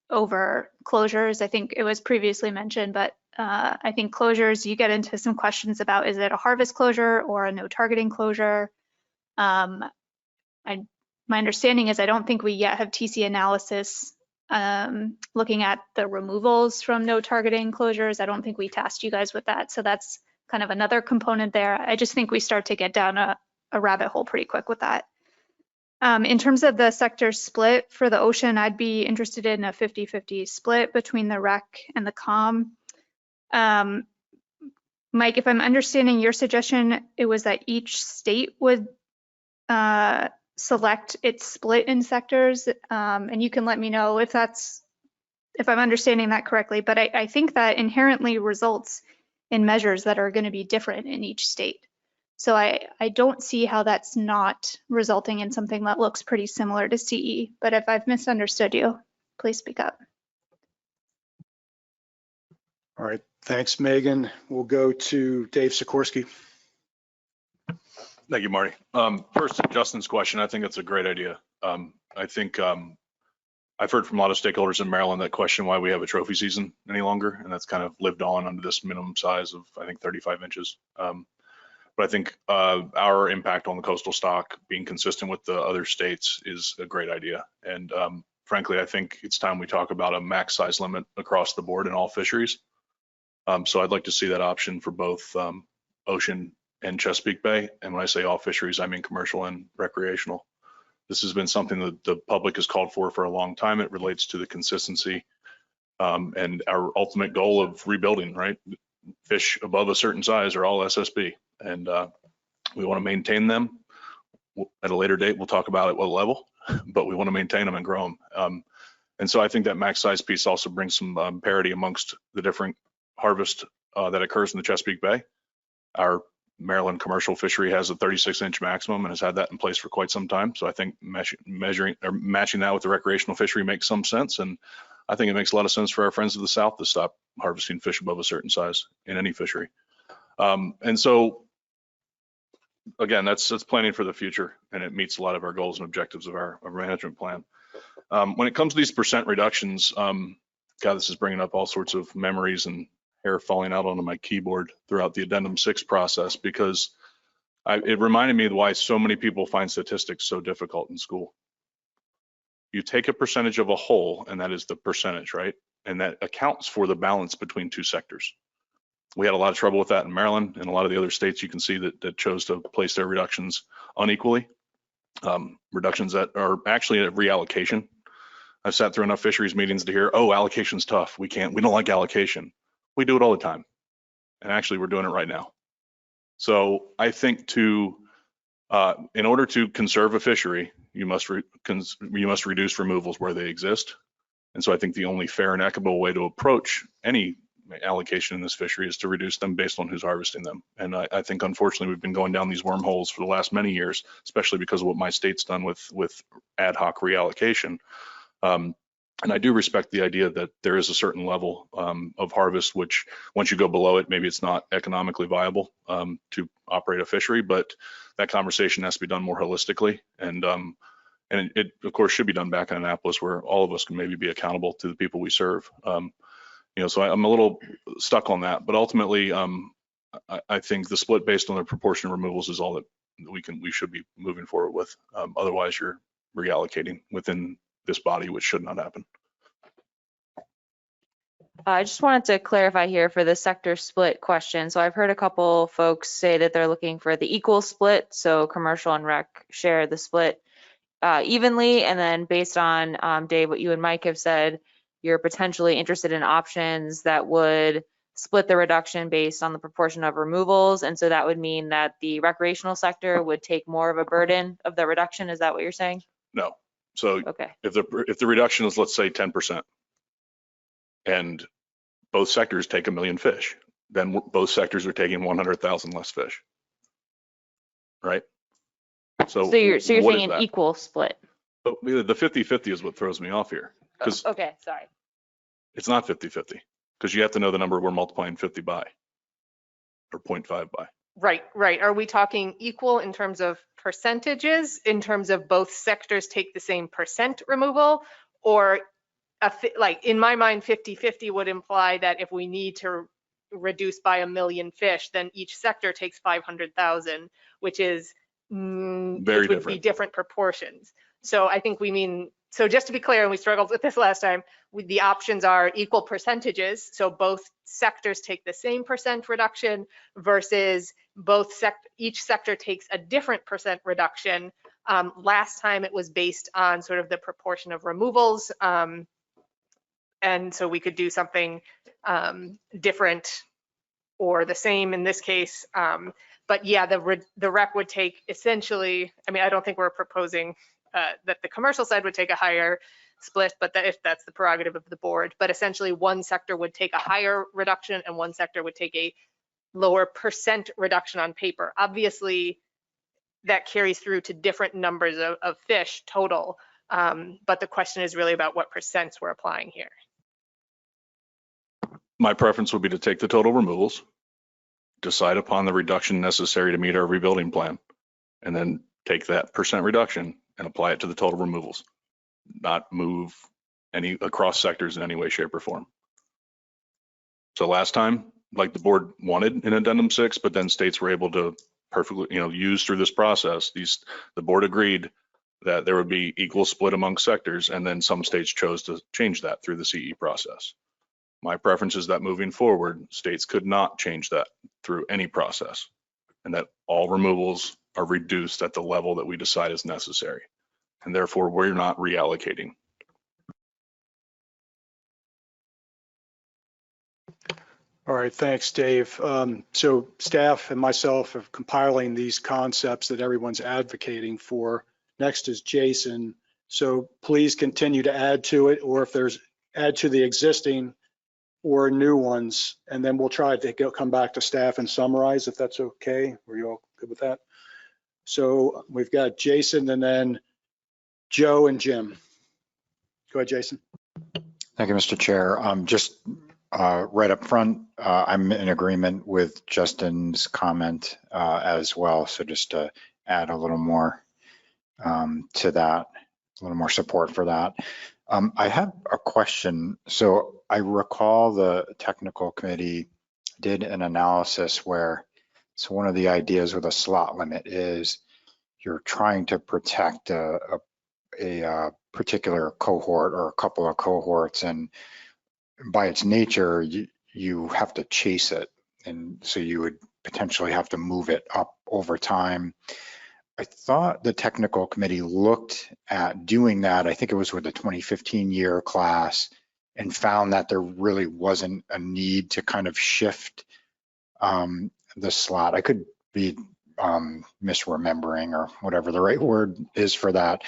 over closures. I think it was previously mentioned, but I think closures, you get into some questions about, is it a harvest closure or a no targeting closure? My understanding is I don't think we yet have TC analysis looking at the removals from no targeting closures. I don't think we tasked you guys with that. So that's kind of another component there. I just think we start to get down a rabbit hole pretty quick with that. In terms of the sector split for the ocean, I'd be interested in a 50-50 split between the rec and the comm. Mike, if I'm understanding your suggestion, it was that each state would select its split in sectors, and you can let me know if I'm understanding that correctly, but I think that inherently results in measures that are going to be different in each state. So I don't see how that's not resulting in something that looks pretty similar to CE, but if I've misunderstood you, please speak up. All right, thanks, Megan. We'll go to Dave Sikorsky. Thank you, Marty. First, to Justin's question, I think that's a great idea. I think I've heard from a lot of stakeholders in Maryland that question why we have a trophy season any longer, and that's kind of lived on under this minimum size of, I think, 35 inches. But I think our impact on the coastal stock being consistent with the other states is a great idea. And frankly, I think it's time we talk about a max size limit across the board in all fisheries. So I'd like to see that option for both ocean and Chesapeake Bay. And when I say all fisheries, I mean commercial and recreational. This has been something that the public has called for a long time. It relates to the consistency And our ultimate goal of rebuilding, right? Fish above a certain size are all SSB, and we want to maintain them. At a later date, we'll talk about at what level, but we want to maintain them and grow them. And so I think that max size piece also brings some parity amongst the different harvest that occurs in the Chesapeake Bay. Our Maryland commercial fishery has a 36-inch maximum and has had that in place for quite some time. So I think measuring or matching that with the recreational fishery makes some sense. And I think it makes a lot of sense for our friends of the South to stop harvesting fish above a certain size in any fishery. And so, again, that's planning for the future, and it meets a lot of our goals and objectives of our management plan. When it comes to these percent reductions, God, this is bringing up all sorts of memories and hair falling out onto my keyboard throughout the Addendum 6 process, because it reminded me of why so many people find statistics so difficult in school. You take a percentage of a whole, and that is the percentage, right? And that accounts for the balance between two sectors. We had a lot of trouble with that in Maryland, and a lot of the other states you can see that chose to place their reductions unequally. Reductions that are actually a reallocation. I've sat through enough fisheries meetings to hear, oh, allocation's tough. We don't like allocation. We do it all the time. And actually we're doing it right now. So I think in order to conserve a fishery, you must reduce removals where they exist. And so I think the only fair and equitable way to approach any allocation in this fishery is to reduce them based on who's harvesting them. And I think unfortunately we've been going down these wormholes for the last many years, especially because of what my state's done with ad hoc reallocation. And I do respect the idea that there is a certain level of harvest, which once you go below it, maybe it's not economically viable to operate a fishery, but that conversation has to be done more holistically. And it of course should be done back in Annapolis, where all of us can maybe be accountable to the people we serve. So I'm a little stuck on that, but ultimately I think the split based on the proportion of removals is all that we should be moving forward with. Otherwise you're reallocating within this body, which should not happen. I just wanted to clarify here for the sector split question. So I've heard a couple folks say that they're looking for the equal split. So commercial and rec share the split evenly. And then based on Dave, what you and Mike have said, you're potentially interested in options that would split the reduction based on the proportion of removals. And so that would mean that the recreational sector would take more of a burden of the reduction. Is that what you're saying? No. So okay. If the reduction is, let's say 10%, and both sectors take 1 million fish, then both sectors are taking 100,000 less fish, right? So you're saying an equal split. But the 50-50 is what throws me off here, because okay, sorry. It's not 50-50, because you have to know the number we're multiplying 50 by, or 0.5 by. Right. Are we talking equal in terms of percentages, in terms of both sectors take the same percent removal, or like in my mind, 50-50 would imply that if we need to reduce by 1 million fish, then each sector takes 500,000, which is would be different proportions. So I think we mean, so just to be clear, and we struggled with this last time, the options are equal percentages. So both sectors take the same percent reduction versus each sector takes a different percent reduction. Last time it was based on sort of the proportion of removals. And so we could do something different or the same in this case. But yeah, the rec would take essentially, I mean, I don't think we're proposing that the commercial side would take a higher split, but if that's the prerogative of the board, but essentially one sector would take a higher reduction and one sector would take a lower percent reduction on paper. Obviously, that carries through to different numbers of fish total, but the question is really about what percents we're applying here. My preference would be to take the total removals, decide upon the reduction necessary to meet our rebuilding plan, and then take that percent reduction and apply it to the total removals, not move any across sectors in any way, shape, or form. So last time, like the board wanted in Addendum 6, but then states were able to perfectly, use through this process, the board agreed that there would be equal split among sectors, and then some states chose to change that through the CE process. My preference is that moving forward, states could not change that through any process, and that all removals are reduced at the level that we decide is necessary. And therefore, we're not reallocating. All right, thanks, Dave. So staff and myself are compiling these concepts that everyone's advocating for. Next is Jason. So please continue to add to it, or if there's add to the existing or new ones, and then we'll try to come back to staff and summarize if that's okay. Were you all good with that? So we've got Jason and then Joe and Jim. Go ahead, Jason. Thank you, Mr. Chair. Just right up front, I'm in agreement with Justin's comment as well. So just to add a little more to that, a little more support for that. I have a question. So I recall the technical committee did an analysis where, so one of the ideas with a slot limit is you're trying to protect a particular cohort or a couple of cohorts, and by its nature, you have to chase it. And so you would potentially have to move it up over time. I thought the technical committee looked at doing that. I think it was with the 2015 year class, and found that there really wasn't a need to kind of shift the slot. I could be misremembering or whatever the right word is for that.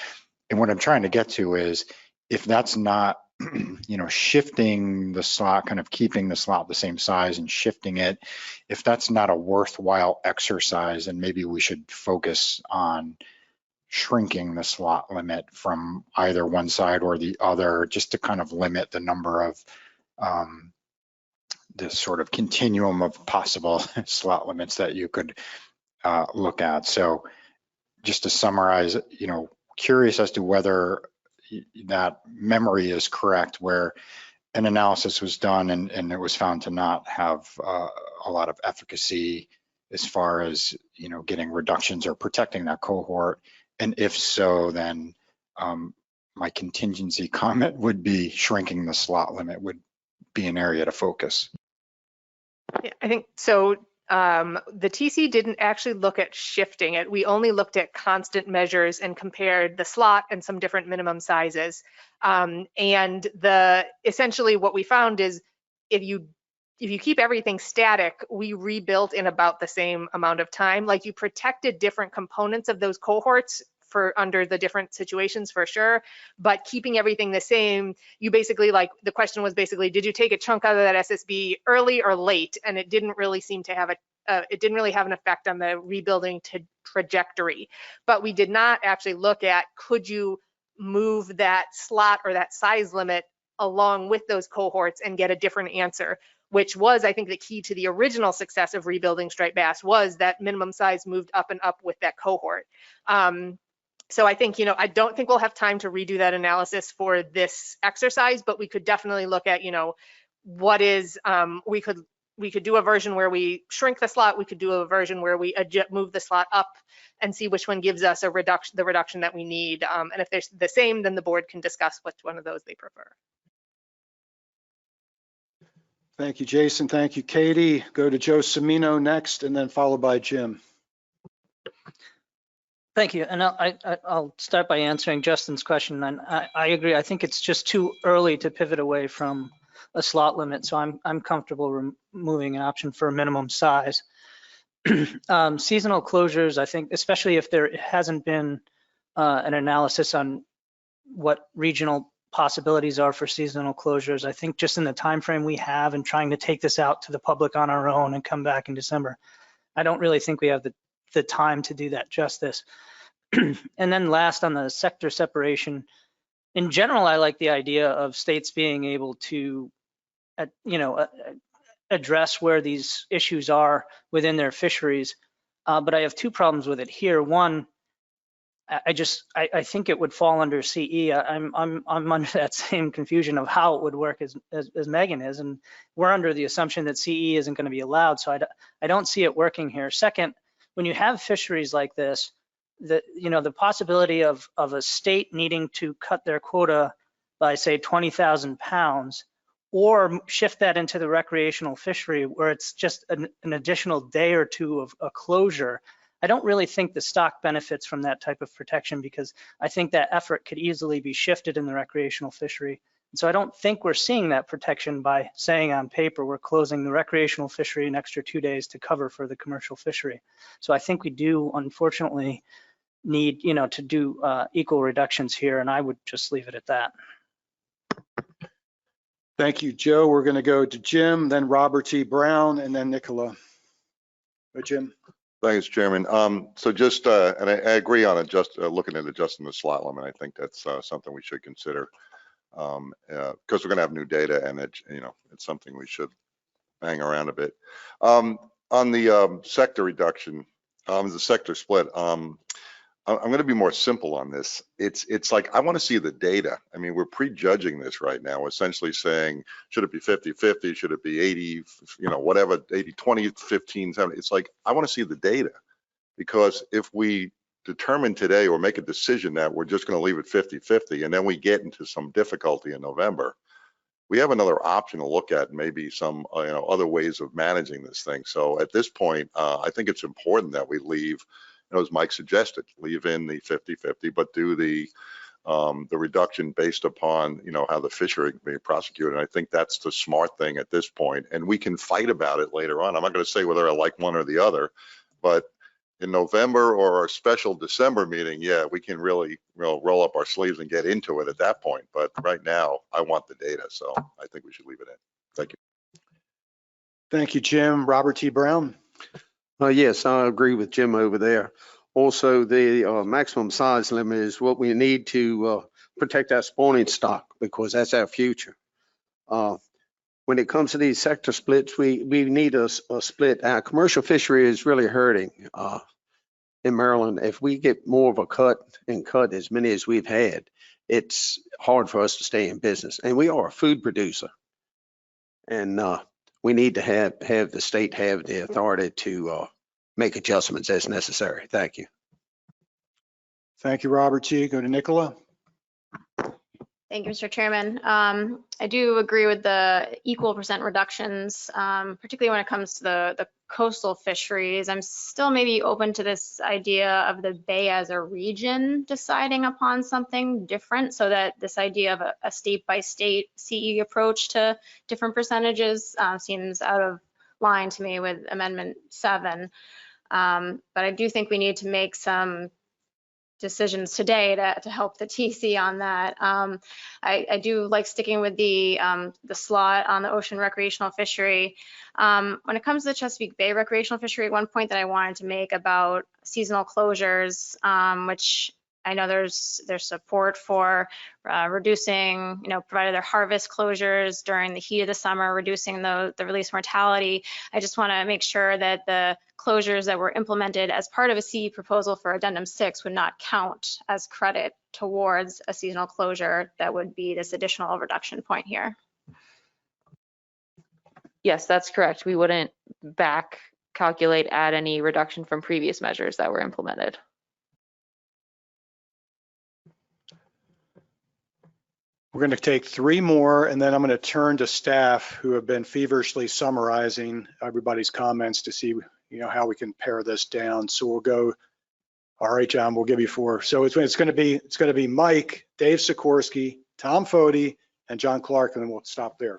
And what I'm trying to get to is, if that's not, shifting the slot, kind of keeping the slot the same size and shifting it, if that's not a worthwhile exercise, and maybe we should focus on shrinking the slot limit from either one side or the other, just to kind of limit the number of this sort of continuum of possible slot limits that you could look at. So just to summarize, curious as to whether that memory is correct, where an analysis was done and it was found to not have a lot of efficacy as far as, getting reductions or protecting that cohort. And if so, then my contingency comment would be shrinking the slot limit would be an area to focus. Yeah, I think so. The TC didn't actually look at shifting it. We only looked at constant measures and compared the slot and some different minimum sizes. And essentially what we found is, if you keep everything static, we rebuilt in about the same amount of time. Like, you protected different components of those cohorts for under the different situations for sure, but keeping everything the same, you basically, like, the question was basically, did you take a chunk out of that SSB early or late? And it didn't really seem to have it didn't really have an effect on the rebuilding trajectory. But we did not actually look at, could you move that slot or that size limit along with those cohorts and get a different answer, which was, I think, the key to the original success of rebuilding striped bass, was that minimum size moved up and up with that cohort. So I think, I don't think we'll have time to redo that analysis for this exercise, but we could definitely look at, what is, we could do a version where we shrink the slot. We could do a version where we move the slot up and see which one gives us the reduction that we need. And if they're the same, then the board can discuss which one of those they prefer. Thank you, Jason. Thank you, Katie. Go to Joe Cimino next, and then followed by Jim. Thank you. And I'll start by answering Justin's question. And I agree. I think it's just too early to pivot away from a slot limit. So I'm comfortable removing an option for a minimum size. Seasonal closures, I think, especially if there hasn't been an analysis on what regional possibilities are for seasonal closures. I think just in the time frame we have and trying to take this out to the public on our own and come back in December, I don't really think we have the time to do that justice. And then last, on the sector separation, in general, I like the idea of states being able to, address where these issues are within their fisheries. But I have two problems with it here. One, I think it would fall under CE. I'm under that same confusion of how it would work as Megan is, and we're under the assumption that CE isn't going to be allowed. So I don't see it working here. Second, when you have fisheries like this, the possibility of a state needing to cut their quota by, say, 20,000 pounds, or shift that into the recreational fishery where it's just an additional day or two of a closure, I don't really think the stock benefits from that type of protection, because I think that effort could easily be shifted in the recreational fishery And so I don't think we're seeing that protection by saying on paper, we're closing the recreational fishery an extra 2 days to cover for the commercial fishery. So I think we do, unfortunately, need, to do equal reductions here, and I would just leave it at that. Thank you, Joe. We're going to go to Jim, then Robert T. Brown, and then Nicola. Jim. Thanks, Chairman. So just, and I agree on looking at adjusting the slot limit. I think that's something we should consider because we're going to have new data, and it's something we should hang around a bit. On the sector reduction, the sector split, I'm going to be more simple on this. It's like, I want to see the data. I mean, we're prejudging this right now, essentially saying, should it be 50-50? Should it be 80, whatever, 80-20, 15, 70? It's like, I want to see the data, because if we determine today or make a decision that we're just going to leave it 50-50, and then we get into some difficulty in November, we have another option to look at, maybe some other ways of managing this thing. So at this point, I think it's important that we leave, as Mike suggested, leave in the 50-50, but do the reduction based upon how the fishery can be prosecuted. And I think that's the smart thing at this point. And we can fight about it later on. I'm not going to say whether I like one or the other, but in November or a special December meeting, yeah, we can really roll up our sleeves and get into it at that point. But right now, I want the data, so I think we should leave it in. Thank you. Thank you, Jim. Robert T. Brown. Yes, I agree with Jim over there. Also, the maximum size limit is what we need to protect our spawning stock, because that's our future. When it comes to these sector splits, we need a split. Our commercial fishery is really hurting in Maryland. If we get more of a cut as many as we've had, it's hard for us to stay in business. And we are a food producer. And we need to have the state have the authority to make adjustments as necessary. Thank you. Thank you, Robert T. Go to Nicola. Thank you, Mr. Chairman. I do agree with the equal percent reductions, particularly when it comes to the coastal fisheries. I'm still maybe open to this idea of the bay as a region deciding upon something different, so that this idea of a state-by-state CE approach to different percentages seems out of line to me with Amendment 7. But I do think we need to make some decisions today to help the TC on that. I do like sticking with the slot on the ocean recreational fishery. When it comes to the Chesapeake Bay recreational fishery, one point that I wanted to make about seasonal closures, which I know there's support for reducing, provided their harvest closures during the heat of the summer, reducing the release mortality. I just want to make sure that the closures that were implemented as part of a CE proposal for Addendum 6 would not count as credit towards a seasonal closure. That would be this additional reduction point here. Yes, that's correct. We wouldn't back calculate add any reduction from previous measures that were implemented. We're going to take 3 more, and then I'm going to turn to staff who have been feverishly summarizing everybody's comments to see, how we can pare this down. So we'll go. All right, John, we'll give you 4. So it's going to be Mike, Dave Sikorsky, Tom Foti, and John Clark, and then we'll stop there.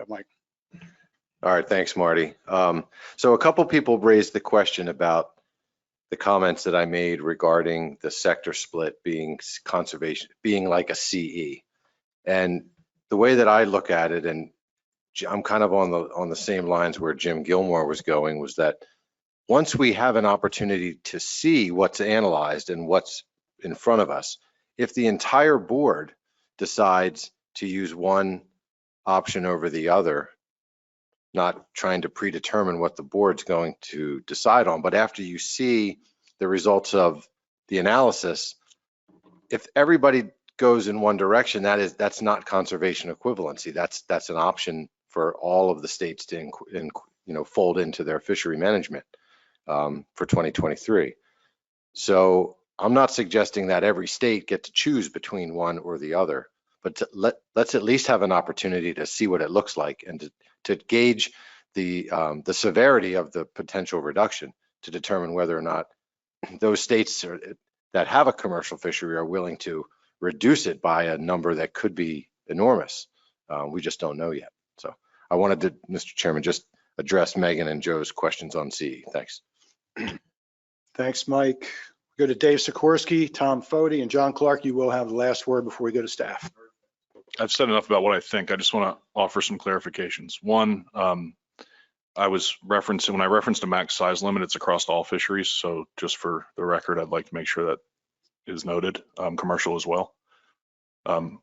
Mike. All right, thanks, Marty. So a couple people raised the question about the comments that I made regarding the sector split being conservation, being like a CE. And the way that I look at it, and I'm kind of on the same lines where Jim Gilmore was going, was that once we have an opportunity to see what's analyzed and what's in front of us, if the entire board decides to use one option over the other, not trying to predetermine what the board's going to decide on, but after you see the results of the analysis, if everybody goes in one direction, that's not conservation equivalency. That's an option for all of the states to fold into their fishery management for 2023. So I'm not suggesting that every state get to choose between one or the other, but let's at least have an opportunity to see what it looks like and to gauge the severity of the potential reduction to determine whether or not those states that have a commercial fishery are willing to reduce it by a number that could be enormous. We just don't know yet. So I wanted to, Mr. Chairman, just address Megan and Joe's questions on CE. Thanks. Thanks, Mike. Go to Dave Sikorsky, Tom Fode, and John Clark. You will have the last word before we go to staff. I've said enough about what I think. I just want to offer some clarifications. One, I was referencing, when I referenced a max size limit, it's across all fisheries. So just for the record, I'd like to make sure that is noted, commercial as well. And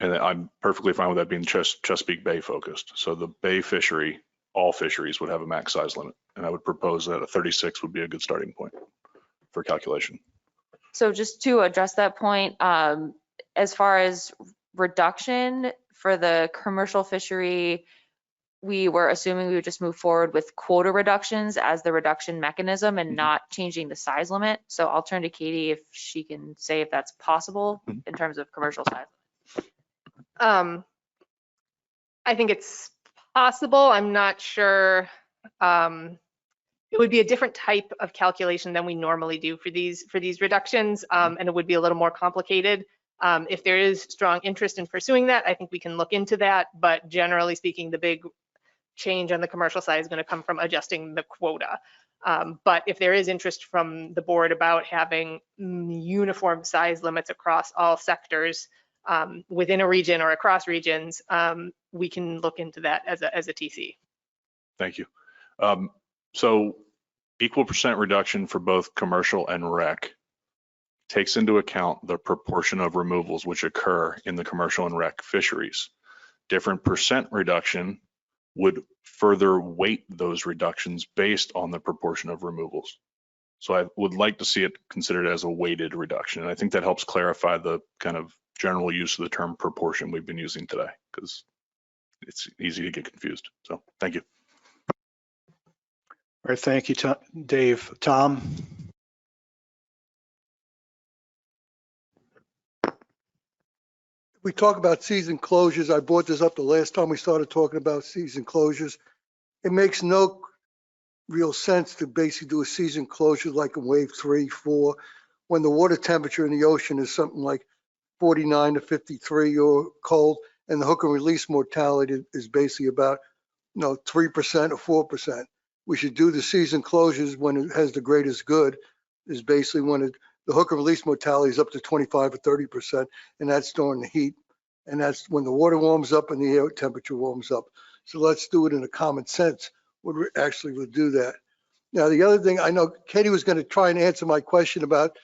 I'm perfectly fine with that being Chesapeake Bay focused. So the Bay fishery, all fisheries would have a max size limit. And I would propose that a 36 would be a good starting point for calculation. So just to address that point, as far as reduction for the commercial fishery, we were assuming we would just move forward with quota reductions as the reduction mechanism and not changing the size limit. So I'll turn to Katie if she can say if that's possible in terms of commercial size. I think it's possible. I'm not sure. It would be a different type of calculation than we normally do for these reductions, and it would be a little more complicated. If there is strong interest in pursuing that, I think we can look into that. But generally speaking, the big change on the commercial side is going to come from adjusting the quota. But if there is interest from the board about having uniform size limits across all sectors within a region or across regions, we can look into that as a TC. Thank you. So equal percent reduction for both commercial and rec takes into account the proportion of removals which occur in the commercial and rec fisheries. Different percent reduction would further weight those reductions based on the proportion of removals. So I would like to see it considered as a weighted reduction. And I think that helps clarify the kind of general use of the term proportion we've been using today, because it's easy to get confused. So thank you. All right, thank you, Dave. Tom? We talk about season closures. I brought this up the last time we started talking about season closures. It makes no real sense to basically do a season closure like in wave 3, 4, when the water temperature in the ocean is something like 49 to 53 or cold, and the hook and release mortality is basically about 3% or 4%. We should do the season closures when it has the greatest good, is basically when the hook and release mortality is up to 25 or 30%, and that's during the heat. And that's when the water warms up and the air temperature warms up. So let's do it in a common sense, what we actually would do that. Now, the other thing, I know Katie was going to try and answer my question about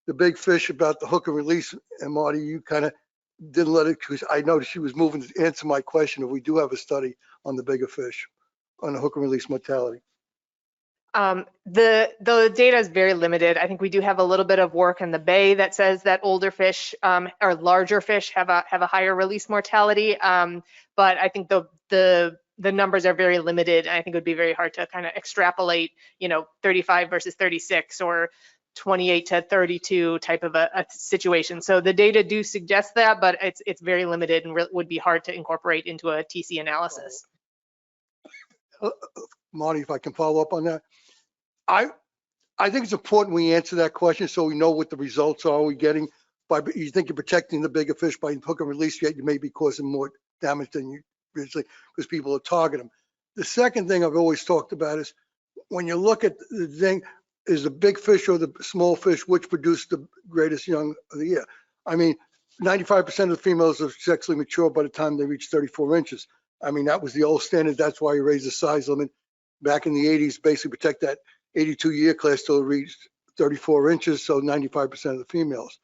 the big fish, about the hook and release, and Marty, you kind of didn't let it, because I noticed she was moving to answer my question if we do have a study on the bigger fish, on the hook and release mortality. The data is very limited. I think we do have a little bit of work in the bay that says that older fish or larger fish have a higher release mortality. But I think the numbers are very limited, and I think it would be very hard to kind of extrapolate, 35 versus 36 or 28 to 32 type of a situation. So the data do suggest that, but it's very limited and would be hard to incorporate into a TC analysis. Marty, if I can follow up on that. I think it's important we answer that question so we know what the results are we getting. You think you're protecting the bigger fish by hook and release, yet you may be causing more damage than you originally, because people are targeting them. The second thing I've always talked about is when you look at the thing, is the big fish or the small fish, which produce the greatest young of the year? I mean, 95% of the females are sexually mature by the time they reach 34 inches. I mean, that was the old standard. That's why you raised the size limit back in the 80s, basically protect that 82-year class till it reached 34 inches, so 95% of the females.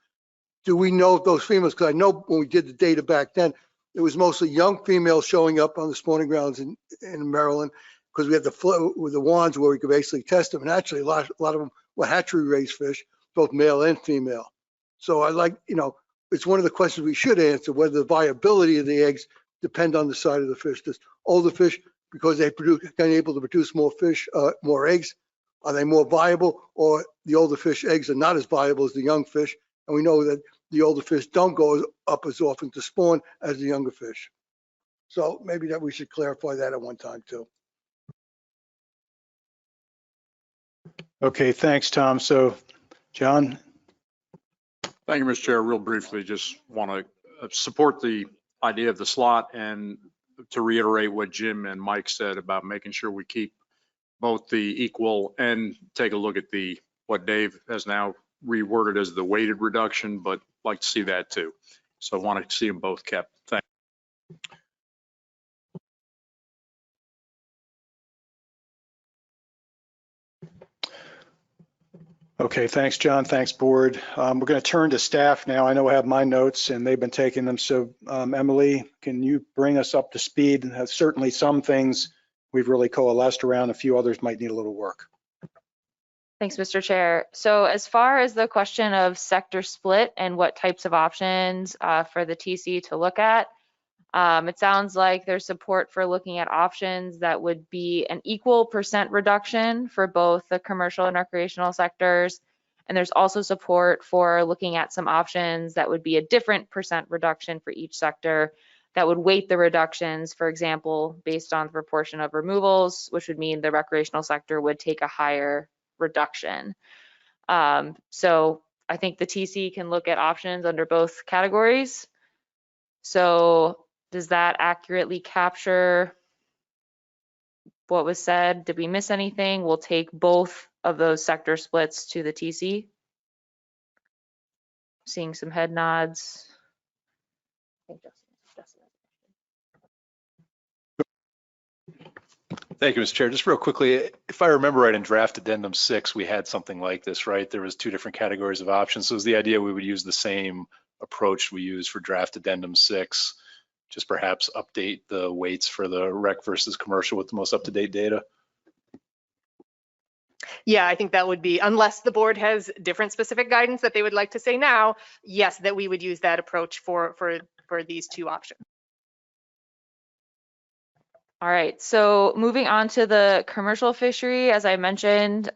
Do we know if those females, because I know when we did the data back then, it was mostly young females showing up on the spawning grounds in Maryland, because we had the flow with the wands where we could basically test them. And actually a lot of them were hatchery raised fish, both male and female. So I like, it's one of the questions we should answer, whether the viability of the eggs depend on the side of the fish. Does older fish, because they able to produce more fish, more eggs, are they more viable, or the older fish eggs are not as viable as the young fish? And we know that the older fish don't go up as often to spawn as the younger fish. So maybe that we should clarify that at one time too. Okay, thanks, Tom. So, John? Thank you, Mr. Chair. Real briefly, just want to support the idea of the slot and to reiterate what Jim and Mike said about making sure we keep both the equal and take a look at what Dave has now reworded as the weighted reduction, but like to see that too. So I want to see them both kept. Thank Okay, thanks, John. Thanks, board. We're going to turn to staff now. I know I have my notes and they've been taking them. So Emily, can you bring us up to speed? Certainly some things we've really coalesced around. A few others might need a little work. Thanks, Mr. Chair. So as far as the question of sector split and what types of options for the TC to look at, it sounds like there's support for looking at options that would be an equal % reduction for both the commercial and recreational sectors. And there's also support for looking at some options that would be a different % reduction for each sector that would weight the reductions, for example, based on the proportion of removals, which would mean the recreational sector would take a higher reduction. So I think the TC can look at options under both categories. So does that accurately capture what was said? Did we miss anything? We'll take both of those sector splits to the TC. Seeing some head nods. Thank you, Mr. Chair. Just real quickly, if I remember right, in draft addendum 6, we had something like this, right? There was 2 different categories of options. So it was the idea we would use the same approach we use for draft addendum 6, just perhaps update the weights for the rec versus commercial with the most up-to-date data. Yeah, I think that would be, unless the board has different specific guidance that they would like to say now, yes, that we would use that approach for these 2 options. All right, so moving on to the commercial fishery, as I mentioned,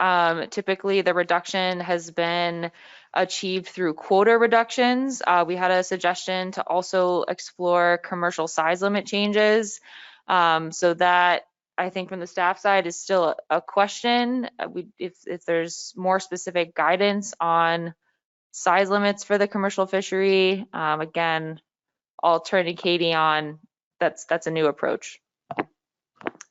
typically the reduction has been achieved through quota reductions. We had a suggestion to also explore commercial size limit changes. So that, I think from the staff side, is still a question. If there's more specific guidance on size limits for the commercial fishery, again, I'll turn to Katie on that's a new approach.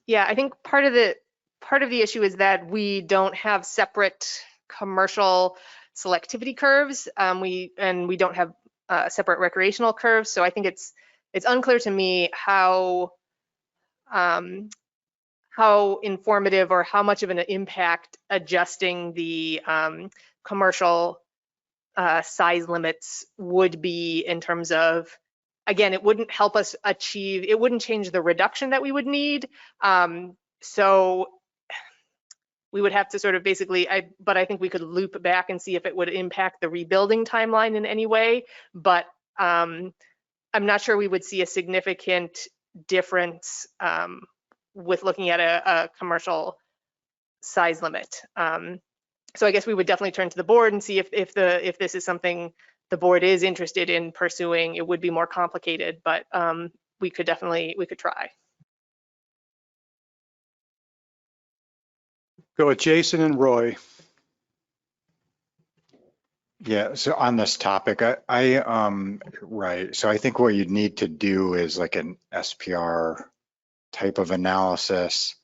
Yeah, I think part of the issue is that we don't have separate commercial selectivity curves. We don't have separate recreational curves. So I think it's unclear to me how informative or how much of an impact adjusting the commercial size limits would be in terms of, again, it wouldn't help us achieve, it wouldn't change the reduction that we would need. So we would have to sort of basically, but I think we could loop back and see if it would impact the rebuilding timeline in any way. But I'm not sure we would see a significant difference with looking at a commercial size limit. So I guess we would definitely turn to the board and see if this is something the board is interested in pursuing. It would be more complicated, but we could try. Go with Jason and Roy. Yeah, so on this topic, right. So I think what you'd need to do is like an SPR type of analysis.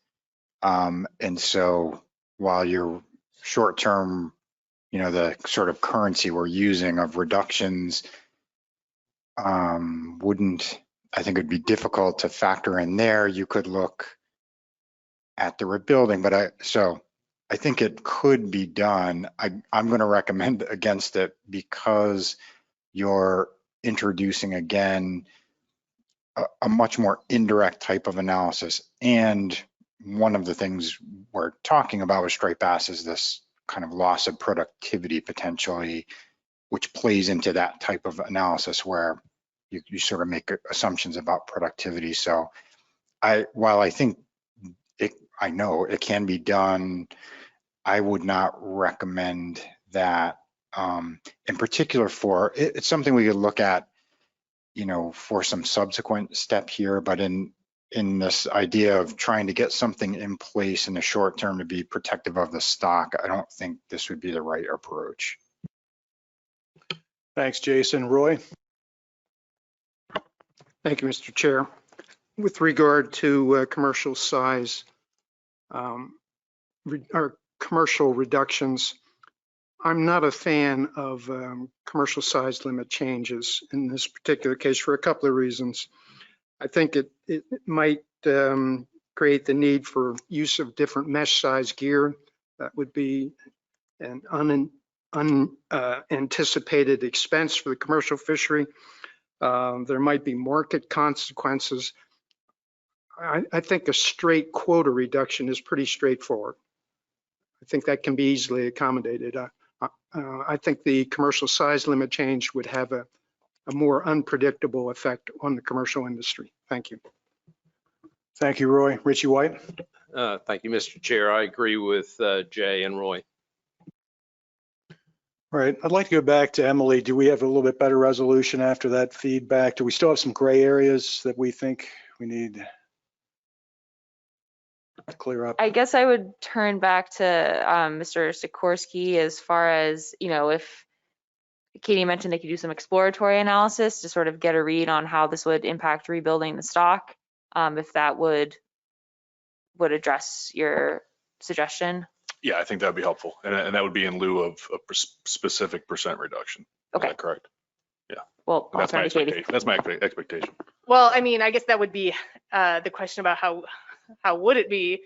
And so while your short-term, the sort of currency we're using of reductions I think it'd be difficult to factor in there. You could look at the rebuilding, but I think it could be done. I'm going to recommend against it because you're introducing again a much more indirect type of analysis. And one of the things we're talking about with striped bass is this kind of loss of productivity potentially, which plays into that type of analysis where you sort of make assumptions about productivity. So while I think I know it can be done, I would not recommend that in particular it's something we could look at, for some subsequent step here, but in this idea of trying to get something in place in the short term to be protective of the stock, I don't think this would be the right approach. Thanks, Jason. Roy? Thank you, Mr. Chair. With regard to commercial size or commercial reductions, I'm not a fan of commercial size limit changes in this particular case for a couple of reasons. I think it might create the need for use of different mesh size gear. That would be an unanticipated expense for the commercial fishery. There might be market consequences. I think a straight quota reduction is pretty straightforward. I think that can be easily accommodated. I think the commercial size limit change would have a more unpredictable effect on the commercial industry. Thank you. Thank you, Roy. Richie White? Thank you, Mr. Chair. I agree with Jay and Roy. All right, I'd like to go back to Emily. Do we have a little bit better resolution after that feedback? Do we still have some gray areas that we think we need to clear up? I guess I would turn back to Mr. Sikorsky as far as, if Katie mentioned they could do some exploratory analysis to sort of get a read on how this would impact rebuilding the stock, if that would address your suggestion. Yeah, I think that'd be helpful. And that would be in lieu of a specific percent reduction. Okay. Is that correct? Yeah. Well, That's my expectation. That's my expectation. Well, I mean, I guess that would be the question about how would it be?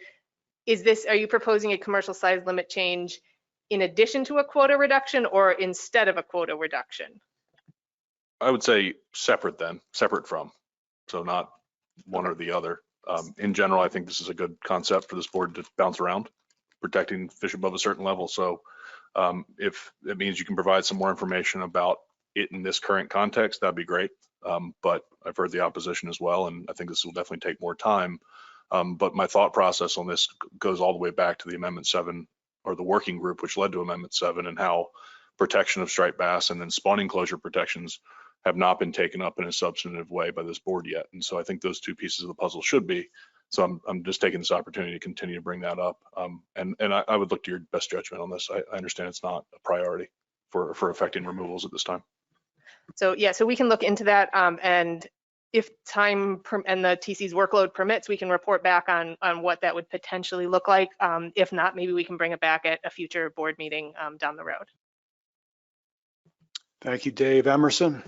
Are you proposing a commercial size limit change in addition to a quota reduction or instead of a quota reduction? I would say separate from. So not one or the other. In general, I think this is a good concept for this board to bounce around, protecting fish above a certain level. So if it means you can provide some more information about it in this current context, that'd be great. But I've heard the opposition as well, and I think this will definitely take more time. But my thought process on this goes all the way back to the Amendment 7 or the working group, which led to Amendment 7, and how protection of striped bass and then spawning closure protections have not been taken up in a substantive way by this board yet. And so I think those two pieces of the puzzle should be. So I'm just taking this opportunity to continue to bring that up. And I would look to your best judgment on this. I understand it's not a priority for affecting removals at this time. So yeah, so we can look into that, and if time and the TC's workload permits, we can report back on what that would potentially look like. If not, maybe we can bring it back at a future board meeting down the road. Thank you, Dave. Emerson?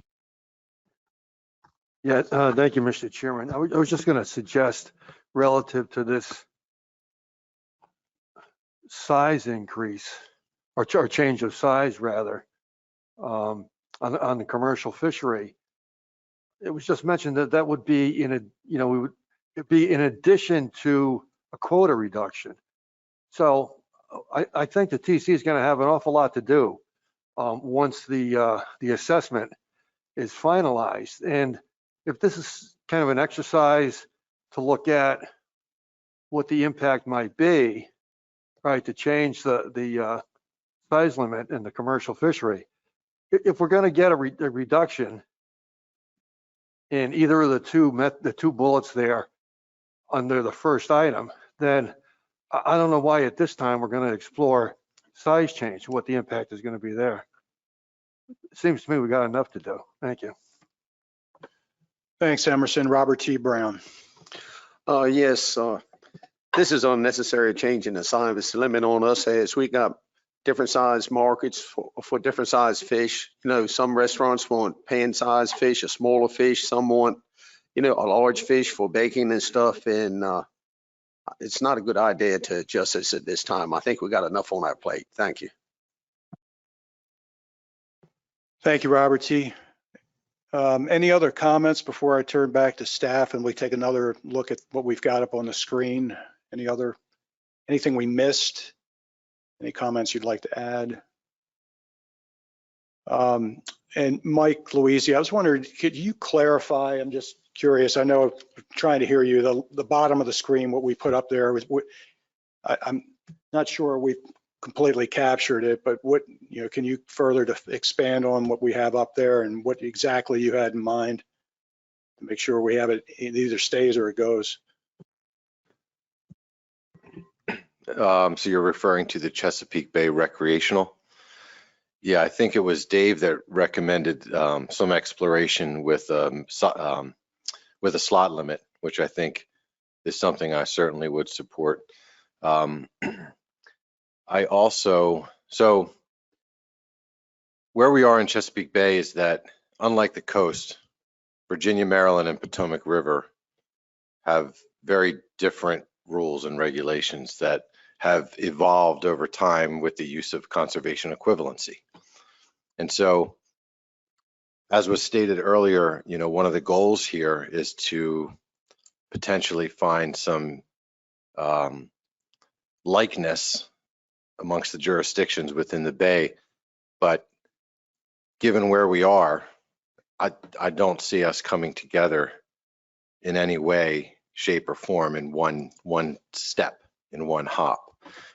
Yeah, thank you, Mr. Chairman. I was just going to suggest relative to this size increase or change of size rather on the commercial fishery. It was just mentioned that that would be it'd be in addition to a quota reduction. So I think the TC is going to have an awful lot to do once the assessment is finalized. And if this is kind of an exercise to look at what the impact might be, right, to change the size limit in the commercial fishery, if we're going to get a reduction in either of the two bullets there under the first item, then I don't know why at this time we're going to explore size change, what the impact is going to be there. It seems to me we got enough to do. Thank you. Thanks, Emerson. Robert T. Brown. Yes, this is unnecessary change in the size limit on us as we got different size markets for different size fish. Some restaurants want pan size fish, a smaller fish. Some want, a large fish for baking and stuff. And it's not a good idea to adjust this at this time. I think we got enough on our plate. Thank you. Thank you, Robert T. Any other comments before I turn back to staff and we take another look at what we've got up on the screen? Anything we missed? Any comments you'd like to add? And Mike Louisi, I was wondering, could you clarify? I'm just curious. I know I'm trying to hear you. The bottom of the screen, what we put up there was, I'm not sure we've completely captured it, but can you further expand on what we have up there and what exactly you had in mind to make sure we have it either stays or it goes? So you're referring to the Chesapeake Bay recreational? Yeah, I think it was Dave that recommended some exploration with a slot limit, which I think is something I certainly would support. I also, so where we are in Chesapeake Bay is that, unlike the coast, Virginia, Maryland, and Potomac River have very different rules and regulations that have evolved over time with the use of conservation equivalency. And so, as was stated earlier, you know, one of the goals here is to potentially find some likeness amongst the jurisdictions within the Bay. But given where we are, I don't see us coming together in any way, shape, or form in one step, in one hop.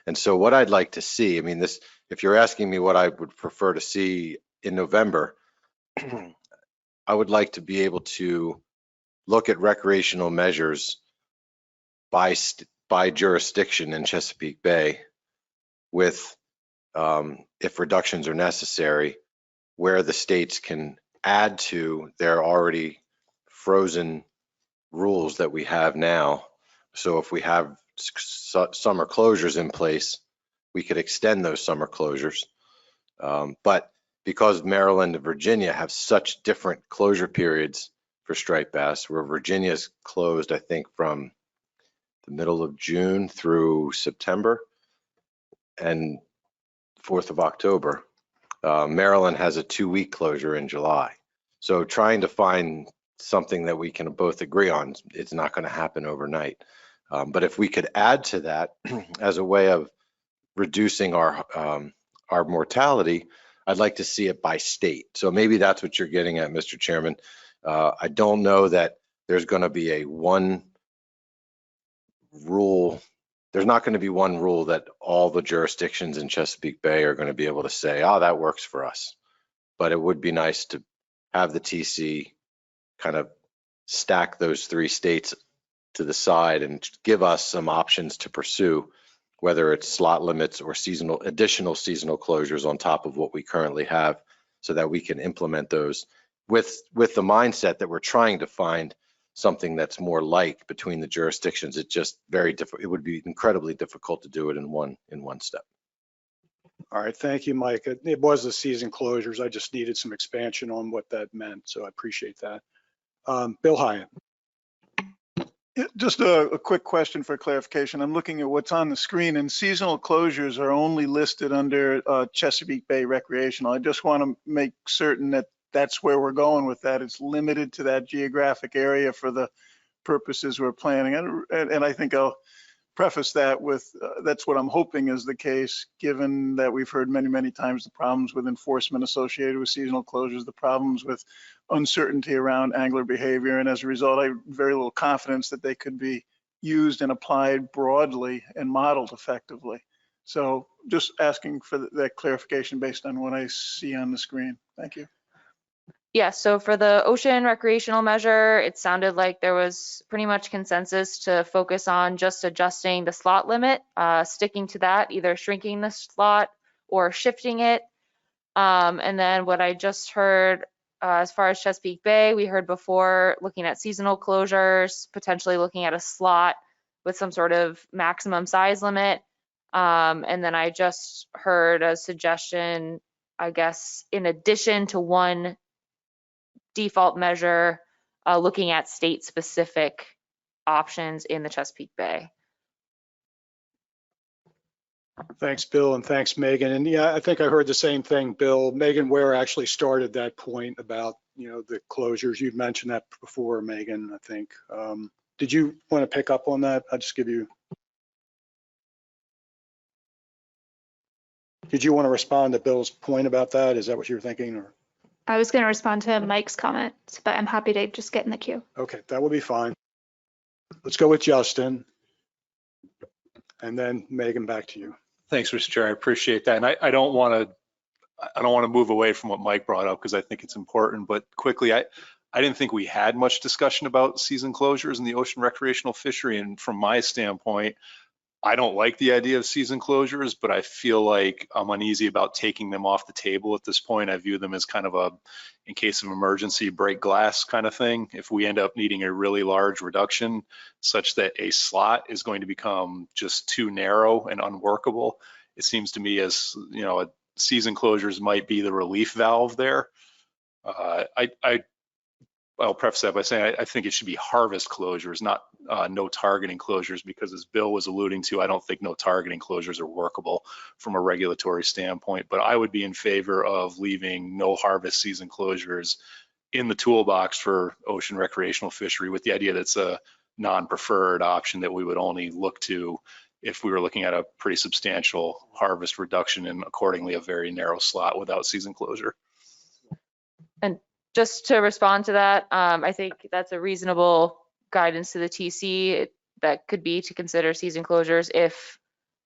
And so what I'd like to see, I mean, this, if you're asking me what I would prefer to see in November, I would like to be able to look at recreational measures by jurisdiction in Chesapeake Bay with, if reductions are necessary, where the states can add to their already frozen rules that we have now. So if we have summer closures in place, we could extend those summer closures. But because Maryland and Virginia have such different closure periods for striped bass, where Virginia's closed, I think, from the middle of June through September and 4th of October. Maryland has a 2-week closure in July. So trying to find something that we can both agree on, it's not going to happen overnight. But if we could add to that as a way of reducing our mortality, I'd like to see it by state. So maybe that's what you're getting at, Mr. Chairman. I don't know that there's going to be a one rule. There's not going to be one rule that all the jurisdictions in Chesapeake Bay are going to be able to say, oh, that works for us. But it would be nice to have the TC kind of stack those 3 states to the side and give us some options to pursue, whether it's slot limits or additional seasonal closures on top of what we currently have, so that we can implement those with the mindset that we're trying to find something that's more like between the jurisdictions. It's just very difficult. It would be incredibly difficult to do it in one step. All right, thank you, Mike. It was the season closures. I just needed some expansion on what that meant, so I appreciate that. Bill Hyatt. Just a quick question for clarification. I'm looking at what's on the screen, and seasonal closures are only listed under Chesapeake Bay recreational. I just want to make certain that that's where we're going with that. It's limited to that geographic area for the purposes we're planning. And I think I'll preface that with that's what I'm hoping is the case, given that we've heard many, many times the problems with enforcement associated with seasonal closures, the problems with uncertainty around angler behavior. And as a result, I have very little confidence that they could be used and applied broadly and modeled effectively. So just asking for that clarification based on what I see on the screen. Thank you. Yeah, so for the ocean recreational measure, it sounded like there was pretty much consensus to focus on just adjusting the slot limit, sticking to that, either shrinking the slot or shifting it. And then what I just heard as far as Chesapeake Bay, we heard before looking at seasonal closures, potentially looking at a slot with some sort of maximum size limit. And then I just heard a suggestion, I guess, in addition to one default measure, looking at state-specific options in the Chesapeake Bay. Thanks, Bill, and thanks, Megan. And yeah, I think I heard the same thing, Bill. Megan Ware actually started that point about, the closures. You'd mentioned that before, Megan, I think. Did you want to pick up on that? I'll just give you. Did you want to respond to Bill's point about that? Is that what you were thinking? Or? I was going to respond to Mike's comment, but I'm happy to just get in the queue. Okay, that will be fine. Let's go with Justin. And then Megan, back to you. Thanks, Mr. Chair. I appreciate that. And I don't want to move away from what Mike brought up because I think it's important. But quickly, I didn't think we had much discussion about season closures in the ocean recreational fishery. And from my standpoint, I don't like the idea of season closures, but I feel like I'm uneasy about taking them off the table at this point. I view them as kind of a, in case of emergency, break glass kind of thing. If we end up needing a really large reduction such that a slot is going to become just too narrow and unworkable, it seems to me as, you know, season closures might be the relief valve there. I'll preface that by saying I think it should be harvest closures, not no targeting closures, because as Bill was alluding to, I don't think no targeting closures are workable from a regulatory standpoint. But I would be in favor of leaving no harvest season closures in the toolbox for ocean recreational fishery, with the idea that it's a non-preferred option that we would only look to if we were looking at a pretty substantial harvest reduction and accordingly a very narrow slot without season closure. And just to respond to that, I think that's a reasonable guidance to the TC. That could be to consider season closures if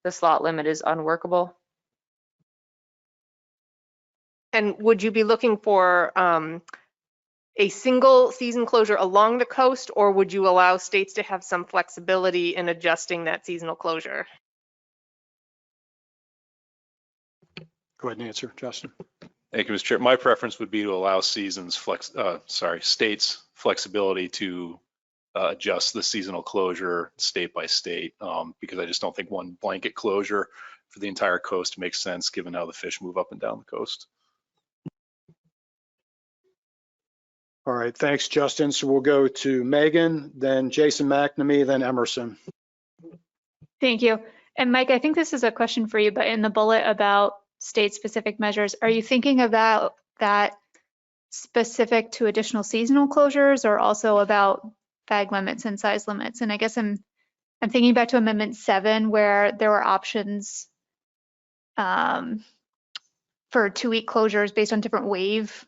the slot limit is unworkable. And would you be looking for a single season closure along the coast, or would you allow states to have some flexibility in adjusting that seasonal closure? Go ahead and answer, Justin. Thank you, Mr. Chair. My preference would be to allow states flexibility to adjust the seasonal closure state by state, because I just don't think one blanket closure for the entire coast makes sense given how the fish move up and down the coast. All right, thanks, Justin. So we'll go to Megan, then Jason McNamee, then Emerson. Thank you. And Mike, I think this is a question for you, but in the bullet about state-specific measures, are you thinking about that specific to additional seasonal closures or also about bag limits and size limits? And I guess I'm thinking back to Amendment 7 where there were options for 2-week closures based on different wave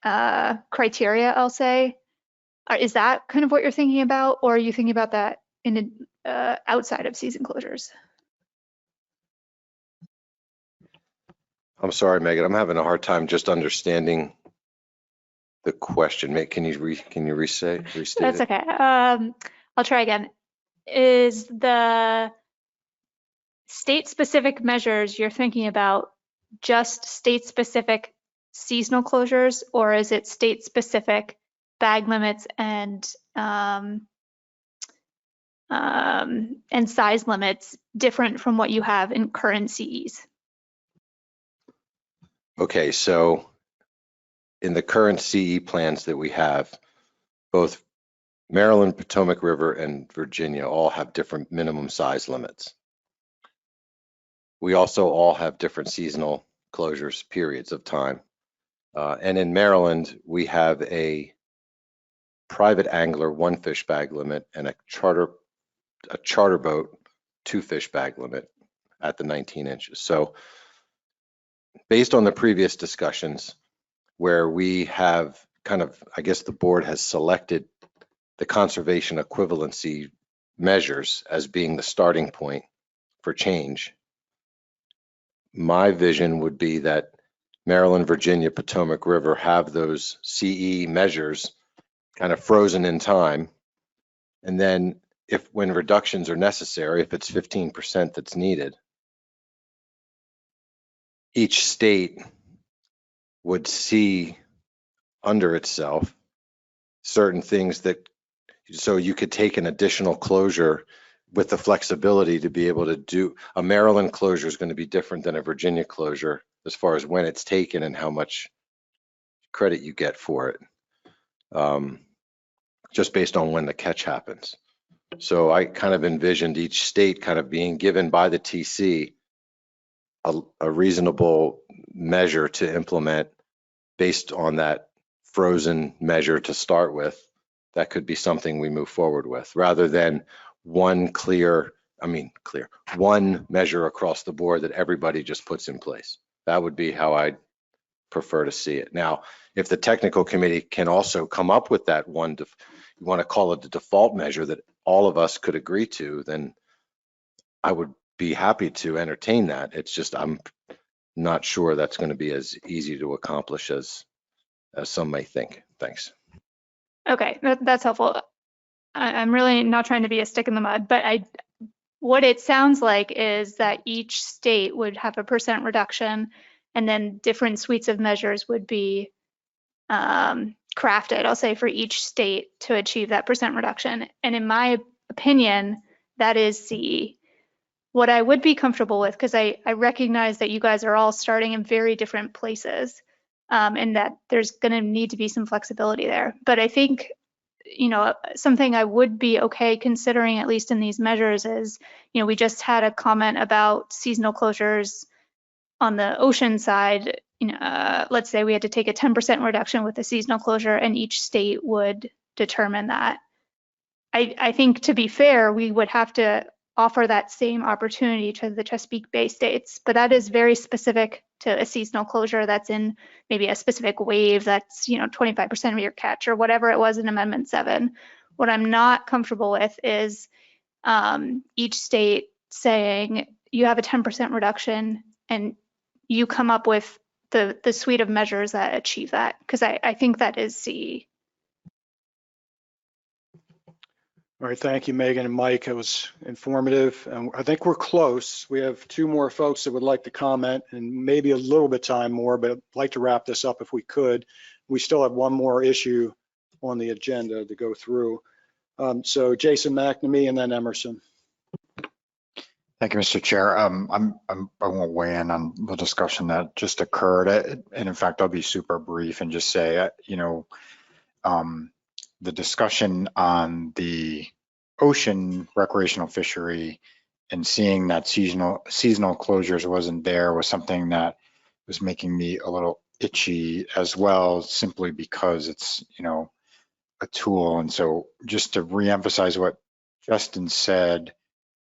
criteria, I'll say. Is that kind of what you're thinking about, or are you thinking about that in outside of season closures? I'm sorry, Megan, I'm having a hard time just understanding the question. Can you restate That's it? okay. I'll try again. Is the state-specific measures you're thinking about just state-specific seasonal closures, or is it state-specific bag limits and size limits different from what you have in current CEs? Okay, so in the current CE plans that we have, both Maryland, Potomac River, and Virginia all have different minimum size limits. We also all have different seasonal closures periods of time. And in Maryland, we have a private angler 1 fish bag limit and a charter boat 2 fish bag limit at the 19 inches. So based on the previous discussions where we have kind of, I guess the board has selected the conservation equivalency measures as being the starting point for change. My vision would be that Maryland, Virginia, Potomac River have those CE measures kind of frozen in time. And then when reductions are necessary, if it's 15% that's needed, each state would see under itself certain things that, so you could take an additional closure with the flexibility to be able to do, a Maryland closure is going to be different than a Virginia closure as far as when it's taken and how much credit you get for it, just based on when the catch happens. So I kind of envisioned each state kind of being given by the TC a reasonable measure to implement based on that frozen measure to start with. That could be something we move forward with, rather than one one measure across the board that everybody just puts in place. That would be how I'd prefer to see it. Now, if the technical committee can also come up with that one, you want to call it the default measure that all of us could agree to, then I would be happy to entertain that. It's just, I'm not sure that's going to be as easy to accomplish as some may think. Thanks. Okay, that's helpful. I'm really not trying to be a stick in the mud, but what it sounds like is that each state would have a % reduction, and then different suites of measures would be crafted, I'll say, for each state to achieve that % reduction. And in my opinion, that is what I would be comfortable with, because I recognize that you guys are all starting in very different places, and that there's going to need to be some flexibility there. But I think, something I would be okay considering, at least in these measures, is, we just had a comment about seasonal closures on the ocean side. Let's say we had to take a 10% reduction with the seasonal closure, and each state would determine that. I think, to be fair, we would have to offer that same opportunity to the Chesapeake Bay states, but that is very specific to a seasonal closure that's in maybe a specific wave that's 25% of your catch or whatever it was in Amendment 7. What I'm not comfortable with is each state saying you have a 10% reduction and you come up with the suite of measures that achieve that, because I think that is CE. All right, thank you, Megan and Mike. It was informative, and I think we're close. We have 2 more folks that would like to comment, and maybe a little bit time more, but I'd like to wrap this up if we could. We still have 1 more issue on the agenda to go through. So Jason McNamee and then Emerson. Thank you, Mr. Chair. I won't weigh in on the discussion that just occurred, and in fact, I'll be super brief and just say, the discussion on the ocean recreational fishery and seeing that seasonal closures wasn't there was something that was making me a little itchy as well, simply because it's, a tool. And so just to reemphasize what Justin said,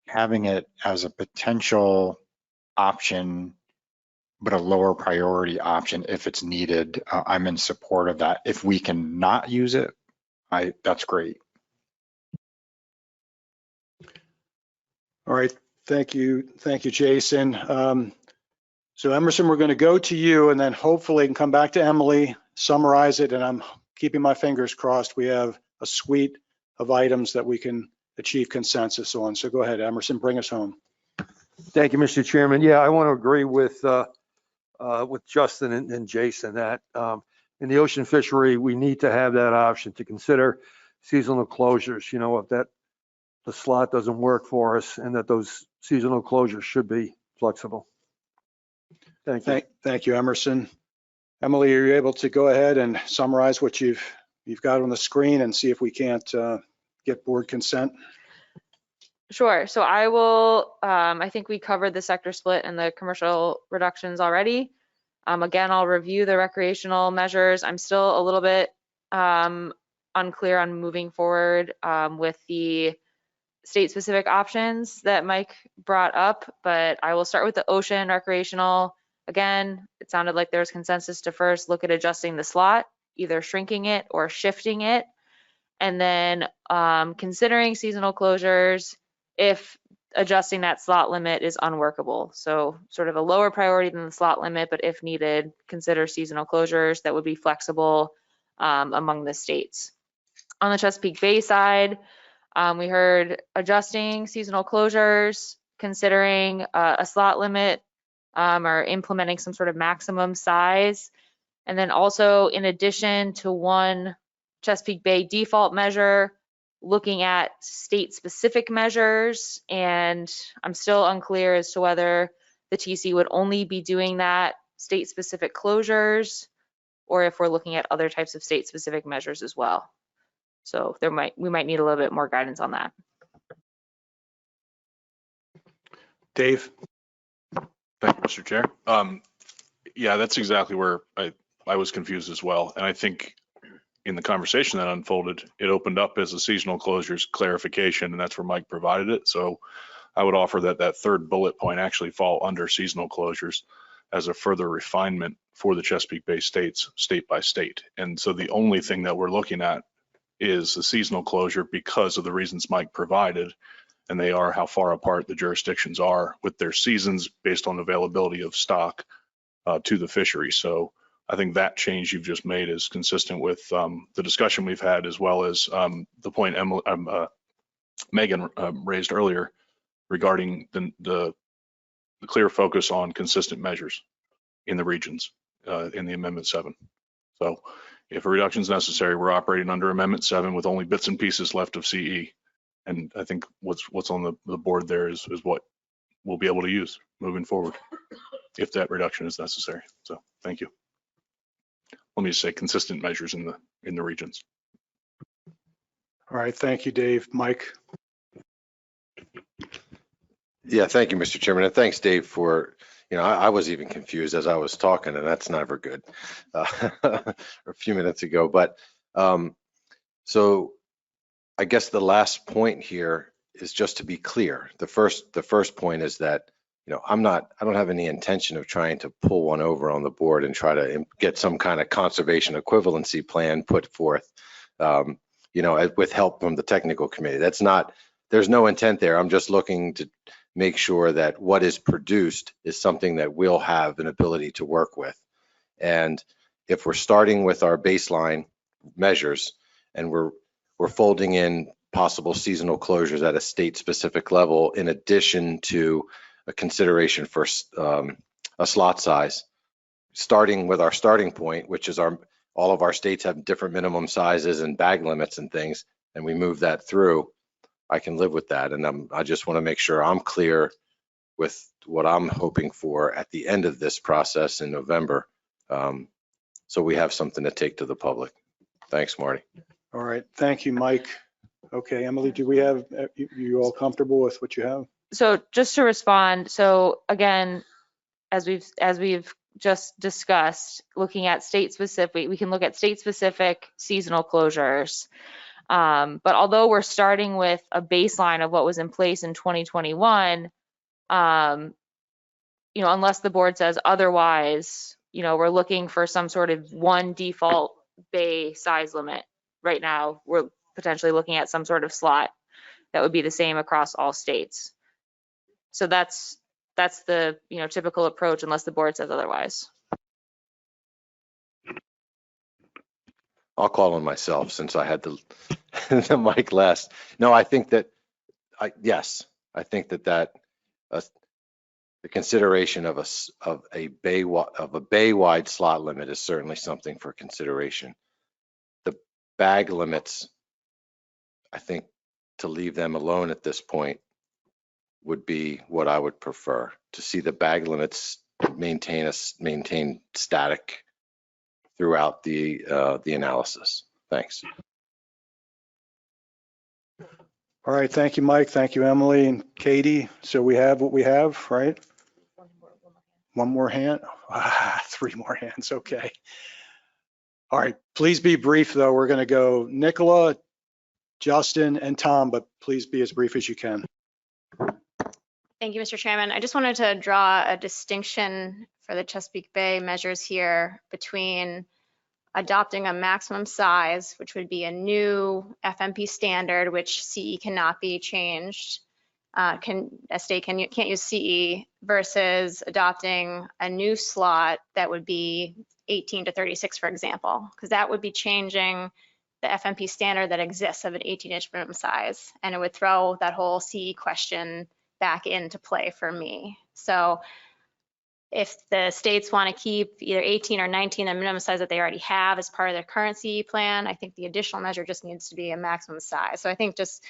having it as a potential option, but a lower priority option if it's needed, I'm in support of that. If we can not use it, that's great. All right, thank you, Jason. So Emerson, we're going to go to you, and then hopefully can come back to Emily, summarize it, and I'm keeping my fingers crossed we have a suite of items that we can achieve consensus on. So go ahead, Emerson, bring us home. Thank you, Mr. Chairman. Yeah, I want to agree with Justin and Jason that in the ocean fishery, we need to have that option to consider seasonal closures, if the slot doesn't work for us, and that those seasonal closures should be flexible. Thank you. Thank you, Emerson. Emily, are you able to go ahead and summarize what you've got on the screen and see if we can't get board consent? Sure. So I will, I think we covered the sector split and the commercial reductions already. Again, I'll review the recreational measures. I'm still a little bit unclear on moving forward with the state-specific options that Mike brought up, but I will start with the ocean recreational. Again, it sounded like there's consensus to first look at adjusting the slot, either shrinking it or shifting it, and then considering seasonal closures if adjusting that slot limit is unworkable. So sort of a lower priority than the slot limit, but if needed, consider seasonal closures that would be flexible among the states. On the Chesapeake Bay side, we heard adjusting seasonal closures, considering a slot limit or implementing some sort of maximum size. And then also, in addition to one Chesapeake Bay default measure, looking at state-specific measures, and I'm still unclear as to whether the TC would only be doing that state-specific closures or if we're looking at other types of state-specific measures as well. So we might need a little bit more guidance on that. Dave. Thank you, Mr. Chair. Yeah, that's exactly where I was confused as well. And I think in the conversation that unfolded, it opened up as a seasonal closures clarification, and that's where Mike provided it. So I would offer that that third bullet point actually fall under seasonal closures as a further refinement for the Chesapeake Bay states, state by state. And so the only thing that we're looking at is the seasonal closure because of the reasons Mike provided, and they are how far apart the jurisdictions are with their seasons based on availability of stock to the fishery. So I think that change you've just made is consistent with the discussion we've had, as well as the point Megan raised earlier regarding the clear focus on consistent measures in the regions in the Amendment 7. So if a reduction is necessary, we're operating under Amendment 7 with only bits and pieces left of CE. And I think what's on the board there is what we'll be able to use moving forward if that reduction is necessary. So thank you. Let me just say consistent measures in the regions. All right, thank you, Dave. Mike? Yeah, thank you, Mr. Chairman, and thanks, Dave, for, I was even confused as I was talking, and that's never good a few minutes ago. But so I guess the last point here is just to be clear. The first point is that, I don't have any intention of trying to pull one over on the board and try to get some kind of conservation equivalency plan put forth, with help from the technical committee. There's no intent there. I'm just looking to make sure that what is produced is something that we'll have an ability to work with. And if we're starting with our baseline measures and we're folding in possible seasonal closures at a state specific level, in addition to a consideration for a slot size, starting with our starting point, which is all of our states have different minimum sizes and bag limits and things, and we move that through, I can live with that. And I just want to make sure I'm clear with what I'm hoping for at the end of this process in November, so we have something to take to the public. Thanks, Marty. All right, thank you, Mike. Okay, Emily, do we have, you all comfortable with what you have? So just to respond, so again, as we've just discussed, looking at state specific, we can look at state specific seasonal closures. But although we're starting with a baseline of what was in place in 2021, unless the board says otherwise, we're looking for some sort of one default bay size limit. Right now, we're potentially looking at some sort of slot that would be the same across all states. So that's the typical approach unless the board says otherwise. I'll call on myself since I had the mic last. No, I think that yes, I think that the consideration of a bay wide slot limit is certainly something for consideration. The bag limits, I think to leave them alone at this point would be what I would prefer, to see the bag limits maintain static throughout the analysis. Thanks. All right, thank you, Mike. Thank you, Emily and Katie. So we have what we have, right? One more hand. Three more hands. Okay. All right, please be brief though. We're going to go Nicola, Justin, and Tom, but please be as brief as you can. Thank you, Mr. Chairman. I just wanted to draw a distinction for the Chesapeake Bay measures here between adopting a maximum size, which would be a new FMP standard, which CE cannot be changed. A state can't use CE, versus adopting a new slot that would be 18 to 36, for example, because that would be changing the FMP standard that exists of an 18-inch minimum size, and it would throw that whole CE question back into play for me. So if the states want to keep either 18 or 19, the minimum size that they already have as part of their current CE plan, I think the additional measure just needs to be a maximum size. So I think just,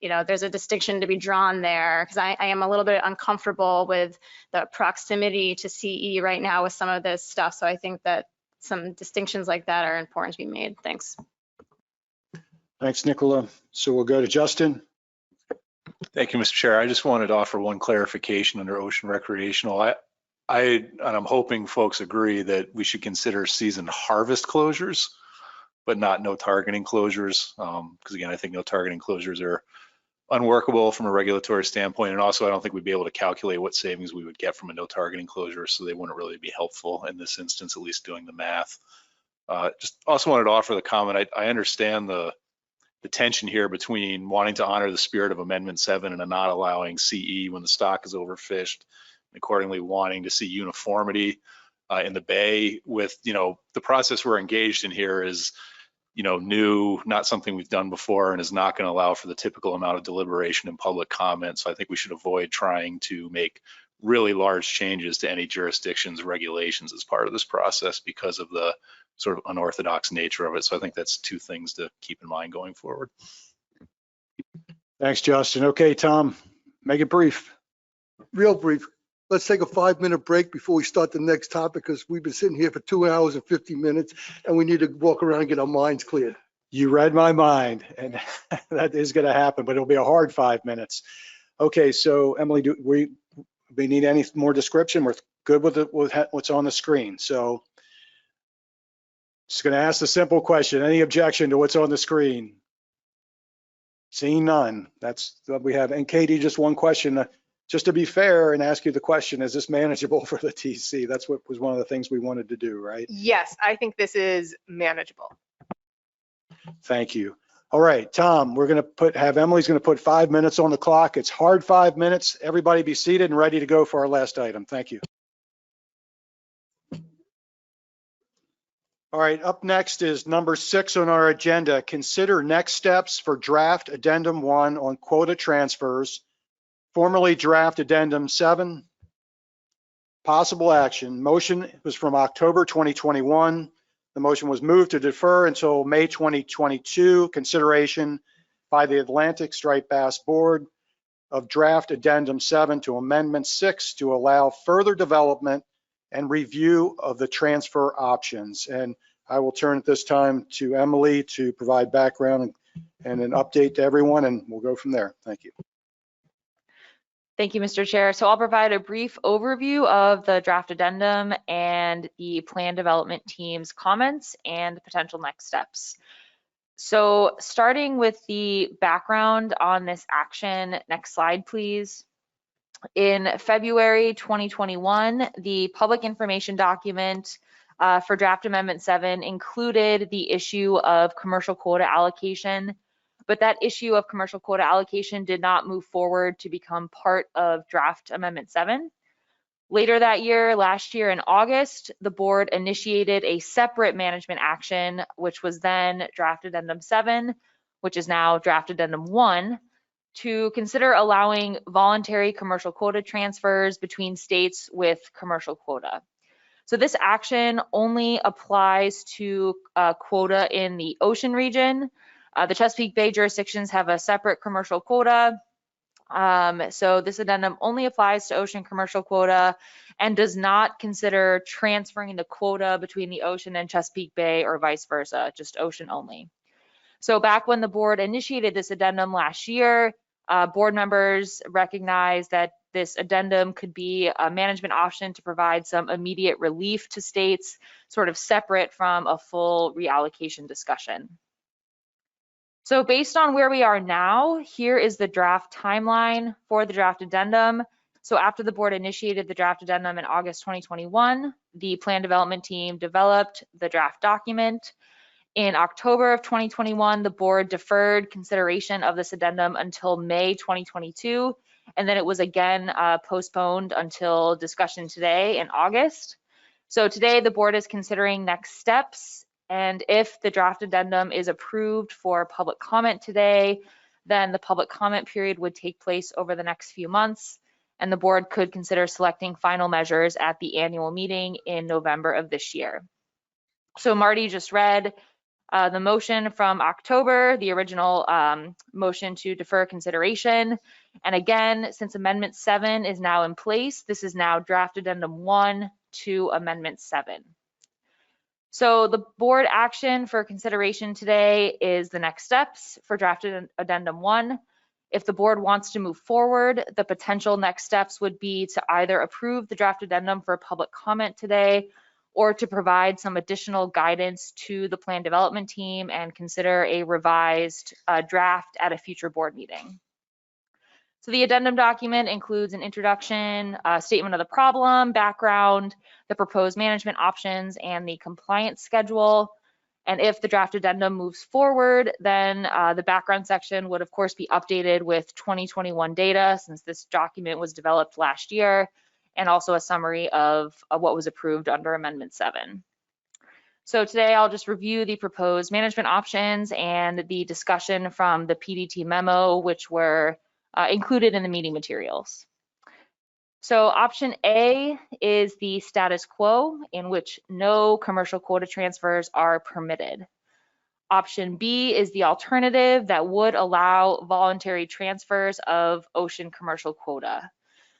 there's a distinction to be drawn there, because I am a little bit uncomfortable with the proximity to CE right now with some of this stuff. So I think that some distinctions like that are important to be made. Thanks. Thanks, Nicola. So we'll go to Justin. Thank you, Mr. Chair. I just wanted to offer one clarification under ocean recreational. And I'm hoping folks agree that we should consider season harvest closures, but not no targeting closures. Because again, I think no targeting closures are unworkable from a regulatory standpoint. And also, I don't think we'd be able to calculate what savings we would get from a no targeting closure. So they wouldn't really be helpful in this instance, at least doing the math. Just also wanted to offer the comment. I understand the tension here between wanting to honor the spirit of Amendment 7 and not allowing CE when the stock is overfished, and accordingly wanting to see uniformity in the bay with, the process we're engaged in here is new, not something we've done before, and is not going to allow for the typical amount of deliberation and public comment. So I think we should avoid trying to make really large changes to any jurisdiction's regulations as part of this process because of the sort of unorthodox nature of it. So I think that's two things to keep in mind going forward. Thanks, Justin. Okay, Tom, make it brief. Real brief. Let's take a 5-minute break before we start the next topic, because we've been sitting here for 2 hours and 50 minutes and we need to walk around and get our minds cleared. You read my mind, and that is going to happen, but it'll be a hard 5 minutes. Okay, so Emily, do we need any more description? We're good with what's on the screen. So just going to ask the simple question. Any objection to what's on the screen? Seeing none. That's what we have. And Katie, just one question. Just to be fair and ask you the question, is this manageable for the TC? That's what was one of the things we wanted to do, right? Yes, I think this is manageable. Thank you. All right, Tom, we're going to have Emily's going to put 5 minutes on the clock. It's hard 5 minutes. Everybody be seated and ready to go for our last item. Thank you. All right, up next is number 6 on our agenda. Consider next steps for draft addendum 1 on quota transfers, formerly draft addendum 7. Possible action. Motion was from October 2021. The motion was moved to defer until May 2022 consideration by the Atlantic Striped Bass Board of draft addendum 7 to amendment 6 to allow further development and review of the transfer options. And I will turn at this time to Emily to provide background and an update to everyone, and we'll go from there. Thank you. Thank you, Mr. Chair. So I'll provide a brief overview of the draft addendum and the plan development team's comments and potential next steps. So starting with the background on this action, next slide, please. In February 2021, the public information document for draft amendment 7 included the issue of commercial quota allocation, but that issue of commercial quota allocation did not move forward to become part of draft amendment 7. Later that year, last year in August, the board initiated a separate management action, which was then draft addendum 7, which is now draft addendum 1, to consider allowing voluntary commercial quota transfers between states with commercial quota. So this action only applies to quota in the ocean region. The Chesapeake Bay jurisdictions have a separate commercial quota. So this addendum only applies to ocean commercial quota and does not consider transferring the quota between the ocean and Chesapeake Bay or vice versa, just ocean only. So back when the board initiated this addendum last year, board members recognized that this addendum could be a management option to provide some immediate relief to states, sort of separate from a full reallocation discussion. So based on where we are now, here is the draft timeline for the draft addendum. So after the board initiated the draft addendum in August 2021, the plan development team developed the draft document. In October of 2021, the board deferred consideration of this addendum until May 2022, and then it was again postponed until discussion today in August. So today the board is considering next steps, and if the draft addendum is approved for public comment today, then the public comment period would take place over the next few months, and the board could consider selecting final measures at the annual meeting in November of this year. So Marty just read the motion from October, the original motion to defer consideration. And again, since Amendment 7 is now in place, this is now draft addendum 1 to Amendment 7. So the board action for consideration today is the next steps for draft addendum 1. If the board wants to move forward, the potential next steps would be to either approve the draft addendum for public comment today, or to provide some additional guidance to the plan development team and consider a revised draft at a future board meeting. So the addendum document includes an introduction, a statement of the problem, background, the proposed management options, and the compliance schedule. And if the draft addendum moves forward, then the background section would of course be updated with 2021 data, since this document was developed last year, and also a summary of what was approved under Amendment 7. So today I'll just review the proposed management options and the discussion from the PDT memo, which were included in the meeting materials. So option A is the status quo, in which no commercial quota transfers are permitted. Option B is the alternative that would allow voluntary transfers of ocean commercial quota.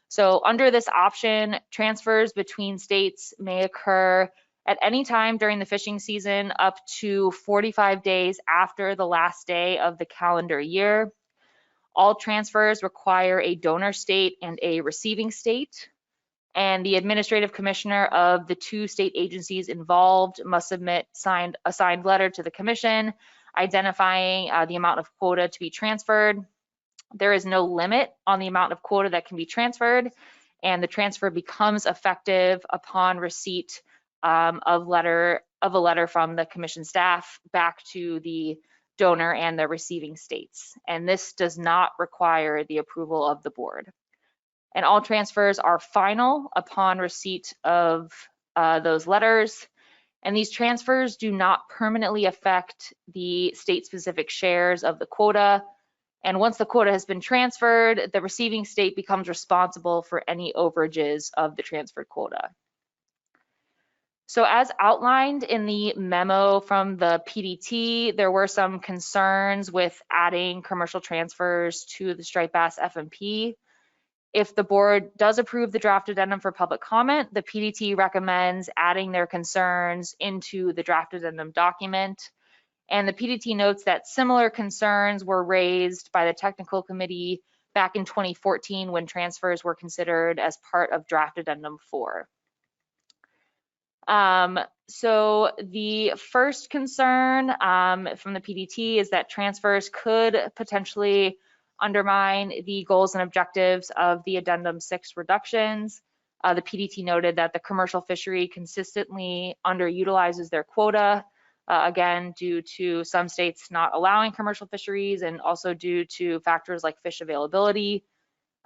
So under this option, transfers between states may occur at any time during the fishing season up to 45 days after the last day of the calendar year. All transfers require a donor state and a receiving state, and the administrative commissioner of the two state agencies involved must submit a signed letter to the commission identifying the amount of quota to be transferred. There is no limit on the amount of quota that can be transferred, and the transfer becomes effective upon receipt of a letter from the commission staff back to the donor and the receiving states. And this does not require the approval of the board. And all transfers are final upon receipt of those letters. And these transfers do not permanently affect the state-specific shares of the quota. And once the quota has been transferred, the receiving state becomes responsible for any overages of the transferred quota. So as outlined in the memo from the PDT, there were some concerns with adding commercial transfers to the striped bass FMP. If the board does approve the draft addendum for public comment, the PDT recommends adding their concerns into the draft addendum document. And the PDT notes that similar concerns were raised by the technical committee back in 2014 when transfers were considered as part of draft addendum 4. So the first concern from the PDT is that transfers could potentially undermine the goals and objectives of the addendum 6 reductions. The PDT noted that the commercial fishery consistently underutilizes their quota, again, due to some states not allowing commercial fisheries and also due to factors like fish availability.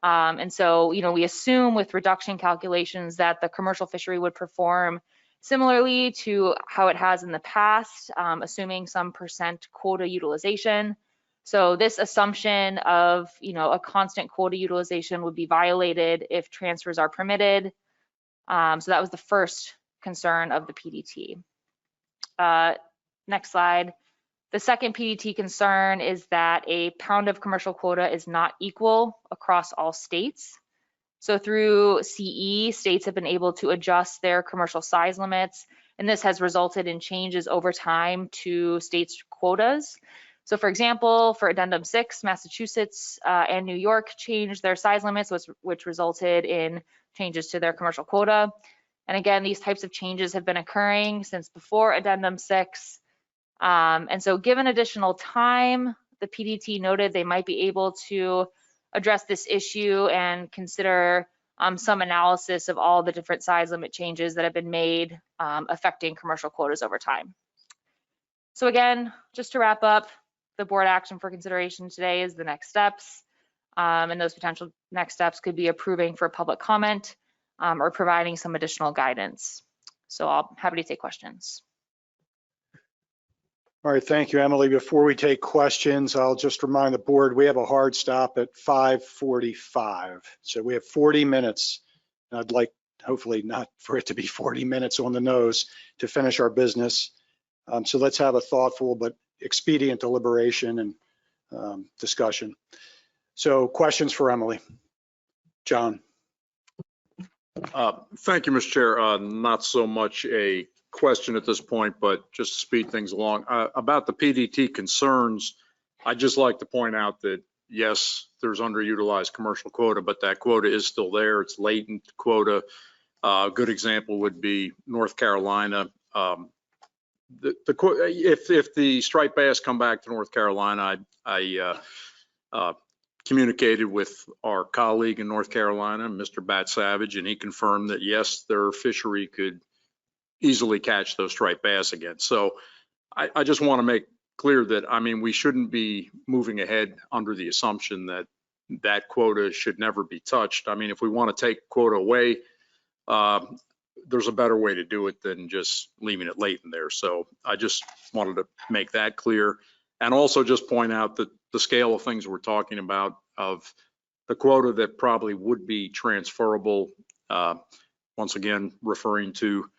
And so, we assume with reduction calculations that the commercial fishery would perform similarly to how it has in the past, assuming some % quota utilization. So this assumption of, a constant quota utilization would be violated if transfers are permitted. So that was the first concern of the PDT. Next slide. The second PDT concern is that a pound of commercial quota is not equal across all states. So through CE, states have been able to adjust their commercial size limits, and this has resulted in changes over time to states' quotas. So for example, for Addendum 6, Massachusetts and New York changed their size limits, which resulted in changes to their commercial quota. And again, these types of changes have been occurring since before Addendum 6. And so given additional time, the PDT noted they might be able to address this issue and consider some analysis of all the different size limit changes that have been made affecting commercial quotas over time. So again, just to wrap up, the board action for consideration today is the next steps. And those potential next steps could be approving for public comment or providing some additional guidance. So I'll happy to take questions. All right, thank you, Emily. Before we take questions, I'll just remind the board, we have a hard stop at 5:45. So we have 40 minutes. I'd like, hopefully not for it to be 40 minutes on the nose to finish our business. So let's have a thoughtful but expedient deliberation and discussion. So questions for Emily. John. Thank you, Mr. Chair. Not so much a question at this point, but just to speed things along. About the PDT concerns, I'd just like to point out that, yes, there's underutilized commercial quota, but that quota is still there. It's latent quota. A good example would be North Carolina. If the striped bass come back to North Carolina, I communicated with our colleague in North Carolina, Mr. Bat Savage, and he confirmed that yes, their fishery could easily catch those striped bass again. So I just want to make clear that, I mean, we shouldn't be moving ahead under the assumption that that quota should never be touched. I mean, if we want to take quota away, there's a better way to do it than just leaving it late in there. So I just wanted to make that clear. And also just point out that the scale of things we're talking about of the quota that probably would be transferable, once again, referring to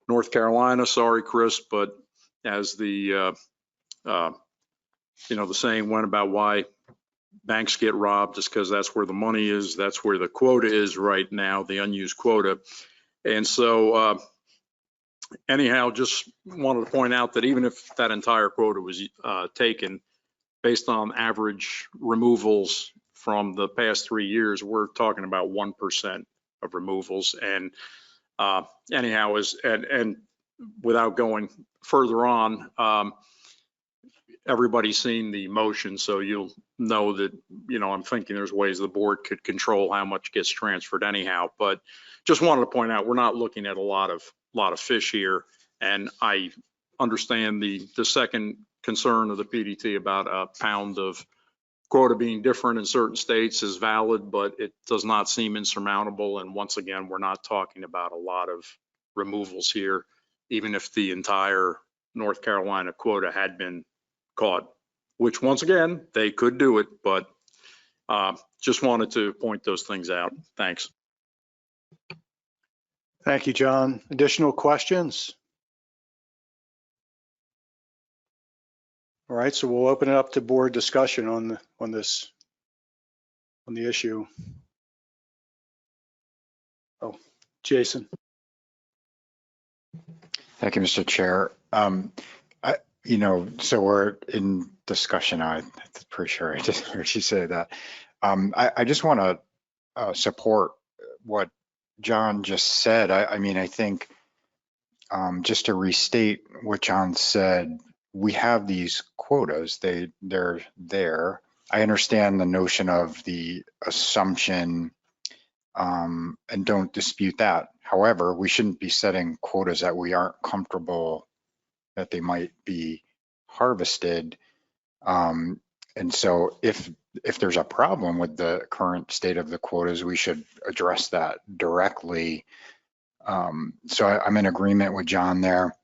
North Carolina, sorry, Chris, but as the, the saying went about why banks get robbed, just because that's where the money is, that's where the quota is right now, the unused quota. And so anyhow, just wanted to point out that even if that entire quota was taken based on average removals from the past 3 years, we're talking about 1% of removals. And anyhow, and without going further on, everybody's seen the motion, so you'll know that, I'm thinking there's ways the board could control how much gets transferred anyhow. But just wanted to point out, we're not looking at a lot of fish here. And I understand the second concern of the PDT about a pound of quota being different in certain states is valid, but it does not seem insurmountable. And once again, we're not talking about a lot of removals here, even if the entire North Carolina quota had been caught, which once again, they could do it, but just wanted to point those things out. Thanks. Thank you, John. Additional questions? All right, so we'll open it up to board discussion on the issue. Oh, Jason. Thank you, Mr. Chair. So we're in discussion. I'm pretty sure I just heard you say that. I just want to support what John just said. I think just to restate what John said, we have these quotas. They're there. I understand the notion of the assumption and don't dispute that. However, we shouldn't be setting quotas that we aren't comfortable that they might be harvested. And so if there's a problem with the current state of the quotas, we should address that directly. So I'm in agreement with John there.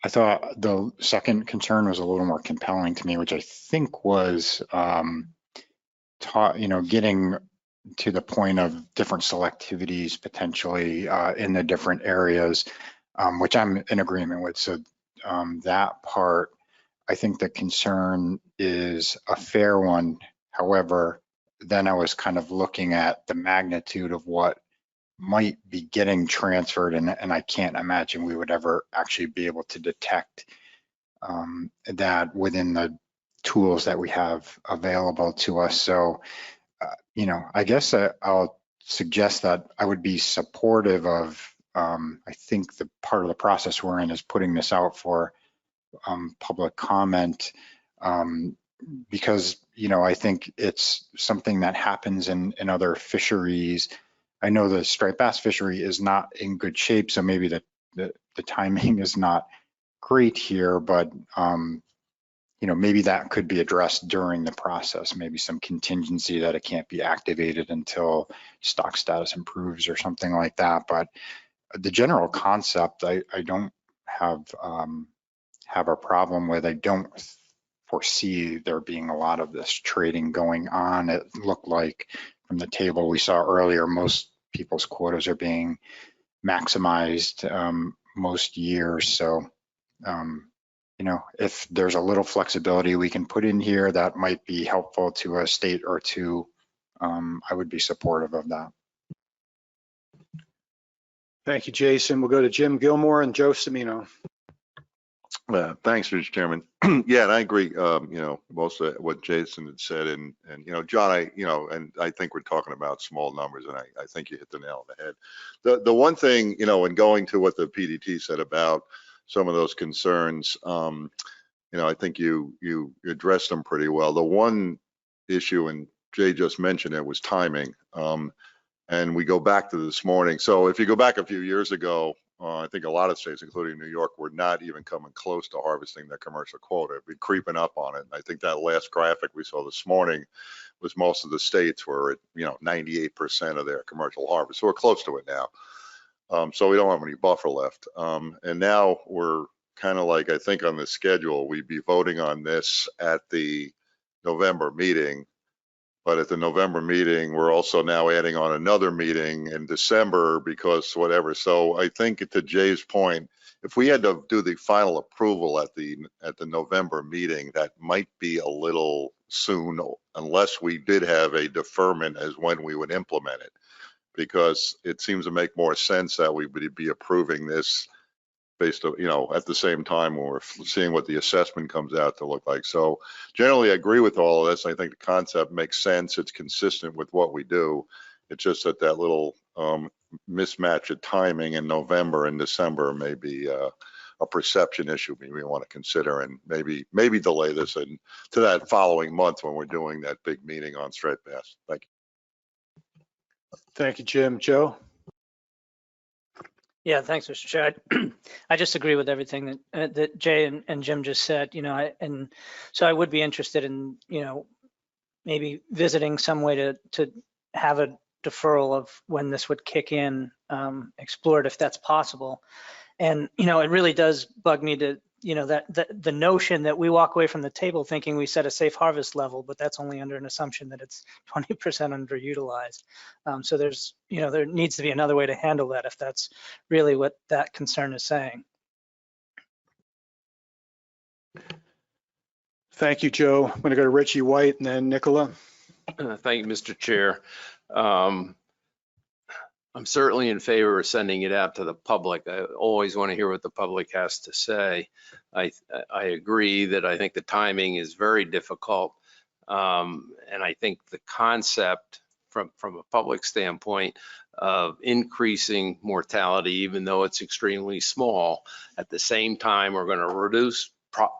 I thought the second concern was a little more compelling to me, which I think was getting to the point of different selectivities potentially in the different areas, which I'm in agreement with. So that part, I think the concern is a fair one. However, then I was kind of looking at the magnitude of what might be getting transferred, and I can't imagine we would ever actually be able to detect that within the tools that we have available to us. So, I guess I'll suggest that I would be supportive of, I think the part of the process we're in is putting this out for public comment, because, I think it's something that happens in other fisheries. I know the striped bass fishery is not in good shape, so maybe the timing is not great here, but maybe that could be addressed during the process, maybe some contingency that it can't be activated until stock status improves or something like that. But the general concept, I don't have a problem with. I don't foresee there being a lot of this trading going on. It looked like from the table we saw earlier, most people's quotas are being maximized most years. So, if there's a little flexibility we can put in here that might be helpful to a state or two, I would be supportive of that. Thank you, Jason. We'll go to Jim Gilmore and Joe Semino. Thanks, Mr. Chairman. Yeah, and I agree, most of what Jason had said, and John, I think we're talking about small numbers, and I think you hit the nail on the head. The one thing, in going to what the PDT said about some of those concerns, I think you addressed them pretty well. The one issue, and Jay just mentioned it, was timing. And we go back to this morning. So if you go back a few years ago, I think a lot of states, including New York, were not even coming close to harvesting their commercial quota. It'd be creeping up on it. And I think that last graphic we saw this morning was most of the states were at 98% of their commercial harvest. So we're close to it now. So we don't have any buffer left. And now we're kind of like, I think on the schedule, we'd be voting on this at the November meeting. But at the November meeting, we're also now adding on another meeting in December because whatever. So I think to Jay's point, if we had to do the final approval at the November meeting, that might be a little soon, unless we did have a deferment as when we would implement it, because it seems to make more sense that we would be approving this based on, at the same time when we're seeing what the assessment comes out to look like. So generally I agree with all of this. I think the concept makes sense. It's consistent with what we do. It's just that little mismatch of timing in November and December may be a perception issue we want to consider, and maybe delay this to that following month when we're doing that big meeting on striped bass. Thank you. Thank you, Jim. Joe? Yeah, thanks, Mr. Chair. I just agree with everything that Jay and Jim just said, and so I would be interested in, maybe visiting some way to have a deferral of when this would kick in, explored if that's possible. And, it really does bug me to, that the notion that we walk away from the table thinking we set a safe harvest level, but that's only under an assumption that it's 20% underutilized. So there's, there needs to be another way to handle that if that's really what that concern is saying. Thank you, Joe. I'm going to go to Richie White and then Nicola. Thank you, Mr. Chair. I'm certainly in favor of sending it out to the public. I always want to hear what the public has to say. I agree that I think the timing is very difficult. And I think the concept from a public standpoint of increasing mortality, even though it's extremely small, at the same time, we're going to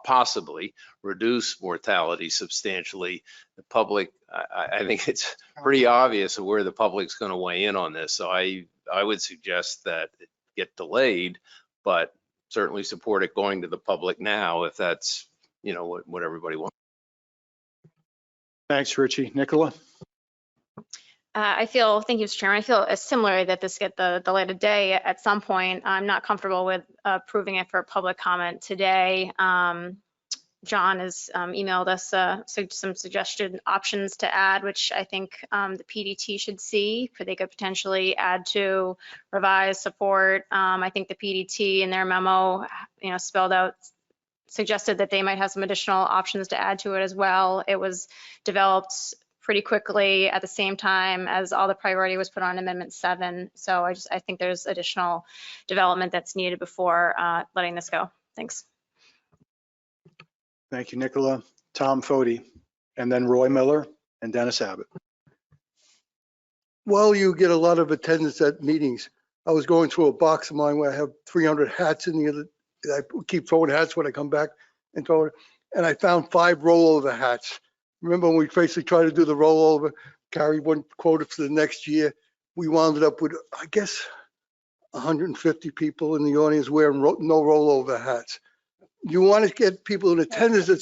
possibly reduce mortality substantially. The public, I think it's pretty obvious where the public's going to weigh in on this. So I would suggest that it get delayed, but certainly support it going to the public now if that's, what everybody wants. Thanks, Richie. Nicola? Thank you, Mr. Chairman. I feel similar that this get the light of day at some point. I'm not comfortable with approving it for public comment today. John has emailed us some suggested options to add, which I think the PDT should see, for they could potentially add to revise support. I think the PDT in their memo, spelled out, suggested that they might have some additional options to add to it as well. It was developed pretty quickly at the same time as all the priority was put on Amendment 7. So I think there's additional development that's needed before letting this go. Thanks. Thank you, Nicola. Tom Foti, and then Roy Miller and Dennis Abbott. Well, you get a lot of attendance at meetings. I was going through a box of mine where I have 300 hats in the other. I keep throwing hats when I come back and throw it. And I found 5 rollover hats. Remember when we basically tried to do the rollover, carry one quota for the next year? We wound up with, I guess, 150 people in the audience wearing no rollover hats. You want to get people in attendance at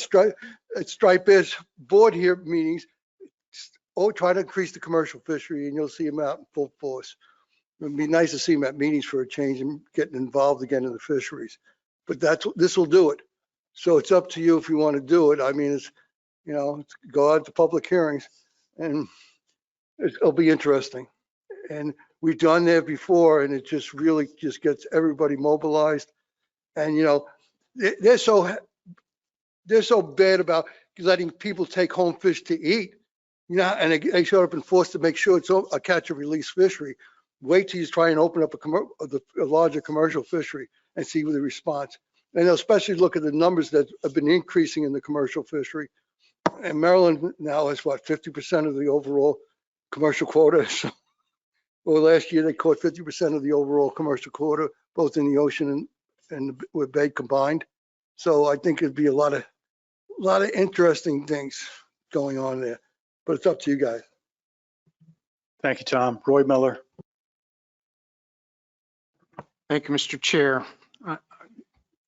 Striped Bass board here meetings, try to increase the commercial fishery and you'll see them out in full force. It'd be nice to see them at meetings for a change and getting involved again in the fisheries. But this will do it. So it's up to you if you want to do it. I mean, it's, go out to public hearings and it'll be interesting. And we've done that before and it just really just gets everybody mobilized. And, they're so bad about letting people take home fish to eat, and they showed up and forced to make sure it's a catch and release fishery. Wait till you try and open up a larger commercial fishery and see the response. And they'll especially look at the numbers that have been increasing in the commercial fishery. And Maryland now has 50% of the overall commercial quota. So, well, last year they caught 50% of the overall commercial quota, both in the ocean and with bay combined. So I think it'd be a lot of interesting things going on there, but it's up to you guys. Thank you, Tom. Roy Miller. Thank you, Mr. Chair.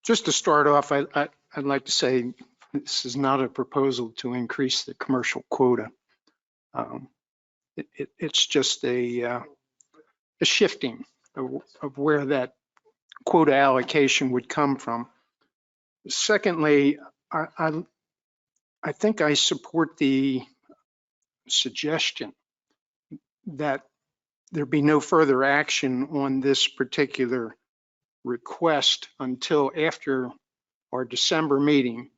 Just to start off, I'd like to say this is not a proposal to increase the commercial quota. It's just a shifting of where that quota allocation would come from. Secondly, I think I support the suggestion that there be no further action on this particular request until after our December meeting,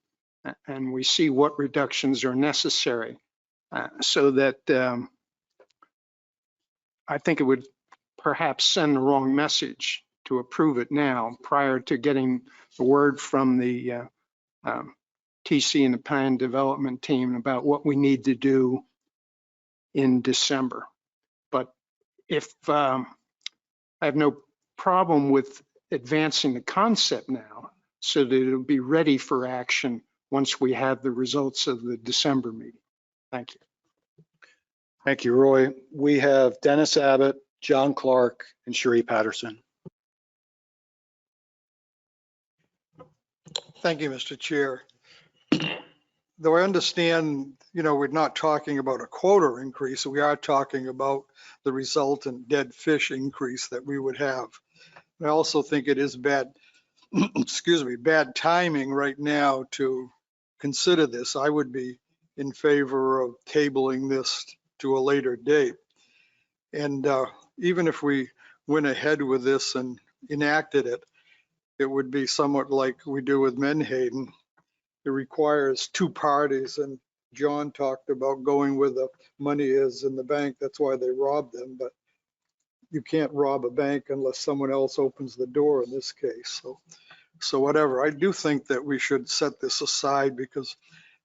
and we see what reductions are necessary, so that I think it would perhaps send the wrong message to approve it now prior to getting the word from the TC and the plan development team about what we need to do in December. But if I have no problem with advancing the concept now so that it'll be ready for action once we have the results of the December meeting. Thank you. Thank you, Roy. We have Dennis Abbott, John Clark, and Cherie Patterson. Thank you, Mr. Chair. Though I understand, we're not talking about a quota increase, we are talking about the resultant dead fish increase that we would have. I also think it is bad, excuse me, bad timing right now to consider this. I would be in favor of tabling this to a later date. And even if we went ahead with this and enacted it, it would be somewhat like we do with Menhaden. It requires two parties, and John talked about going where the money is in the bank. That's why they robbed them, but you can't rob a bank unless someone else opens the door in this case. So whatever, I do think that we should set this aside because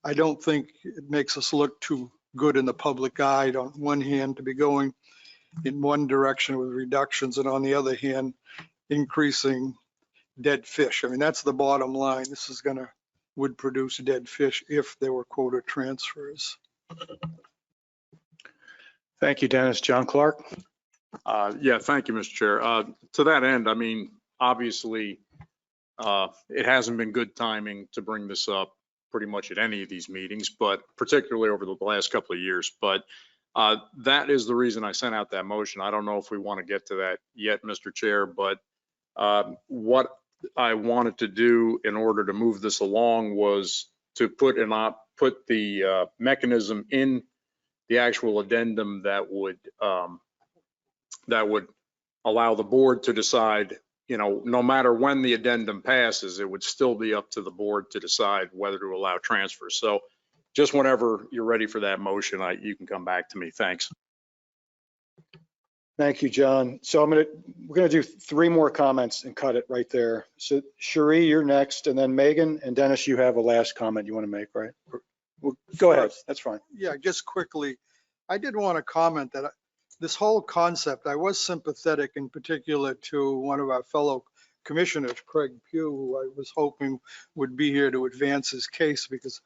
I don't think it makes us look too good in the public eye on one hand to be going in one direction with reductions and on the other hand, increasing dead fish. I mean, that's the bottom line. This is would produce dead fish if there were quota transfers. Thank you, Dennis. John Clark. Yeah, thank you, Mr. Chair. To that end, I mean, obviously, it hasn't been good timing to bring this up pretty much at any of these meetings, but particularly over the last couple of years. But that is the reason I sent out that motion. I don't know if we want to get to that yet, Mr. Chair, but what I wanted to do in order to move this along was to put the mechanism in the actual addendum that would allow the board to decide, no matter when the addendum passes, it would still be up to the board to decide whether to allow transfers. So just whenever you're ready for that motion, you can come back to me. Thanks. Thank you, John. So we're gonna do three more comments and cut it right there. So Cherie, you're next, and then Megan and Dennis, you have a last comment you want to make, right? Well, go ahead. That's fine. Yeah, just quickly, I did want to comment that this whole concept, I was sympathetic in particular to one of our fellow commissioners, Craig Pugh, who I was hoping would be here to advance his case because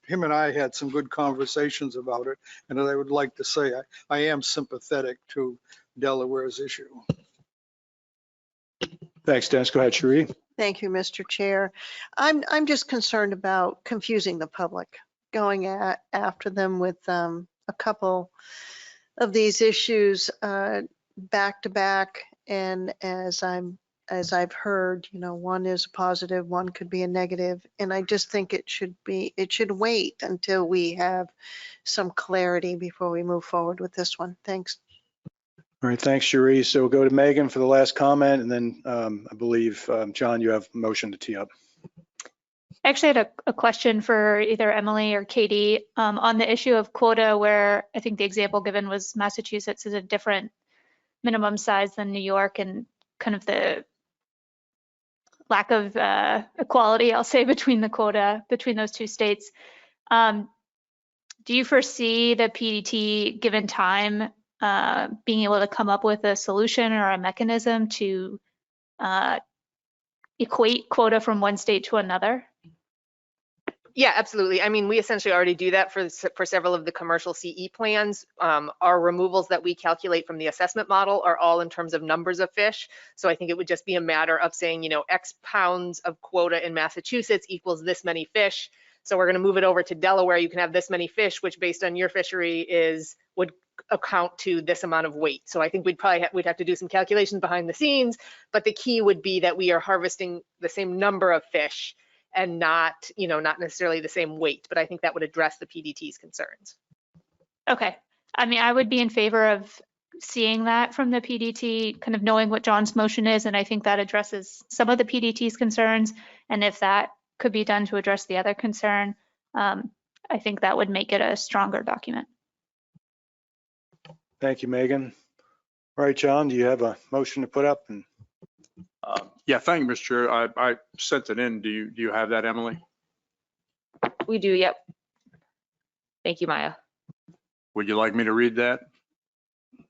him and I had some good conversations about it. And I would like to say I am sympathetic to Delaware's issue. Thanks, Dennis. Go ahead, Cherie. Thank you, Mr. Chair. I'm just concerned about confusing the public, going after them with a couple of these issues back to back. And as I've heard, one is a positive, one could be a negative, and I just think it should wait until we have some clarity before we move forward with this one. Thanks. All right, thanks, Cherie. So we'll go to Megan for the last comment, and then I believe, John, you have a motion to tee up. I actually had a question for either Emily or Katie on the issue of quota, where I think the example given was Massachusetts is a different minimum size than New York, and kind of the lack of equality, I'll say, between the quota between those two states. Do you foresee the PDT, given time, being able to come up with a solution or a mechanism to equate quota from one state to another? Yeah, absolutely. I mean, we essentially already do that for several of the commercial CE plans. Our removals that we calculate from the assessment model are all in terms of numbers of fish. So I think it would just be a matter of saying, X pounds of quota in Massachusetts equals this many fish. So we're going to move it over to Delaware. You can have this many fish, which based on your fishery would account to this amount of weight. So I think we'd have to do some calculations behind the scenes, but the key would be that we are harvesting the same number of fish and not necessarily the same weight. But I think that would address the PDT's concerns. Okay. I mean, I would be in favor of seeing that from the PDT, kind of knowing what John's motion is, and I think that addresses some of the PDT's concerns. And if that could be done to address the other concern, I think that would make it a stronger document. Thank you, Megan. All right, John, do you have a motion to put up? Yeah, thank you, Mr. Chair. I sent it in. Do you have that, Emily? We do, yep. Thank you, Maya. Would you like me to read that?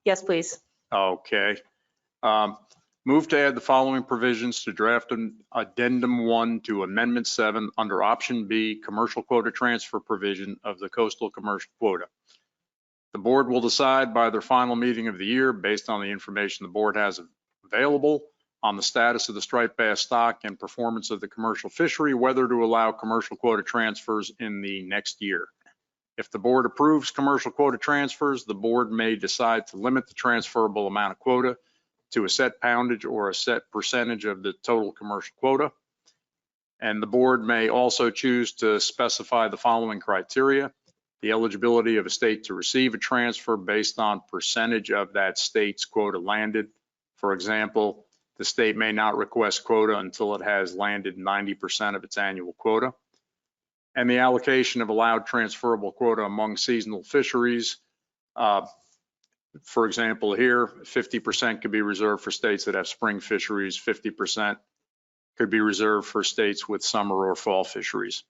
Yes, please. Okay. Move to add the following provisions to draft an addendum 1 to amendment 7 under option B, commercial quota transfer provision of the coastal commercial quota. The board will decide by their final meeting of the year, based on the information the board has available on the status of the striped bass stock and performance of the commercial fishery, whether to allow commercial quota transfers in the next year. If the board approves commercial quota transfers, the board may decide to limit the transferable amount of quota to a set poundage or a set percentage of the total commercial quota. And the board may also choose to specify the following criteria: the eligibility of a state to receive a transfer based on percentage of that state's quota landed. For example, the state may not request quota until it has landed 90% of its annual quota. And the allocation of allowed transferable quota among seasonal fisheries. For example, here, 50% could be reserved for states that have spring fisheries, 50% could be reserved for states with summer or fall fisheries.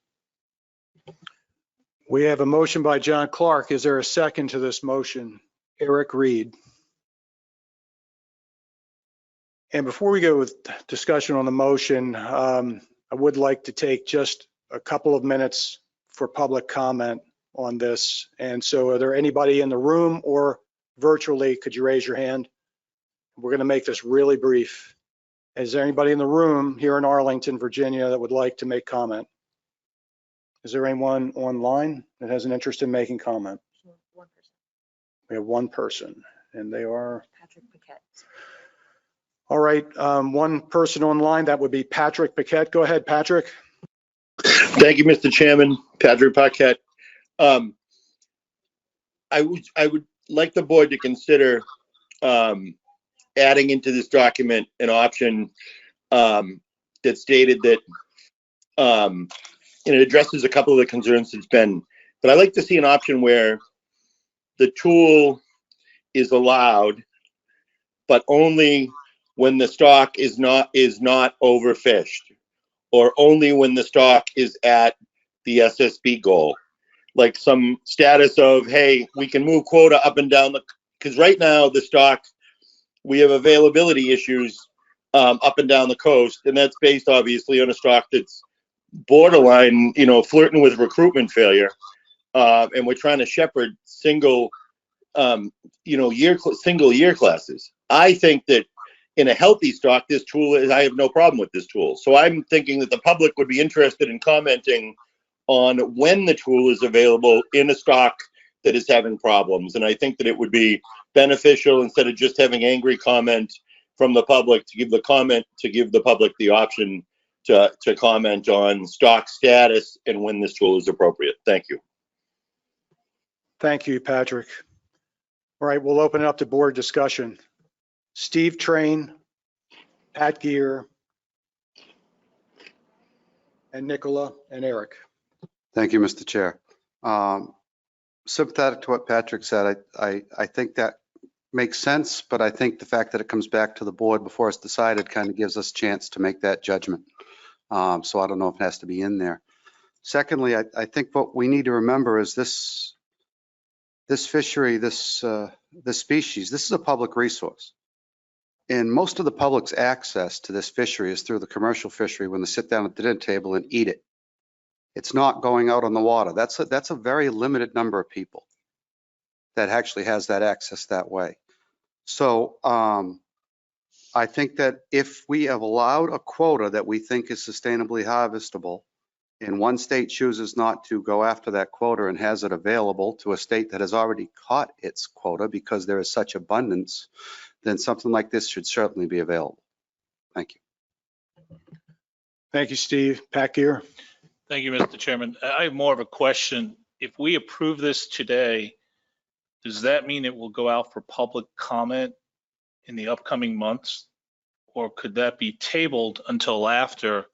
We have a motion by John Clark. Is there a second to this motion? Eric Reed. And before we go with discussion on the motion, I would like to take just a couple of minutes for public comment on this. And so are there anybody in the room or virtually, could you raise your hand? We're going to make this really brief. Is there anybody in the room here in Arlington, Virginia that would like to make comment? Is there anyone online that has an interest in making comment? One person. We have one person, and they are Patrick Paquette. all right. One person online, that would be Patrick Paquette. Go ahead, Patrick. Thank you, Mr. Chairman. Patrick Paquette. I would like the board to consider adding into this document an option that stated that it addresses a couple of the concerns that's been, but I'd like to see an option where the tool is allowed, but only when the stock is not overfished, or only when the stock is at the SSB goal. Like some status of, hey, we can move quota up and down because right now the stock, we have availability issues up and down the coast, and that's based obviously on a stock that's borderline, flirting with recruitment failure, and we're trying to shepherd single year classes. I think that in a healthy stock, this tool I have no problem with this tool. So I'm thinking that the public would be interested in commenting on when the tool is available in a stock that is having problems. And I think that it would be beneficial, instead of just having angry comment from the public, to give the public the option to comment on stock status and when this tool is appropriate. Thank you. Thank you, Patrick. All right, we'll open it up to board discussion. Steve Train, Pat Gear, and Nicola and Eric. Thank you, Mr. Chair. Sympathetic to what Patrick said. I think that makes sense, but I think the fact that it comes back to the board before it's decided kind of gives us a chance to make that judgment. So I don't know if it has to be in there. Secondly, I think what we need to remember is this fishery, this species, this is a public resource. And most of the public's access to this fishery is through the commercial fishery when they sit down at the dinner table and eat it. It's not going out on the water. That's a very limited number of people that actually has that access that way. So I think that if we have allowed a quota that we think is sustainably harvestable, and one state chooses not to go after that quota and has it available to a state that has already caught its quota because there is such abundance, then something like this should certainly be available. Thank you. Thank you, Steve. Pat Gear. Thank you, Mr. Chairman. I have more of a question. If we approve this today, does that mean it will go out for public comment in the upcoming months? Or could that be tabled until after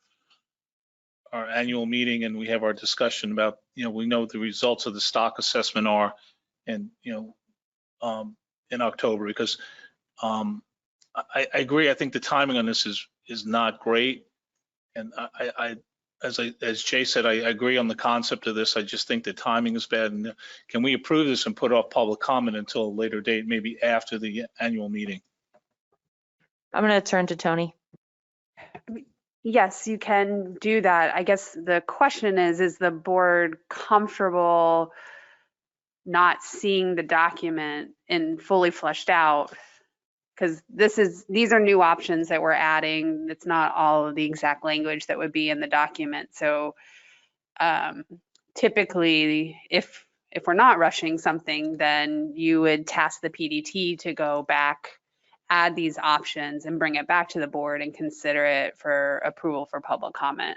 our annual meeting and we have our discussion about, we know what the results of the stock assessment are and, in October? Because I agree, I think the timing on this is not great. And as Jay said, I agree on the concept of this. I just think the timing is bad. And can we approve this and put off public comment until a later date, maybe after the annual meeting? I'm going to turn to Tony. Yes, you can do that. I guess the question is the board comfortable not seeing the document and fully fleshed out? Because these are new options that we're adding. It's not all of the exact language that would be in the document. So typically, if we're not rushing something, then you would task the PDT to go back, add these options and bring it back to the board and consider it for approval for public comment.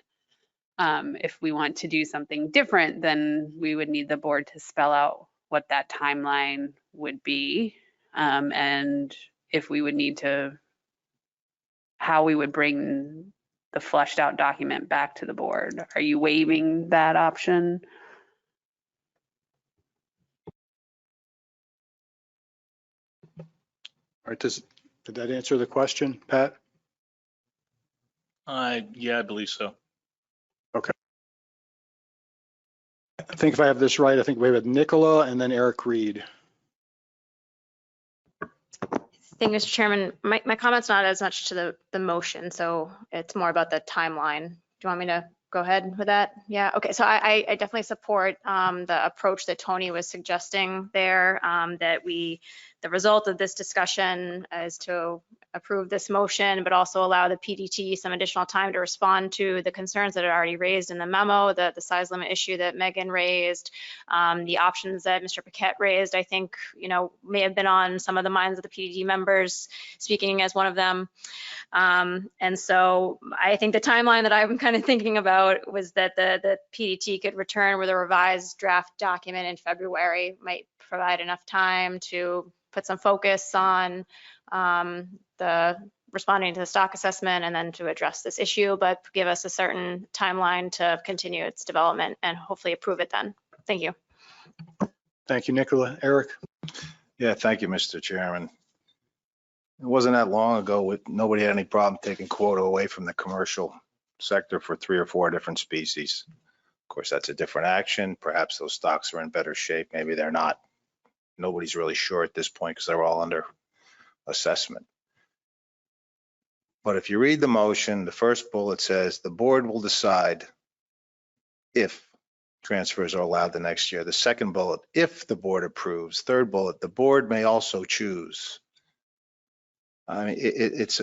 If we want to do something different, then we would need the board to spell out what that timeline would be, and if we would need to, how we would bring the fleshed out document back to the board. Are you waiving that option? All right, did that answer the question, Pat? Yeah, I believe so. Okay. I think if I have this right, I think we have Nicola and then Eric Reed. Thank you, Mr. Chairman. My comment's not as much to the motion, so it's more about the timeline. Do you want me to go ahead with that? Yeah, okay, so I definitely support the approach that Tony was suggesting there, that the result of this discussion is to approve this motion, but also allow the PDT some additional time to respond to the concerns that are already raised in the memo, the size limit issue that Megan raised, the options that Mr. Paquette raised, I think, may have been on some of the minds of the PDT members, speaking as one of them. And so I think the timeline that I'm kind of thinking about was that the PDT could return with a revised draft document in February, might provide enough time to put some focus on the responding to the stock assessment and then to address this issue, but give us a certain timeline to continue its development and hopefully approve it then. Thank you. Thank you, Nicola. Eric? Yeah, thank you, Mr. Chairman. It wasn't that long ago, nobody had any problem taking quota away from the commercial sector for 3 or 4 different species. Of course, that's a different action. Perhaps those stocks are in better shape. Maybe they're not. Nobody's really sure at this point because they're all under assessment. But if you read the motion, the first bullet says the board will decide if transfers are allowed the next year. The second bullet, if the board approves. Third bullet, the board may also choose. I mean, it's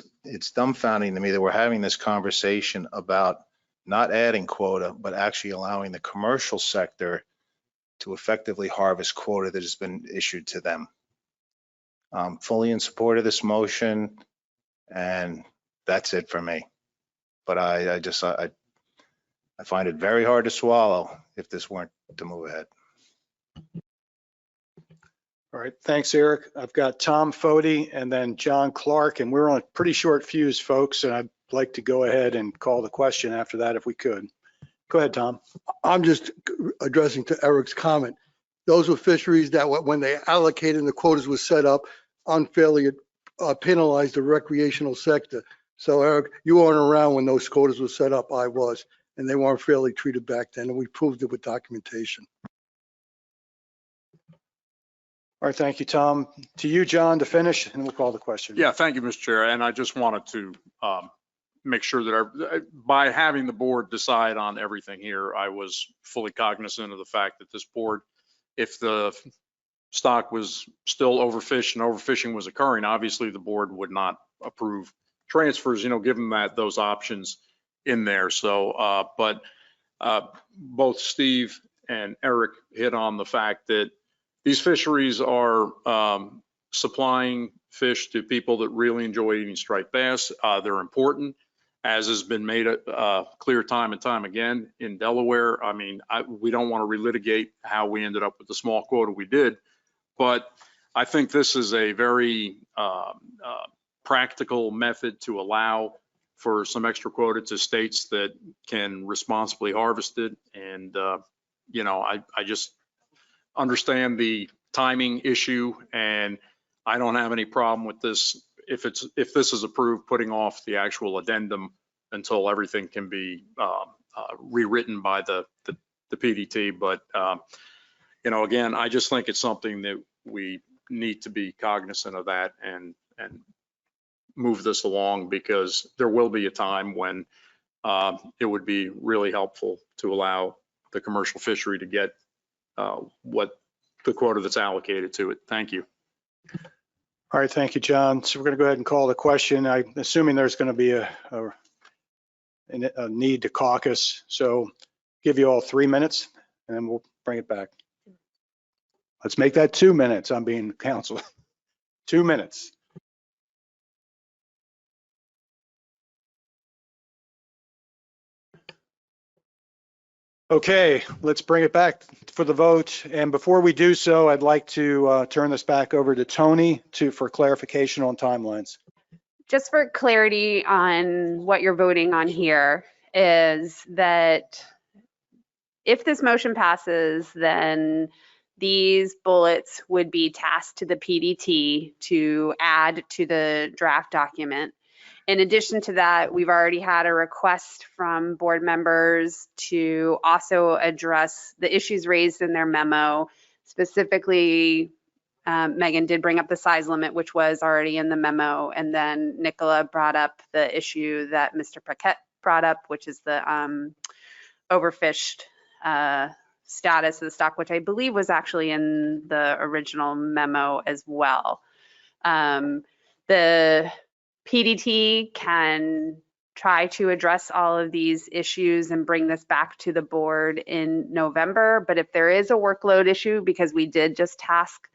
dumbfounding to me that we're having this conversation about not adding quota, but actually allowing the commercial sector to effectively harvest quota that has been issued to them. I'm fully in support of this motion, and that's it for me. But I find it very hard to swallow if this weren't to move ahead. All right, thanks, Eric. I've got Tom Fody and then John Clark, and we're on a pretty short fuse, folks, and I'd like to go ahead and call the question after that if we could. Go ahead, Tom. I'm just addressing to Eric's comment. Those were fisheries that when they allocated and the quotas were set up, unfairly penalized the recreational sector. So Eric, you weren't around when those quotas were set up. I was, and they weren't fairly treated back then, and we proved it with documentation. All right, thank you, Tom. To you, John, to finish, and we'll call the question. Yeah, thank you, Mr. Chair. And I just wanted to make sure that by having the board decide on everything here, I was fully cognizant of the fact that this board, if the stock was still overfished and overfishing was occurring, obviously the board would not approve transfers, given that those options in there. So, but both Steve and Eric hit on the fact that these fisheries are supplying fish to people that really enjoy eating striped bass. They're important, as has been made clear time and time again in Delaware. I mean, we don't want to relitigate how we ended up with the small quota we did, but I think this is a very practical method to allow for some extra quota to states that can responsibly harvest it. And, you know, I just understand the timing issue, and I don't have any problem with this. If this is approved, putting off the actual addendum until everything can be rewritten by the PDT. But, you know, again, I just think it's something that we need to be cognizant of that and move this along, because there will be a time when it would be really helpful to allow the commercial fishery to get what the quota that's allocated to it. Thank you. All right, thank you, John. So we're going to go ahead and call the question. I'm assuming there's going to be a need to caucus. So give you all 3 minutes and then we'll bring it back. Let's make that 2 minutes. I'm being counseled. 2 minutes. Okay, let's bring it back for the vote. And before we do so, I'd like to turn this back over to Tony for clarification on timelines. Just for clarity on what you're voting on here, is that if this motion passes, then these bullets would be tasked to the PDT to add to the draft document. In addition to that, we've already had a request from board members to also address the issues raised in their memo. Specifically, Megan did bring up the size limit, which was already in the memo. And then Nicola brought up the issue that Mr. Paquette brought up, which is the overfished status of the stock, which I believe was actually in the original memo as well. The PDT can try to address all of these issues and bring this back to the board in November. But if there is a workload issue, because we did just task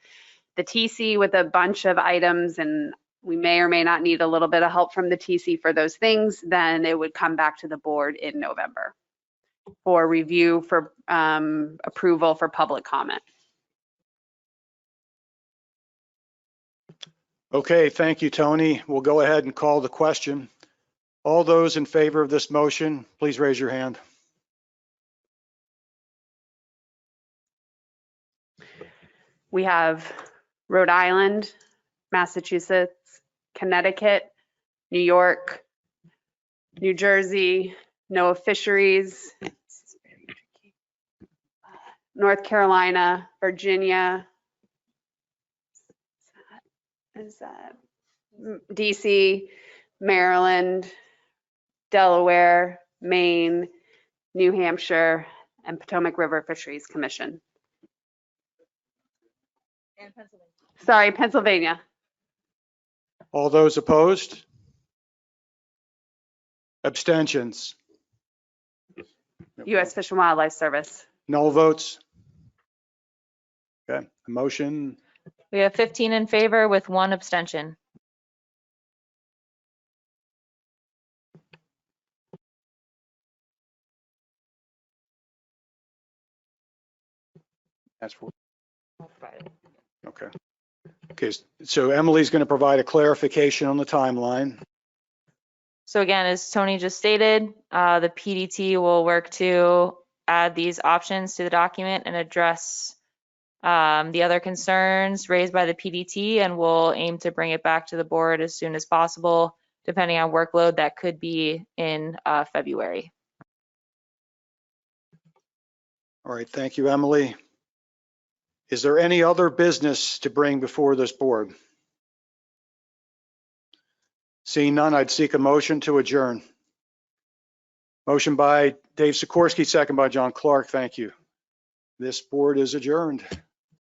the TC with a bunch of items and we may or may not need a little bit of help from the TC for those things, then it would come back to the board in November for review, for approval, for public comment. Okay, thank you, Tony. We'll go ahead and call the question. All those in favor of this motion, please raise your hand. We have Rhode Island, Massachusetts, Connecticut, New York, New Jersey, NOAA Fisheries, North Carolina, Virginia, DC, Maryland, Delaware, Maine, New Hampshire, and Potomac River Fisheries Commission. And Pennsylvania. Sorry, Pennsylvania. All those opposed? Abstentions? U.S. Fish and Wildlife Service. Null votes? Okay, the motion. We have 15 in favor with 1 abstention. That's for. Okay. Okay, so Emily's going to provide a clarification on the timeline. So again, as Tony just stated, the PDT will work to add these options to the document and address the other concerns raised by the PDT, and we'll aim to bring it back to the board as soon as possible, depending on workload. That could be in February. All right, thank you, Emily. Is there any other business to bring before this board? Seeing none, I'd seek a motion to adjourn. Motion by Dave Sikorsky, second by John Clark. Thank you. This board is adjourned.